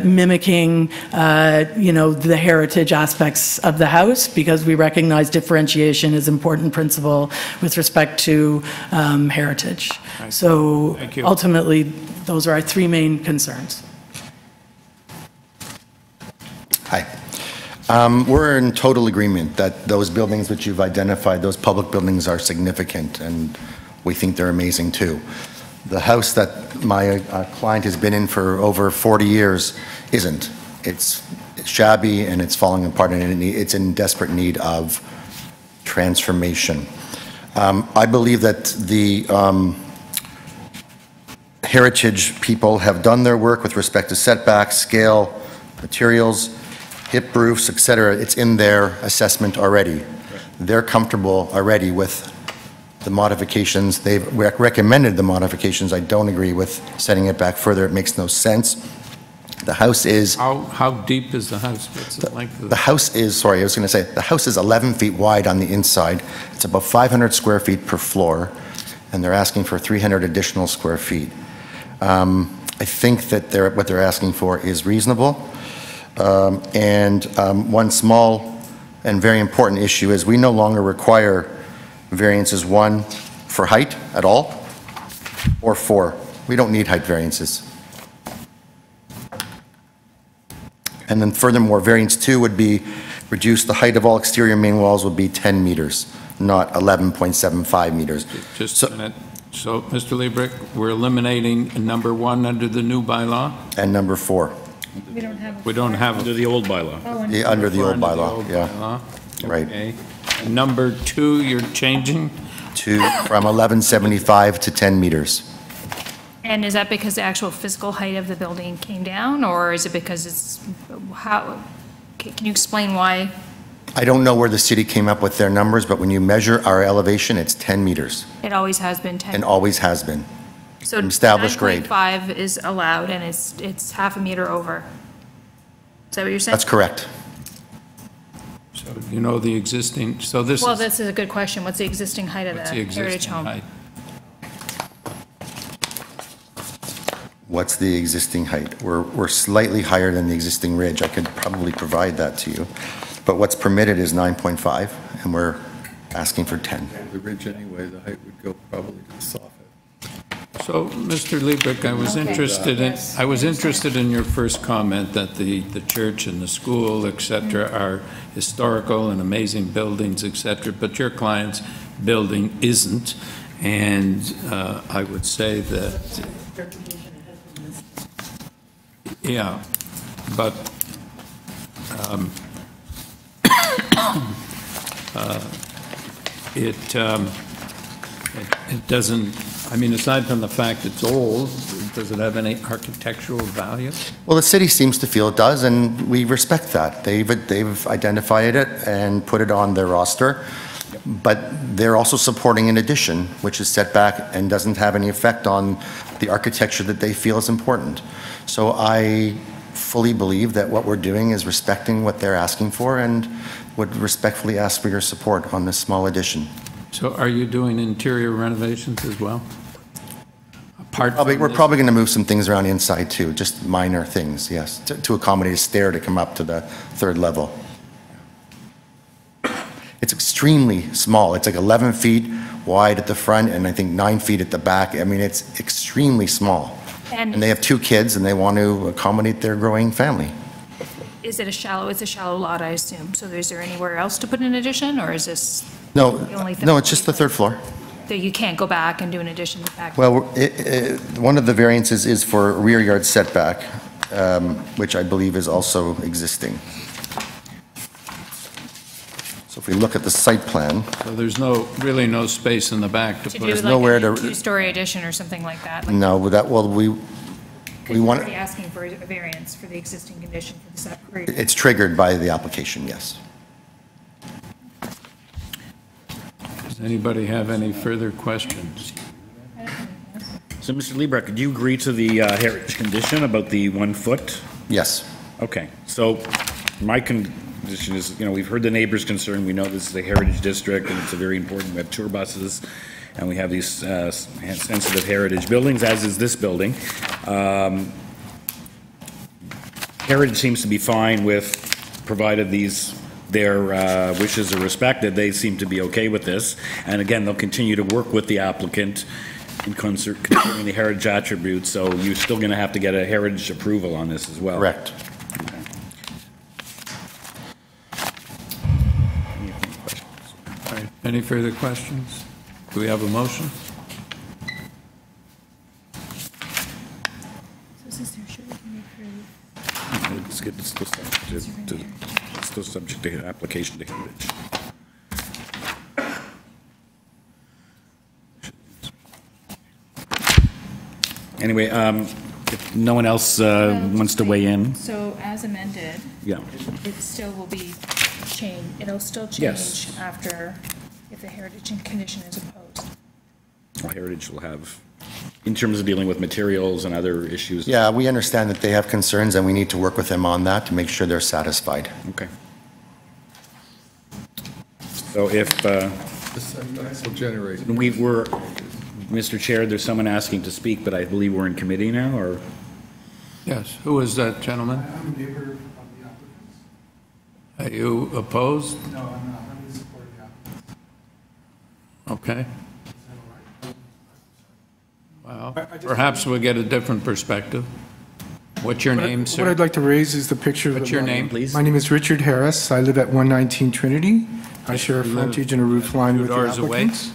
Speaker 4: mimicking, the heritage aspects of the house, because we recognize differentiation is an important principle with respect to heritage.
Speaker 1: Right.
Speaker 4: So ultimately, those are our three main concerns.
Speaker 11: Hi. We're in total agreement that those buildings which you've identified, those public buildings are significant, and we think they're amazing too. The house that my client has been in for over 40 years isn't. It's shabby and it's falling apart, and it's in desperate need of transformation. I believe that the heritage people have done their work with respect to setbacks, scale, materials, hip roofs, etc. It's in their assessment already. They're comfortable already with the modifications. They've recommended the modifications. I don't agree with setting it back further. It makes no sense. The house is...
Speaker 1: How deep is the house? What's the length of
Speaker 11: the house is, sorry, I was going to say, the house is 11 feet wide on the inside. It's about 500 square feet per floor, and they're asking for 300 additional square feet. I think that what they're asking for is reasonable. One small and very important issue is we no longer require variances, 1, for height at all, or 4. We don't need height variances. And then furthermore, variance 2 would be reduce the height of all exterior main walls would be 10 meters, not 11.75 meters.
Speaker 1: Just a minute. So, Mr. Liebrick, we're eliminating number 1 under the new bylaw?
Speaker 11: And number 4.
Speaker 3: We don't have.
Speaker 1: We don't have.
Speaker 5: Under the old bylaw.
Speaker 11: Under the old
Speaker 1: Under the
Speaker 11: bylaw,
Speaker 1: old
Speaker 11: yeah.
Speaker 1: bylaw.
Speaker 11: Right.
Speaker 1: Okay. And number 2, you're changing?
Speaker 11: From 1175 to 10 meters.
Speaker 3: And is that because the actual physical height of the building came down, or is it because it's, how, can you explain why?
Speaker 11: I don't know where the city came up with their numbers, but when you measure our elevation, it's 10 meters
Speaker 3: It always has been 10?
Speaker 11: and always has been.
Speaker 3: So
Speaker 11: established grade.
Speaker 3: 9.5 is allowed, and it's half a meter over. Is that what you're saying?
Speaker 11: That's correct.
Speaker 1: So you know the existing, so this
Speaker 3: Well,
Speaker 1: is,
Speaker 3: this is a good question. What's the existing height of the
Speaker 1: what's the
Speaker 3: Heritage
Speaker 1: existing
Speaker 3: home?
Speaker 1: height?
Speaker 11: What's the existing height? We're slightly higher than the existing ridge. I could probably provide that to you. But what's permitted is 9.5, and we're asking for 10.
Speaker 8: The ridge anyway, the height would go probably to the soffit.
Speaker 1: So, Mr. Liebrick, I was interested in your first comment that the church and the school, et cetera, are historical and amazing buildings, et cetera, but your client's building isn't. And I would say that, yeah, but it doesn't, I mean, aside from the fact it's old, does it have any architectural value?
Speaker 11: Well, the city seems to feel it does, and we respect that. They've identified it and put it on their roster, but they're also supporting an addition, which is set back and doesn't have any effect on the architecture that they feel is important. So I fully believe that what we're doing is respecting what they're asking for, and would respectfully ask for your support on this small addition.
Speaker 1: So are you doing interior renovations as well?
Speaker 11: We're probably going to move some things around inside too, just minor things, yes, to accommodate a stair to come up to the 3rd level. It's extremely small. It's like 11 feet wide at the front and I think 9 feet at the back. I mean, it's extremely small. And they have 2 kids and they want to accommodate their growing family.
Speaker 3: Is it a shallow, it's a shallow lot, I assume. So is there anywhere else to put an addition, or is this?
Speaker 11: No,
Speaker 3: the only thing?
Speaker 11: no, it's just the 3rd floor.
Speaker 3: So you can't go back and do an addition back?
Speaker 11: Well, one of the variances is for rear yard setback, which I believe is also existing. So if we look at the site plan.
Speaker 1: So there's really no space in the back to put.
Speaker 3: There's nowhere to. 2-story addition or something like that? Like
Speaker 11: No, we want.
Speaker 3: You're asking for a variance for the existing condition for the separate.
Speaker 11: It's triggered by the application, yes.
Speaker 1: Does anybody have any further questions?
Speaker 5: So, Mr. Liebrick, do you agree to the heritage condition about the 1 foot?
Speaker 11: Yes.
Speaker 5: Okay, so my condition is, we've heard the neighbors' concern. We know this is a heritage district and it's a very important. We have tour buses and we have these sensitive heritage buildings, as is this building. Heritage seems to be fine with, provided their wishes are respected, they seem to be okay with this. And again, they'll continue to work with the applicant in concert concerning the heritage attributes, so you're still going to have to get a heritage approval on this as well.
Speaker 11: Correct.
Speaker 5: Okay.
Speaker 1: All right. Any further questions? Do we have a motion?
Speaker 5: It's still subject to application to heritage. Anyway, if no one else wants to weigh in.
Speaker 3: So as amended,
Speaker 5: Yeah.
Speaker 3: it still will be changed, it'll still change
Speaker 5: Yes.
Speaker 3: after, if the heritage condition is opposed.
Speaker 5: Well, heritage will have, in terms of dealing with materials and other issues.
Speaker 11: Yeah, we understand that they have concerns and we need to work with them on that to make sure they're satisfied.
Speaker 5: Okay. So if
Speaker 8: The setbacks will generate.
Speaker 5: we were, Mr. Chair, there's someone asking to speak, but I believe we're in committee now, or?
Speaker 1: Yes. Who is that gentleman?
Speaker 12: I'm a neighbor of the applicants.
Speaker 1: Are you opposed?
Speaker 12: No, I'm not. I'm in support of the applicants.
Speaker 1: Okay.
Speaker 12: Is that all right?
Speaker 1: Well, perhaps we'll get a different perspective. What's your name, sir?
Speaker 12: What I'd like to raise is the picture.
Speaker 1: What's your name, please?
Speaker 12: My name is Richard Harris. I live at 119 Trinity. I share a frontage and a roof line with the
Speaker 1: doors away?
Speaker 12: applicants.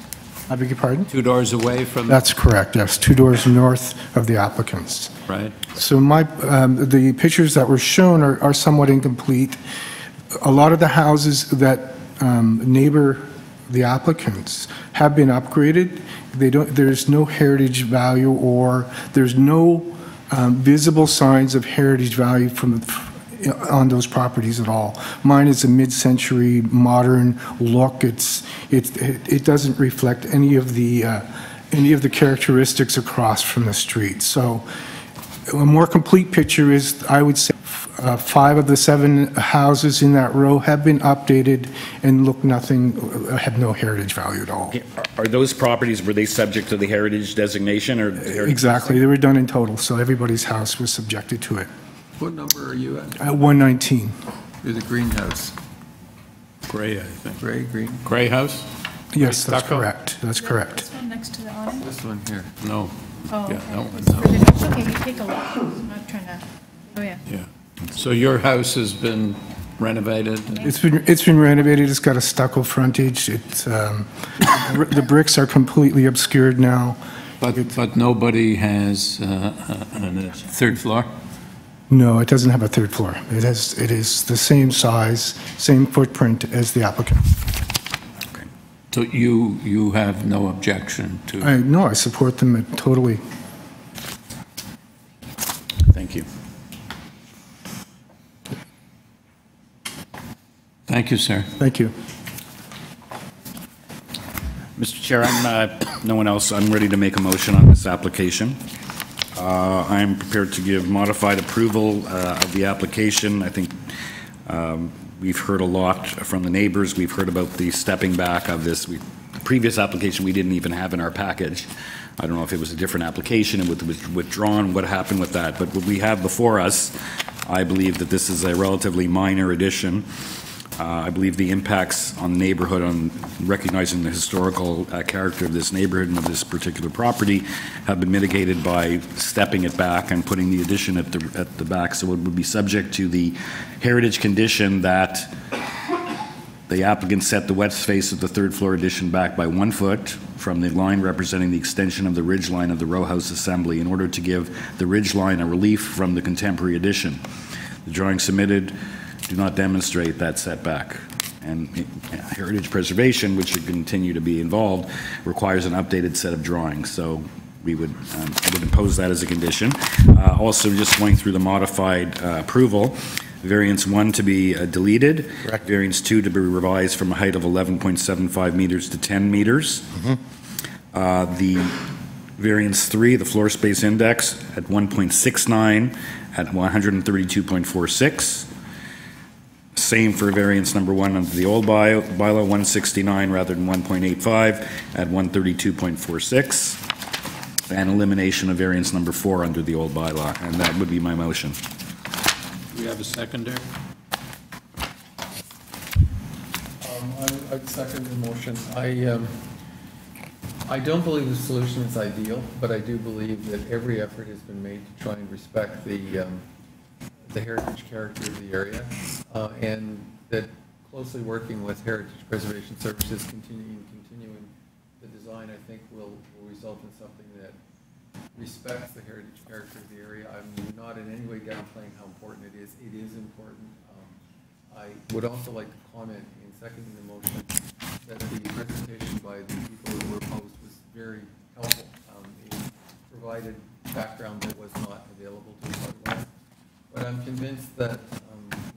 Speaker 12: I beg your pardon?
Speaker 1: 2 doors away from...
Speaker 12: That's correct, yes. 2 doors north of the applicants.
Speaker 1: Right.
Speaker 12: So the pictures that were shown are somewhat incomplete. A lot of the houses that neighbor the applicants have been upgraded. There's no heritage value, or there's no visible signs of heritage value on those properties at all. Mine is a mid-century modern look. It doesn't reflect any of the characteristics across from the street. So a more complete picture is, I would say, 5 of the 7 houses in that row have been updated and have no heritage value at all.
Speaker 5: Are those properties, were they subject to the heritage designation or?
Speaker 12: Exactly, they were done in total, so everybody's house was subjected to it.
Speaker 8: What number are you at?
Speaker 12: At 119.
Speaker 8: You're the greenhouse.
Speaker 1: Gray, I think.
Speaker 8: Green?
Speaker 1: Gray house?
Speaker 12: Yes, that's
Speaker 1: Stucco?
Speaker 12: correct. That's correct.
Speaker 3: This one next to the awning?
Speaker 8: This one here.
Speaker 1: No.
Speaker 3: Oh,
Speaker 1: Yeah,
Speaker 3: okay.
Speaker 1: that one,
Speaker 3: It's
Speaker 1: no.
Speaker 3: further down. Okay, you take a look. I'm not trying to, oh, yeah.
Speaker 1: Yeah. So your house has been renovated?
Speaker 12: It's been renovated. It's got a stucco frontage. The bricks are completely obscured now.
Speaker 1: But nobody has a 3rd floor?
Speaker 12: No, it doesn't have a 3rd floor. It is the same size, same footprint as the applicant.
Speaker 1: So you have no objection to?
Speaker 12: No, I support them totally.
Speaker 5: Thank you.
Speaker 1: Thank you, sir.
Speaker 12: Thank you.
Speaker 5: Mr. Chair, no one else. I'm ready to make a motion on this application. I'm prepared to give modified approval of the application. I think we've heard a lot from the neighbors. We've heard about the stepping back of this. The previous application we didn't even have in our package. I don't know if it was a different application and it was withdrawn, what happened with that. But what we have before us, I believe that this is a relatively minor addition. I believe the impacts on the neighborhood, on recognizing the historical character of this neighborhood and of this particular property, have been mitigated by stepping it back and putting the addition at the back. So it would be subject to the heritage condition that the applicant set the west face of the 3rd floor addition back by 1 foot from the line representing the extension of the ridge line of the row house assembly in order to give the ridge line a relief from the contemporary addition. The drawings submitted do not demonstrate that setback. And heritage preservation, which should continue to be involved, requires an updated set of drawings. So I would impose that as a condition. Also, just going through the modified approval, variance 1 to be deleted. Correct. Variance 2 to be revised from a height of 11.75 meters to 10 meters. Mm-hmm. The variance 3, the floor space index at 1.69 at 132.46. Same for variance number 1 under the old bylaw, 169 rather than 1.85 at 132.46. And elimination of variance number 4 under the old bylaw, and that would be my motion.
Speaker 1: Do we have a seconder?
Speaker 8: I'd second the motion. I don't believe the solution is ideal, but I do believe that every effort has been made to try and respect the heritage character of the area, and that closely working with Heritage Preservation Services, continuing the design, I think will result in something that respects the heritage character of the area. I'm not in any way downplaying how important it is. It is important. I would also like to comment in seconding the motion that the presentation by the people who were opposed was very helpful. It provided background that was not available to us otherwise. But I'm convinced that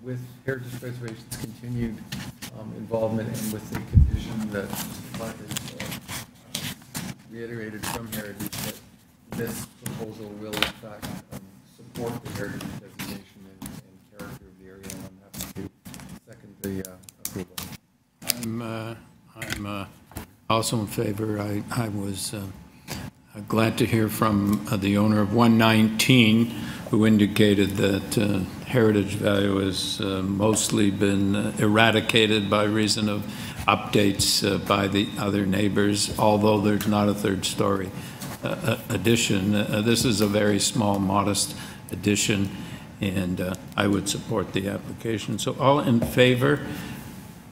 Speaker 8: with Heritage Preservation's continued involvement and with the condition that Clark has reiterated from Heritage, that this proposal will in fact support the heritage designation and character of the area, and I'm happy to second the approval.
Speaker 1: I'm also in favor. I was glad to hear from the owner of 119, who indicated that heritage value has mostly been eradicated by reason of updates by the other neighbors, although there's not a 3rd story addition. This is a very small, modest addition, and I would support the application. So all in favor,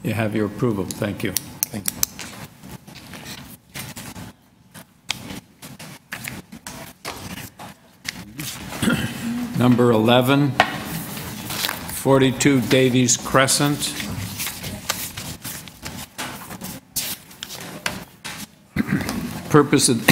Speaker 1: you have your approval. Thank you.
Speaker 18: Thank you.
Speaker 1: Number 11, 42 Davies Crescent. Purpose of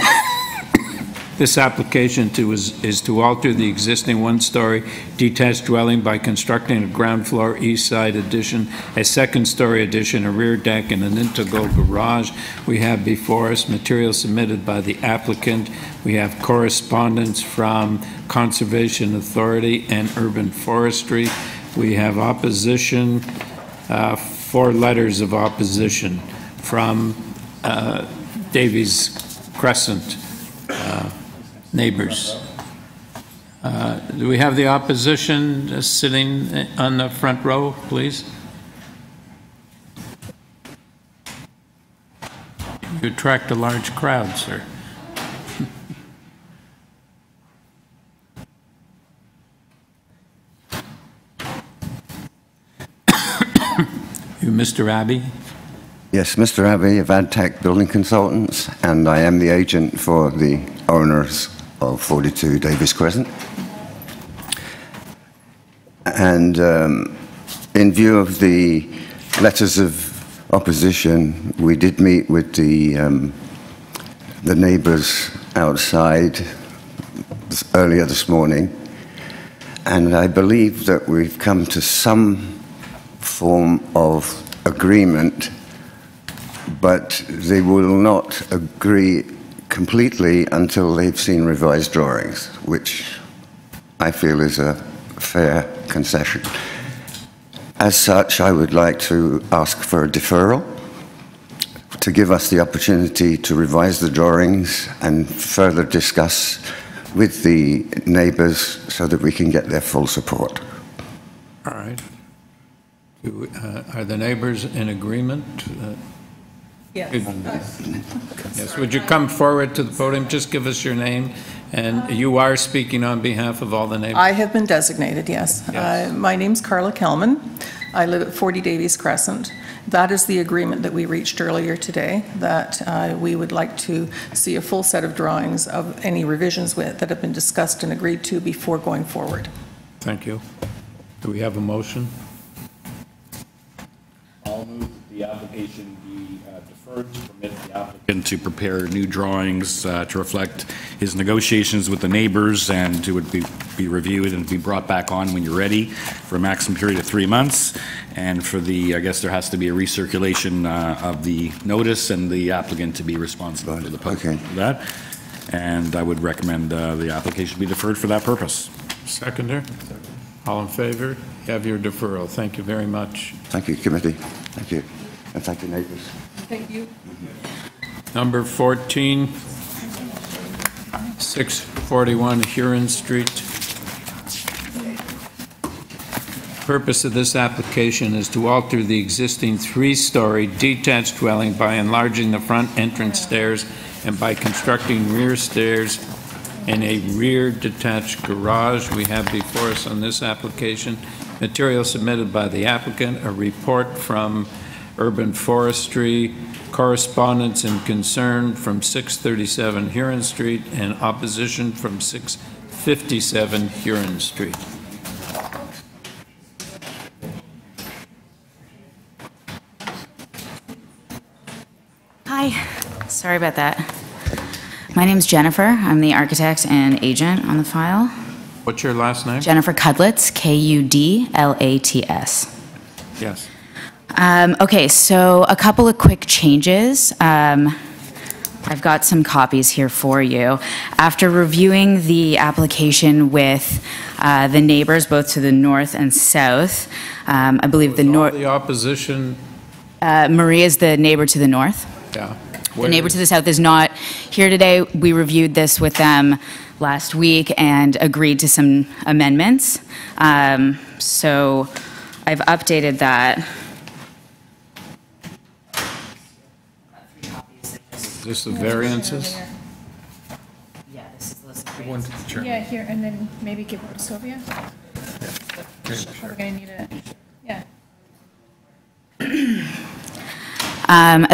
Speaker 1: this application is to alter the existing one-story detached dwelling by constructing a ground floor east side addition, a second-story addition, a rear deck, and an integral garage. We have before us material submitted by the applicant. We have correspondence from Conservation Authority and Urban Forestry. We have opposition, 4 letters of opposition from Davies Crescent neighbors. Do we have the opposition sitting on the front row, please? You attract a large crowd, sir. You, Mr. Abbey?
Speaker 20: Yes, Mr. Abbey of AdTech Building Consultants, and I am the agent for the owners of 42 Davies Crescent. And in view of the letters of opposition, we did meet with the neighbors outside earlier this morning, and I believe that we've come to some form of agreement, but they will not agree completely until they've seen revised drawings, which I feel is a fair concession. As such, I would like to ask for a deferral to give us the opportunity to revise the drawings and further discuss with the neighbors so that we can get their full support.
Speaker 1: All right. Are the neighbors in agreement?
Speaker 7: Yes.
Speaker 1: Yes. Would you come forward to the podium? Just give us your name. And you are speaking on behalf of all the neighbors?
Speaker 13: I have been designated, yes. My name's Carla Kelman. I live at 40 Davies Crescent. That is the agreement that we reached earlier today, that we would like to see a full set of drawings of any revisions that have been discussed and agreed to before going forward.
Speaker 1: Thank you. Do we have a motion?
Speaker 5: I'll move the application be deferred to permit the applicant to prepare new drawings to reflect his negotiations with the neighbors, and to be reviewed and be brought back on when you're ready for a maximum period of 3 months. And for the, I guess there has to be a recirculation of the notice, and the applicant to be responsible for the posting for that. And I would recommend the application be deferred for that purpose.
Speaker 1: Seconder? All in favor? You have your deferral. Thank you very much.
Speaker 20: Thank you, committee. Thank you. And thank you, neighbors.
Speaker 13: Thank you.
Speaker 1: Number 14, 641 Huron Street. Purpose of this application is to alter the existing 3-story detached dwelling by enlarging the front entrance stairs and by constructing rear stairs and a rear detached garage. We have before us on this application material submitted by the applicant, a report from Urban Forestry, correspondence and concern from 637 Huron Street, and opposition from 657 Huron Street.
Speaker 22: Hi, sorry about that. My name's Jennifer. I'm the architect and agent on the file.
Speaker 1: What's your last name?
Speaker 22: Jennifer Kudlitz, Kudlats.
Speaker 1: Yes.
Speaker 22: Okay, so a couple of quick changes. I've got some copies here for you. After reviewing the application with the neighbors, both to the north and south, I believe the north.
Speaker 1: The opposition.
Speaker 22: Maria is the neighbor to the north.
Speaker 1: Yeah.
Speaker 22: The neighbor to the south is not here today. We reviewed this with them last week and agreed to some amendments. So I've updated that.
Speaker 1: Is this the variances?
Speaker 3: Yeah, this is the list of
Speaker 8: Give one to the chairman.
Speaker 3: Yeah, here, and then maybe give one to Sylvia. We're going to need it. Yeah.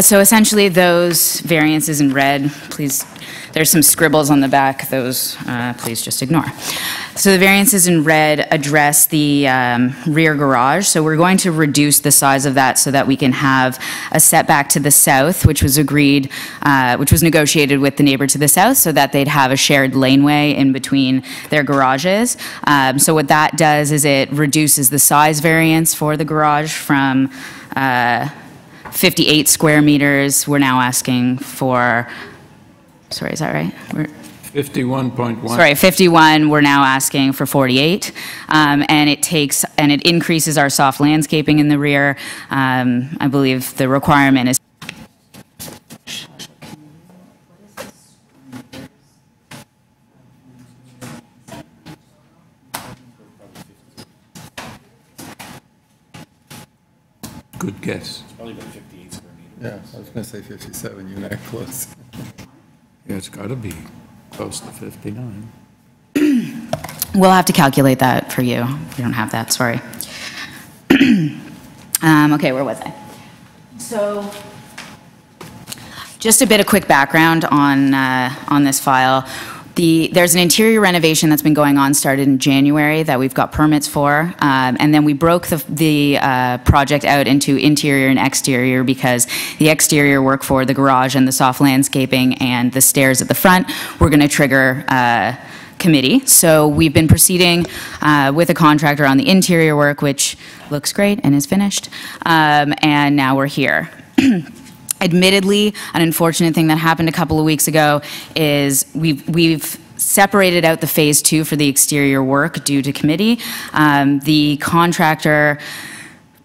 Speaker 22: So essentially, those variances in red, please, there's some scribbles on the back, those please just ignore. So the variances in red address the rear garage, so we're going to reduce the size of that so that we can have a setback to the south, which was agreed, which was negotiated with the neighbor to the south, so that they'd have a shared laneway in between their garages. So what that does is it reduces the size variance for the garage from 58 square meters. We're now asking for, sorry, is that right?
Speaker 1: 51.1.
Speaker 22: Sorry, 51, we're now asking for 48. And it increases our soft landscaping in the rear. I believe the requirement is
Speaker 1: good guess.
Speaker 5: It's probably about 58 square meters.
Speaker 8: Yeah, I was going to say 57, you're not close.
Speaker 1: Yeah, it's got to be close to 59.
Speaker 22: We'll have to calculate that for you. We don't have that, sorry. Okay, where was I? So, just a bit of quick background on this file. There's an interior renovation that's been going on, started in January, that we've got permits for, and then we broke the project out into interior and exterior because the exterior work for the garage and the soft landscaping and the stairs at the front were going to trigger committee. So we've been proceeding with a contractor on the interior work, which looks great and is finished, and now we're here. Admittedly, an unfortunate thing that happened a couple of weeks ago is we've separated out the phase 2 for the exterior work due to committee. The contractor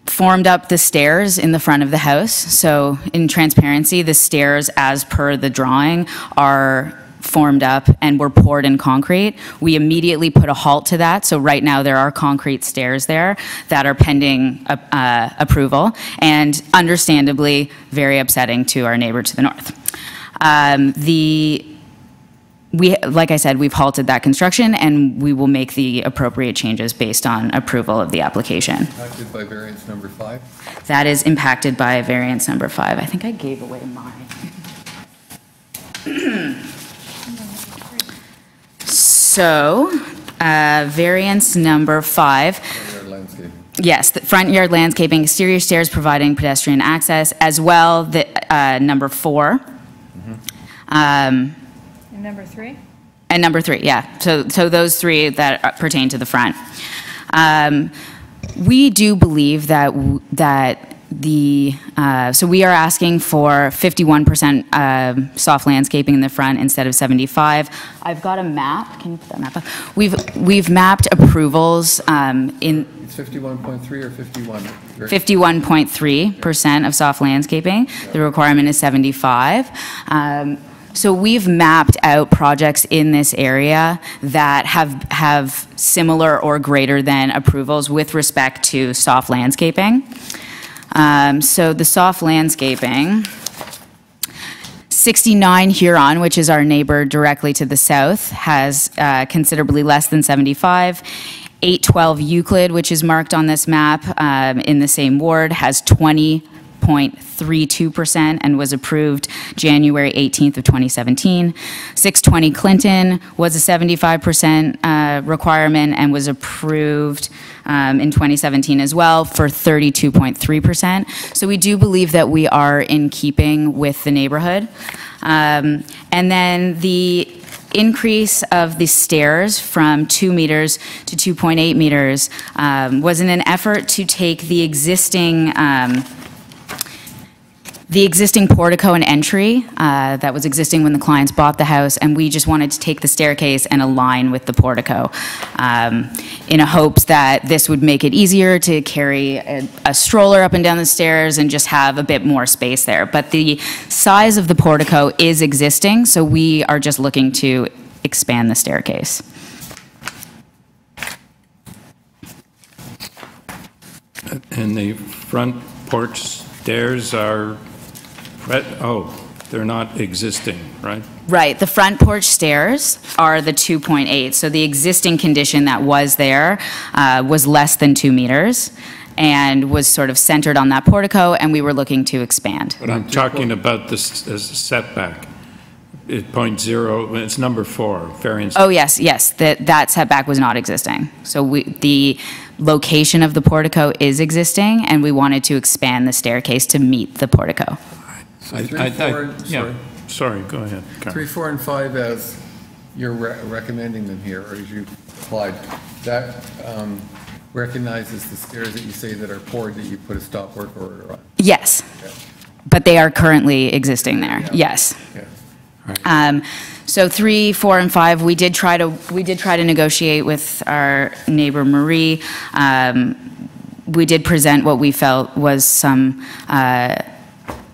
Speaker 22: formed up the stairs in the front of the house. So in transparency, the stairs as per the drawing are formed up and were poured in concrete. We immediately put a halt to that. So right now there are concrete stairs there that are pending approval, and understandably very upsetting to our neighbor to the north. Like I said, we've halted that construction and we will make the appropriate changes based on approval of the application.
Speaker 8: Impacted by variance number 5?
Speaker 22: That is impacted by variance number 5. I think I gave away mine. So, variance number 5.
Speaker 8: Front yard landscaping.
Speaker 22: Yes, the front yard landscaping, exterior stairs providing pedestrian access, as well, number 4.
Speaker 3: And number 3?
Speaker 22: And number 3, yeah. So those 3 that pertain to the front. We do believe that so we are asking for 51% soft landscaping in the front instead of 75. I've got a map. Can you put that map up? We've mapped approvals in.
Speaker 8: It's 51.3 or 51?
Speaker 22: 51.3% of soft landscaping. The requirement is 75. So we've mapped out projects in this area that have similar or greater than approvals with respect to soft landscaping. So the soft landscaping, 69 Huron, which is our neighbor directly to the south, has considerably less than 75. 812 Euclid, which is marked on this map in the same ward, has 20.32% and was approved January 18th of 2017. 620 Clinton was a 75% requirement and was approved in 2017 as well for 32.3%. So we do believe that we are in keeping with the neighborhood. And then the increase of the stairs from 2 meters to 2.8 meters was in an effort to take the existing portico and entry that was existing when the clients bought the house, and we just wanted to take the staircase and align with the portico in a hopes that this would make it easier to carry a stroller up and down the stairs and just have a bit more space there. But the size of the portico is existing, so we are just looking to expand the staircase.
Speaker 1: And the front porch stairs are, They're not existing, right?
Speaker 22: Right, the front porch stairs are the 2.8, so the existing condition that was there was less than 2 meters and was sort of centered on that portico, and we were looking to expand.
Speaker 1: But I'm talking about this setback. It's 0.0, it's number 4, variance.
Speaker 22: Oh, yes, that setback was not existing. So the location of the portico is existing, and we wanted to expand the staircase to meet the portico.
Speaker 1: Sorry, go ahead.
Speaker 8: 3, 4, and 5, as you're recommending them here, or as you applied, that recognizes the stairs that you say that are poured that you put a stop work order on.
Speaker 22: Yes, but they are currently existing there. Yes. So 3, 4, and 5, we did try to negotiate with our neighbor Marie. We did present what we felt was some,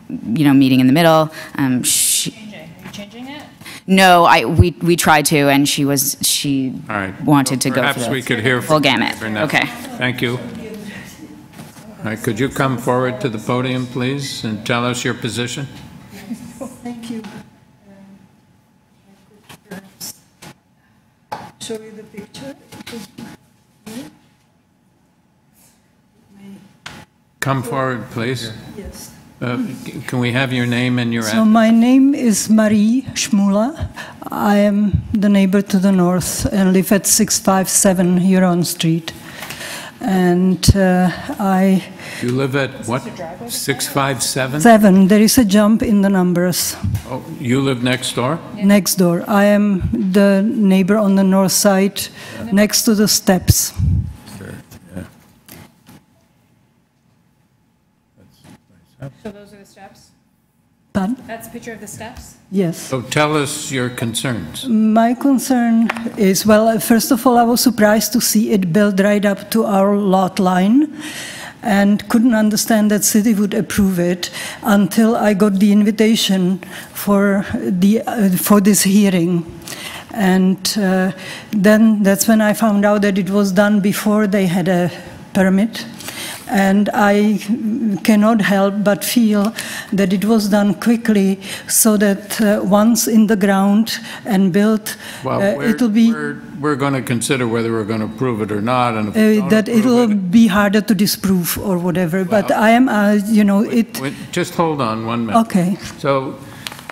Speaker 22: meeting in the middle.
Speaker 3: Are you changing it?
Speaker 22: No, we tried to, and she wanted to go for
Speaker 1: Perhaps we could hear
Speaker 22: full
Speaker 1: from
Speaker 22: gamut. Okay.
Speaker 1: Thank you. All right, could you come forward to the podium, please, and tell us your position?
Speaker 14: Thank you. Show you the picture.
Speaker 1: Come forward, please.
Speaker 14: Yes.
Speaker 1: Can we have your name and your address?
Speaker 14: So my name is Marie Schmula. I am the neighbor to the north and live at 657 Huron Street. And
Speaker 1: You live at what? 657?
Speaker 14: 7. There is a jump in the numbers.
Speaker 1: Oh, you live next door?
Speaker 14: Next door. I am the neighbor on the north side, next to the steps.
Speaker 3: So those are the steps?
Speaker 14: Pardon?
Speaker 3: That's a picture of the steps?
Speaker 14: Yes.
Speaker 1: So tell us your concerns.
Speaker 14: My concern is, well, first of all, I was surprised to see it built right up to our lot line and couldn't understand that city would approve it until I got the invitation for this hearing. And then that's when I found out that it was done before they had a permit. And I cannot help but feel that it was done quickly so that once in the ground and built, it'll be...
Speaker 1: We're going to consider whether we're going to approve it or not. And if
Speaker 14: that it'll be harder to disprove or whatever. Well, but I am,
Speaker 1: Just hold on 1 minute.
Speaker 14: Okay.
Speaker 1: So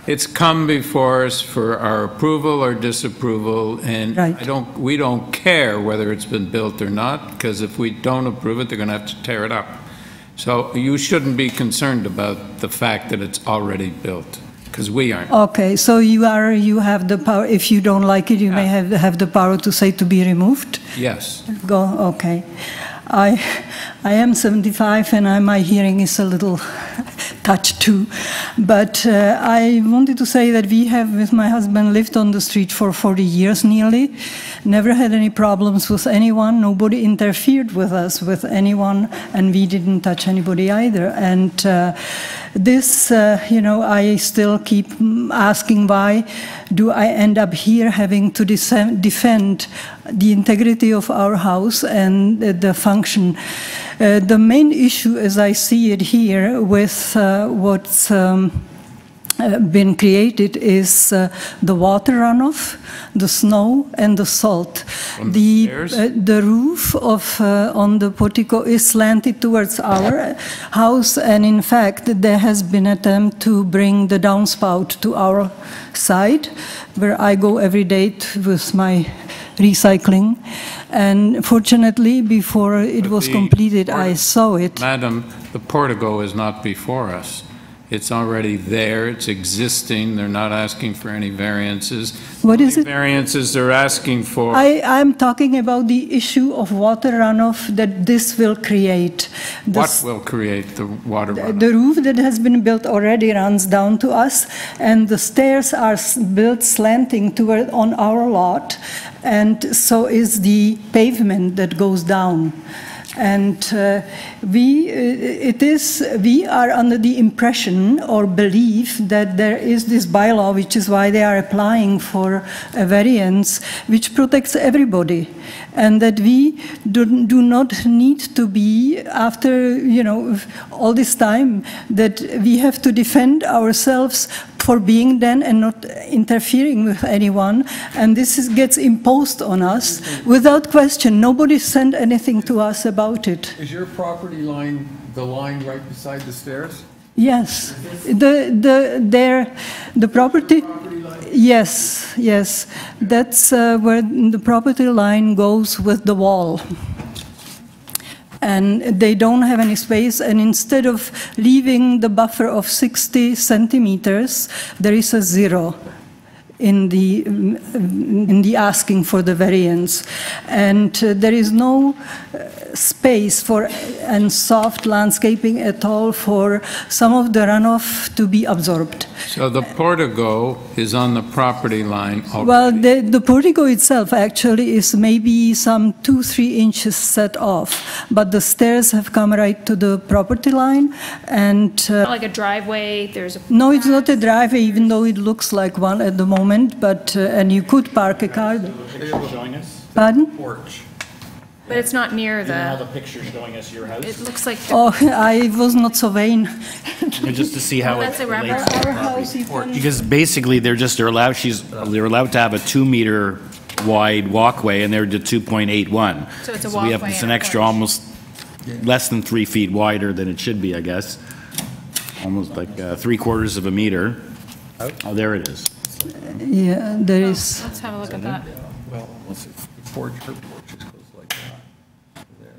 Speaker 1: it's come before us for our approval or disapproval, and we don't care whether it's been built or not, because if we don't approve it, they're going to have to tear it up. So you shouldn't be concerned about the fact that it's already built, because we aren't.
Speaker 14: Okay, so you have the power. If you don't like it, you may have the power to say to be removed.
Speaker 1: Yes.
Speaker 14: Go. Okay. I am 75 and my hearing is a little touched too. But I wanted to say that we have, with my husband, lived on the street for 40 years nearly. Never had any problems with anyone. Nobody interfered with us, with anyone, and we didn't touch anybody either. And this, I still keep asking, why do I end up here having to defend the integrity of our house and the function? The main issue, as I see it here, with what's been created is the water runoff, the snow, and the salt. The roof on the portico is slanted towards our house, and in fact, there has been an attempt to bring the downspout to our side, where I go every day with my recycling. And fortunately, before it was completed, I saw it.
Speaker 1: Madam, the portico is not before us. It's already there, it's existing, they're not asking for any variances.
Speaker 14: What is it?
Speaker 1: Variances they're asking for.
Speaker 14: I'm talking about the issue of water runoff that this will create.
Speaker 1: What will create the water runoff?
Speaker 14: The roof that has been built already runs down to us, and the stairs are built slanting toward on our lot, and so is the pavement that goes down. And we are under the impression or belief that there is this bylaw, which is why they are applying for a variance, which protects everybody, and that we do not need to be, after all this time, that we have to defend ourselves for being then and not interfering with anyone. And this gets imposed on us without question. Nobody sent anything to us about it.
Speaker 8: Is your property line the line right beside the stairs?
Speaker 14: Yes, the property. Yes, yes, that's where the property line goes with the wall. And they don't have any space, and instead of leaving the buffer of 60 centimeters, there is a 0 in the asking for the variance. And there is no space for and soft landscaping at all for some of the runoff to be absorbed.
Speaker 1: So the portico is on the property line already?
Speaker 14: Well, the portico itself actually is maybe some 2-3 inches set off, but the stairs have come right to the property line, and
Speaker 3: Not like a driveway, there's a...
Speaker 14: no, it's not a driveway, even though it looks like one at the moment, but and you could park a car there. Pardon?
Speaker 5: Porch.
Speaker 3: But it's not near
Speaker 5: You know how
Speaker 3: the...
Speaker 5: the picture's showing us your house?
Speaker 3: It looks like...
Speaker 14: Oh, I was not so vain.
Speaker 5: And just to see how
Speaker 3: Oh,
Speaker 5: it
Speaker 3: that's a
Speaker 5: relates
Speaker 3: rubber-
Speaker 5: to the
Speaker 14: Our house,
Speaker 5: property.
Speaker 14: you can-
Speaker 5: Because basically, they're allowed to have a 2-meter wide walkway, and they're to 2.81.
Speaker 3: So it's a
Speaker 5: we have,
Speaker 3: walkway
Speaker 5: it's
Speaker 3: and
Speaker 5: an
Speaker 3: a
Speaker 5: extra,
Speaker 3: porch.
Speaker 5: almost less than 3 feet wider than it should be, I guess. Almost like 3/4 of a meter. Oh, there it is.
Speaker 14: Yeah, there is.
Speaker 3: Let's have a look at that.
Speaker 8: Well, unless it's the porch, her porch is close like that. There.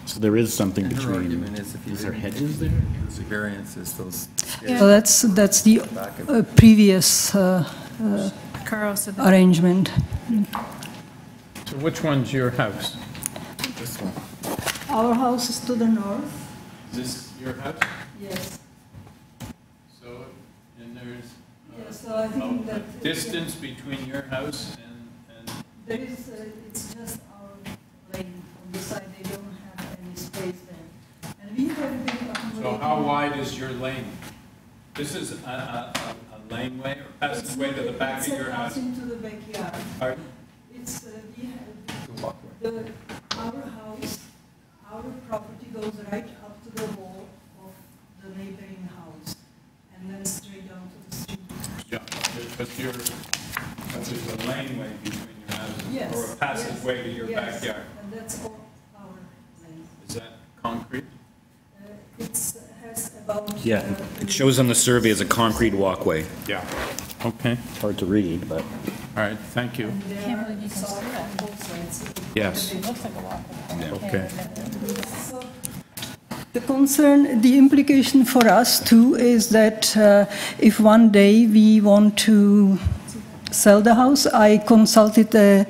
Speaker 5: So there is something
Speaker 8: And her
Speaker 5: between.
Speaker 8: argument is if you
Speaker 5: Is there
Speaker 8: didn't
Speaker 5: hedges
Speaker 8: do
Speaker 5: there?
Speaker 8: the variances, those.
Speaker 14: So that's the previous
Speaker 3: Carl said that.
Speaker 14: arrangement.
Speaker 1: So which one's your house?
Speaker 8: This one.
Speaker 14: Our house is to the north.
Speaker 1: Is this your house?
Speaker 14: Yes.
Speaker 1: So, and there's
Speaker 14: Yeah, so I think that
Speaker 1: distance between your house and
Speaker 14: there is. It's just our lane on the side. They don't have any space there, and we have been accommodating.
Speaker 1: so how wide is your lane? This is a laneway or passageway to the back of your house?
Speaker 14: It's into the backyard.
Speaker 1: Pardon?
Speaker 14: It's we have our house, our property goes right up to the wall of the neighboring house, and then straight down to the street.
Speaker 1: Yeah, but there's a laneway between your houses?
Speaker 14: Yes,
Speaker 1: Or a passageway to your
Speaker 14: yes,
Speaker 1: backyard?
Speaker 14: and that's all our lane.
Speaker 1: Is that concrete?
Speaker 14: It's has about.
Speaker 5: Yeah, it shows on the survey as a concrete walkway.
Speaker 1: Yeah. Okay.
Speaker 5: It's hard to read, but.
Speaker 1: All right, thank you. Yes. Okay.
Speaker 14: The concern, the implication for us too is that if one day we want to sell the house, I consulted a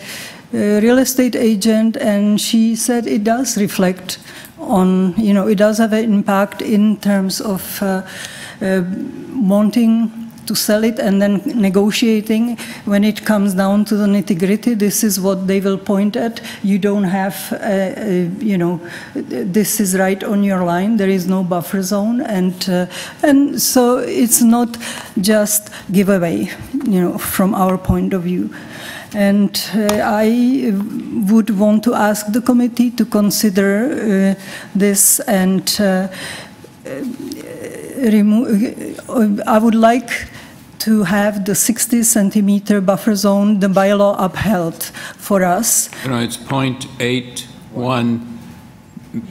Speaker 14: real estate agent and she said it does reflect on, it does have an impact in terms of wanting to sell it and then negotiating. When it comes down to the nitty-gritty, this is what they will point at. You don't have, this is right on your line. There is no buffer zone, and so it's not just giveaway, from our point of view. And I would want to ask the committee to consider this and I would like to have the 60 centimeter buffer zone, the bylaw upheld for us.
Speaker 1: It's 0.81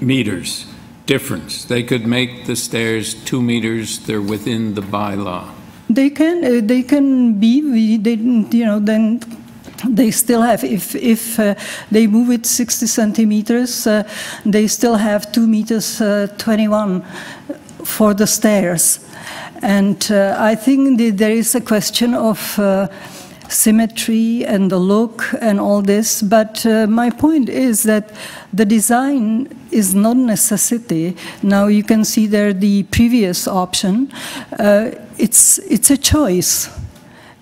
Speaker 1: meters difference. They could make the stairs 2 meters. They're within the bylaw.
Speaker 14: They can be, then they still have, if they move it 60 centimeters, they still have 2 meters 21 for the stairs. And I think that there is a question of symmetry and the look and all this, but my point is that the design is not necessity. Now you can see there the previous option. It's a choice.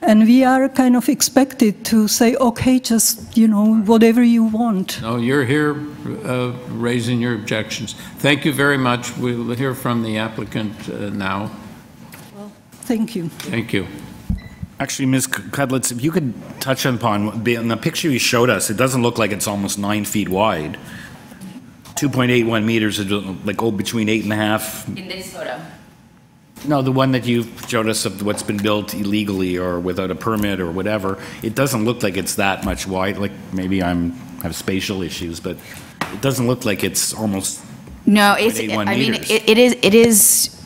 Speaker 14: And we are kind of expected to say, okay, just, whatever you want.
Speaker 1: No, you're here raising your objections. Thank you very much. We'll hear from the applicant now.
Speaker 14: Well, thank you.
Speaker 1: Thank you.
Speaker 5: Actually, Ms. Kudlitz, if you could touch upon, in the picture you showed us, it doesn't look like it's almost 9 feet wide. 2.81 meters, like between 8.5.
Speaker 22: In this photo.
Speaker 5: No, the one that you showed us of what's been built illegally or without a permit or whatever, it doesn't look like it's that much wide. Like maybe have spatial issues, but it doesn't look like it's almost.
Speaker 22: No, I mean, it is.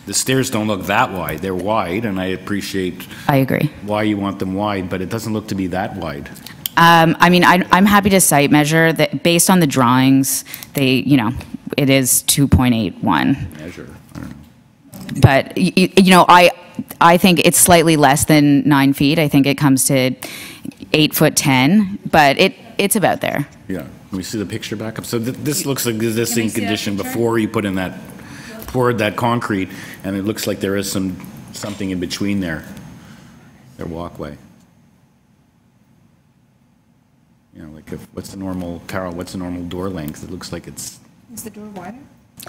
Speaker 5: The stairs don't look that wide. They're wide, and I appreciate.
Speaker 22: I agree.
Speaker 5: Why you want them wide, but it doesn't look to be that wide.
Speaker 22: I mean, I'm happy to site measure that based on the drawings. It is 2.81.
Speaker 5: Measure.
Speaker 22: But I think it's slightly less than 9 feet. I think it comes to 8'10", but it's about there.
Speaker 5: Yeah. Can we see the picture back up? So this looks like existing condition before you poured that concrete, and it looks like there is something in between their walkway. Like what's the normal door length? It looks like it's.
Speaker 3: Is the door wider?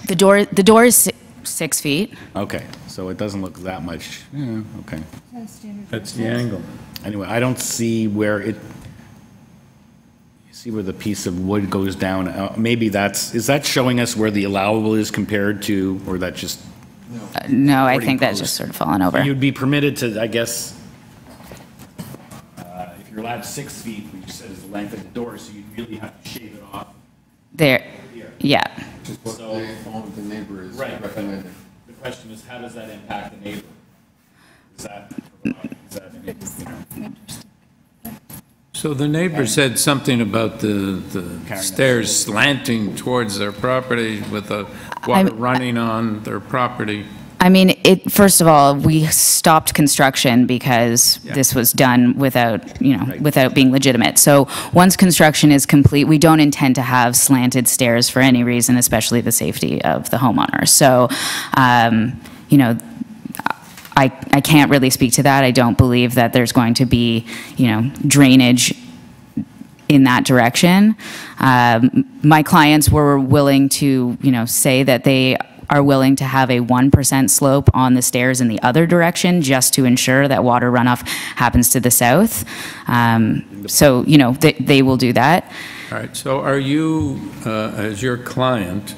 Speaker 22: The door is 6 feet.
Speaker 5: Okay, so it doesn't look that much. Yeah, okay.
Speaker 1: That's the angle.
Speaker 5: Anyway, I don't see where it. You see where the piece of wood goes down. Maybe is that showing us where the allowable is compared to, or that just?
Speaker 22: No, I think that's just sort of fallen over.
Speaker 5: So you'd be permitted to, I guess, if you're allowed 6 feet, which you said is the length of the door, so you'd really have to shave it off.
Speaker 22: There, yeah.
Speaker 8: Which is what the neighbor is recommending.
Speaker 5: The question is, how does that impact the neighbor?
Speaker 1: So the neighbor said something about the stairs slanting towards their property with the water running on their property.
Speaker 22: I mean, first of all, we stopped construction because this was done without being legitimate. So once construction is complete, we don't intend to have slanted stairs for any reason, especially the safety of the homeowner. So, I can't really speak to that. I don't believe that there's going to be, drainage in that direction. My clients were willing to, say that they are willing to have a 1% slope on the stairs in the other direction just to ensure that water runoff happens to the south. So, they will do that.
Speaker 1: All right. So are you, as your client,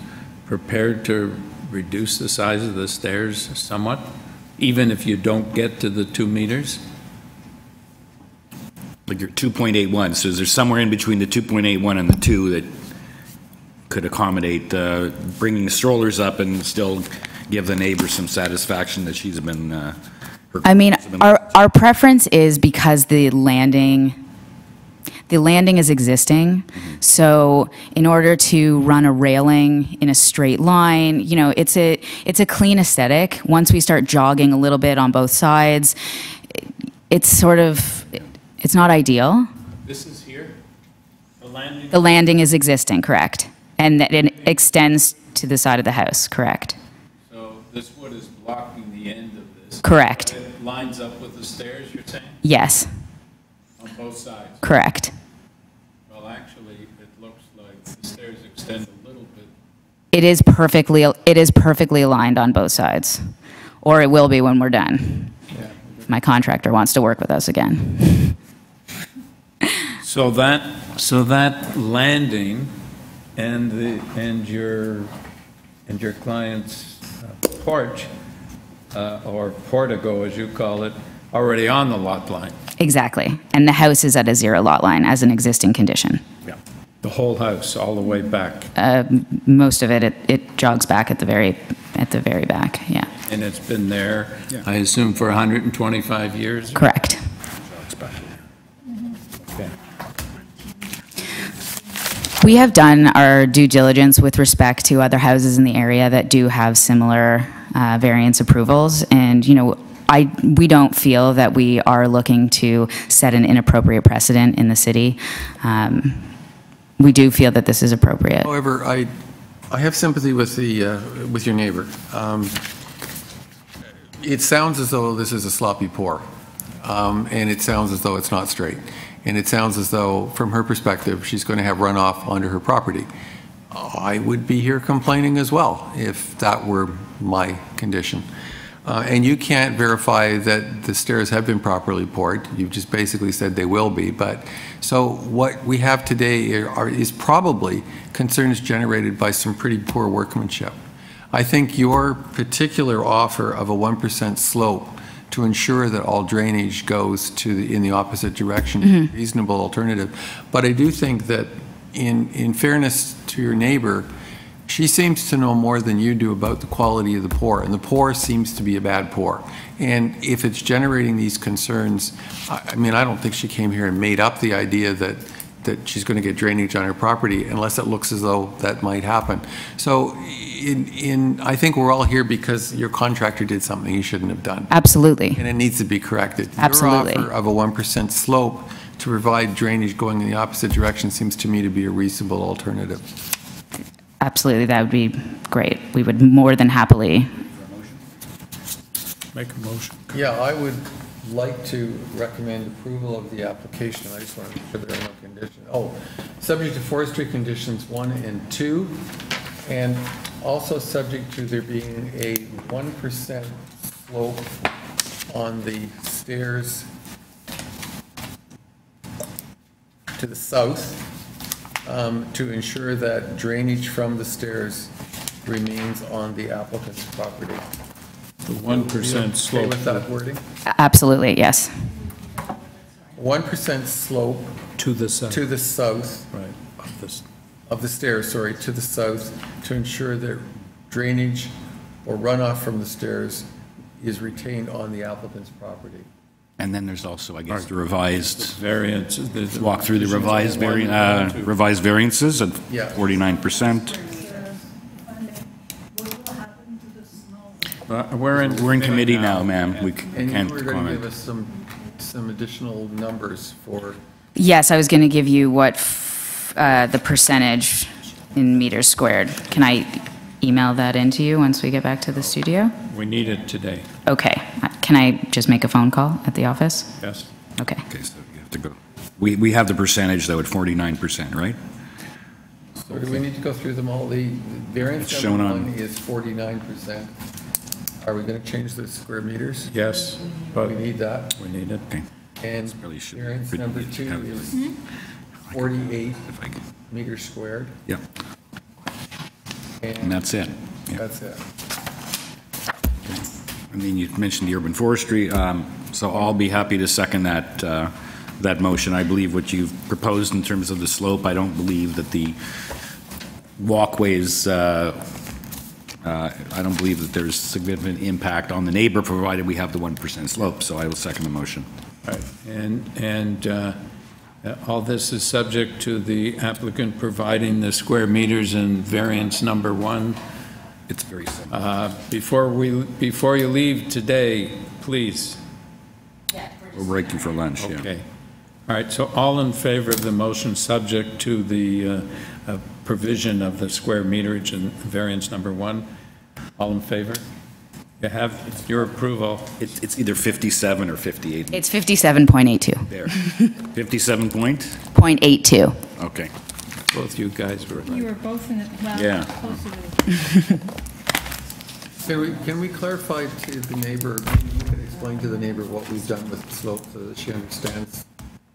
Speaker 1: prepared to reduce the size of the stairs somewhat, even if you don't get to the 2 meters?
Speaker 5: Like you're 2.81, so is there somewhere in between the 2.81 and the 2 that could accommodate bringing strollers up and still give the neighbor some satisfaction that she's been.
Speaker 22: Our preference is because the landing is existing. So in order to run a railing in a straight line, it's a clean aesthetic. Once we start jogging a little bit on both sides, it's not ideal.
Speaker 1: This is here? The landing?
Speaker 22: The landing is existing, correct. And that it extends to the side of the house, correct.
Speaker 1: So this wood is blocking the end of this?
Speaker 22: Correct.
Speaker 1: It lines up with the stairs, you're saying?
Speaker 22: Yes.
Speaker 1: On both sides?
Speaker 22: Correct.
Speaker 1: Well, actually, it looks like the stairs extend a little bit.
Speaker 22: It is perfectly aligned on both sides, or it will be when we're done.
Speaker 1: Yeah.
Speaker 22: If my contractor wants to work with us again.
Speaker 1: So that landing and your client's porch or portico, as you call it, already on the lot line.
Speaker 22: Exactly, and the house is at a 0 lot line as an existing condition.
Speaker 1: Yeah, the whole house, all the way back.
Speaker 22: Most of it jogs back at the very back. Yeah.
Speaker 1: And it's been there, I assume, for 125 years.
Speaker 22: Correct.
Speaker 1: Okay.
Speaker 22: We have done our due diligence with respect to other houses in the area that do have similar variance approvals, and we don't feel that we are looking to set an inappropriate precedent in the city. We do feel that this is appropriate.
Speaker 8: However, I have sympathy with your neighbor. It sounds as though this is a sloppy pour, and it sounds as though it's not straight. And it sounds as though, from her perspective, she's going to have runoff onto her property. I would be here complaining as well if that were my condition. And you can't verify that the stairs have been properly poured. You've just basically said they will be. But so what we have today is probably concerns generated by some pretty poor workmanship. I think your particular offer of a 1% slope to ensure that all drainage goes in the opposite direction is a reasonable alternative. But I do think that in fairness to your neighbor, she seems to know more than you do about the quality of the pour, and the pour seems to be a bad pour. And if it's generating these concerns, I mean, I don't think she came here and made up the idea that she's going to get drainage on her property unless it looks as though that might happen. So I think we're all here because your contractor did something he shouldn't have done.
Speaker 22: Absolutely.
Speaker 8: And it needs to be corrected.
Speaker 22: Absolutely.
Speaker 8: Your offer of a 1% slope to provide drainage going in the opposite direction seems to me to be a reasonable alternative.
Speaker 22: Absolutely, that would be great. We would more than happily.
Speaker 1: Make a motion.
Speaker 8: Yeah, I would like to recommend approval of the application. I just want to make sure there are no conditions. Oh, subject to forestry conditions 1 and 2, and also subject to there being a 1% slope on the stairs to the south to ensure that drainage from the stairs remains on the applicant's property.
Speaker 1: The 1% slope.
Speaker 8: Okay with that wording?
Speaker 22: Absolutely, yes.
Speaker 8: 1% slope
Speaker 1: to the south.
Speaker 8: To the south.
Speaker 1: Right.
Speaker 8: Of the stairs, sorry, to the south, to ensure that drainage or runoff from the stairs is retained on the applicant's property.
Speaker 5: And then there's also, I guess, the revised
Speaker 1: variances.
Speaker 5: Walk through the revised variances at 49%.
Speaker 1: We're in
Speaker 5: committee now, ma'am. We
Speaker 8: And
Speaker 5: can't
Speaker 8: you were going to
Speaker 5: comment.
Speaker 8: give us some additional numbers for.
Speaker 22: Yes, I was going to give you what the percentage in meters squared. Can I email that into you once we get back to the studio?
Speaker 1: We need it today.
Speaker 22: Okay. Can I just make a phone call at the office?
Speaker 1: Yes.
Speaker 22: Okay.
Speaker 5: Okay, so you have to go. We have the percentage, though, at 49%, right?
Speaker 8: So do we need to go through them all? The variance
Speaker 5: It's
Speaker 8: number
Speaker 5: shown on-
Speaker 8: 1 is 49%. Are we going to change the square meters?
Speaker 1: Yes, but
Speaker 8: we need that.
Speaker 1: We need it.
Speaker 5: Okay.
Speaker 8: And variance number 2 is 48 meters squared.
Speaker 5: Yeah. And that's it. Yeah.
Speaker 8: That's it.
Speaker 5: I mean, you mentioned the urban forestry, so I'll be happy to second that motion. I believe what you've proposed in terms of the slope, I don't believe that the walkways, I don't believe that there's significant impact on the neighbor, provided we have the 1% slope, so I will second the motion.
Speaker 1: Right. And all this is subject to the applicant providing the square meters in variance number 1.
Speaker 5: It's very simple.
Speaker 1: Before you leave today, please.
Speaker 5: We're breaking for lunch, yeah.
Speaker 1: Okay. All right, so all in favor of the motion subject to the provision of the square meterage in variance number 1? All in favor? You have your approval.
Speaker 5: It's either 57 or 58.
Speaker 22: It's 57.82.
Speaker 5: There. 57 point?
Speaker 22: 0.82.
Speaker 5: Okay.
Speaker 1: Both you guys were.
Speaker 3: You were both in the, well,
Speaker 5: Yeah.
Speaker 3: close to the.
Speaker 8: Can we clarify to the neighbor, maybe you can explain to the neighbor what we've done with the slope so that she understands?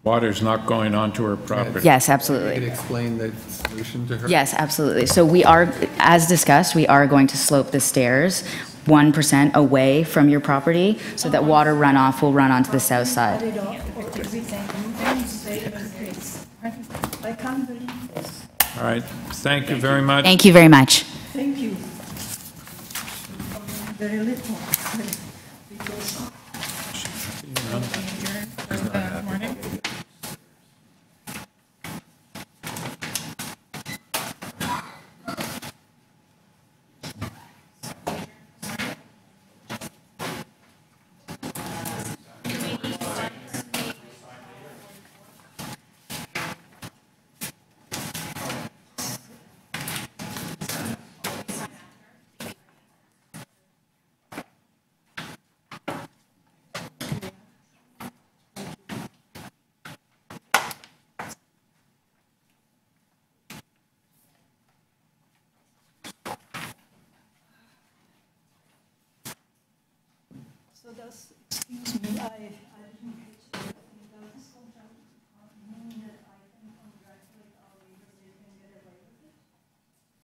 Speaker 1: Water's not going onto her property.
Speaker 22: Yes, absolutely.
Speaker 8: You can explain the solution to her?
Speaker 22: Yes, absolutely. So we are, as discussed, we are going to slope the stairs 1% away from your property so that water runoff will run onto the south side.
Speaker 14: I can't believe this.
Speaker 1: All right, thank you very much.
Speaker 22: Thank you very much.
Speaker 14: Thank you. Very little. Because So excuse me, I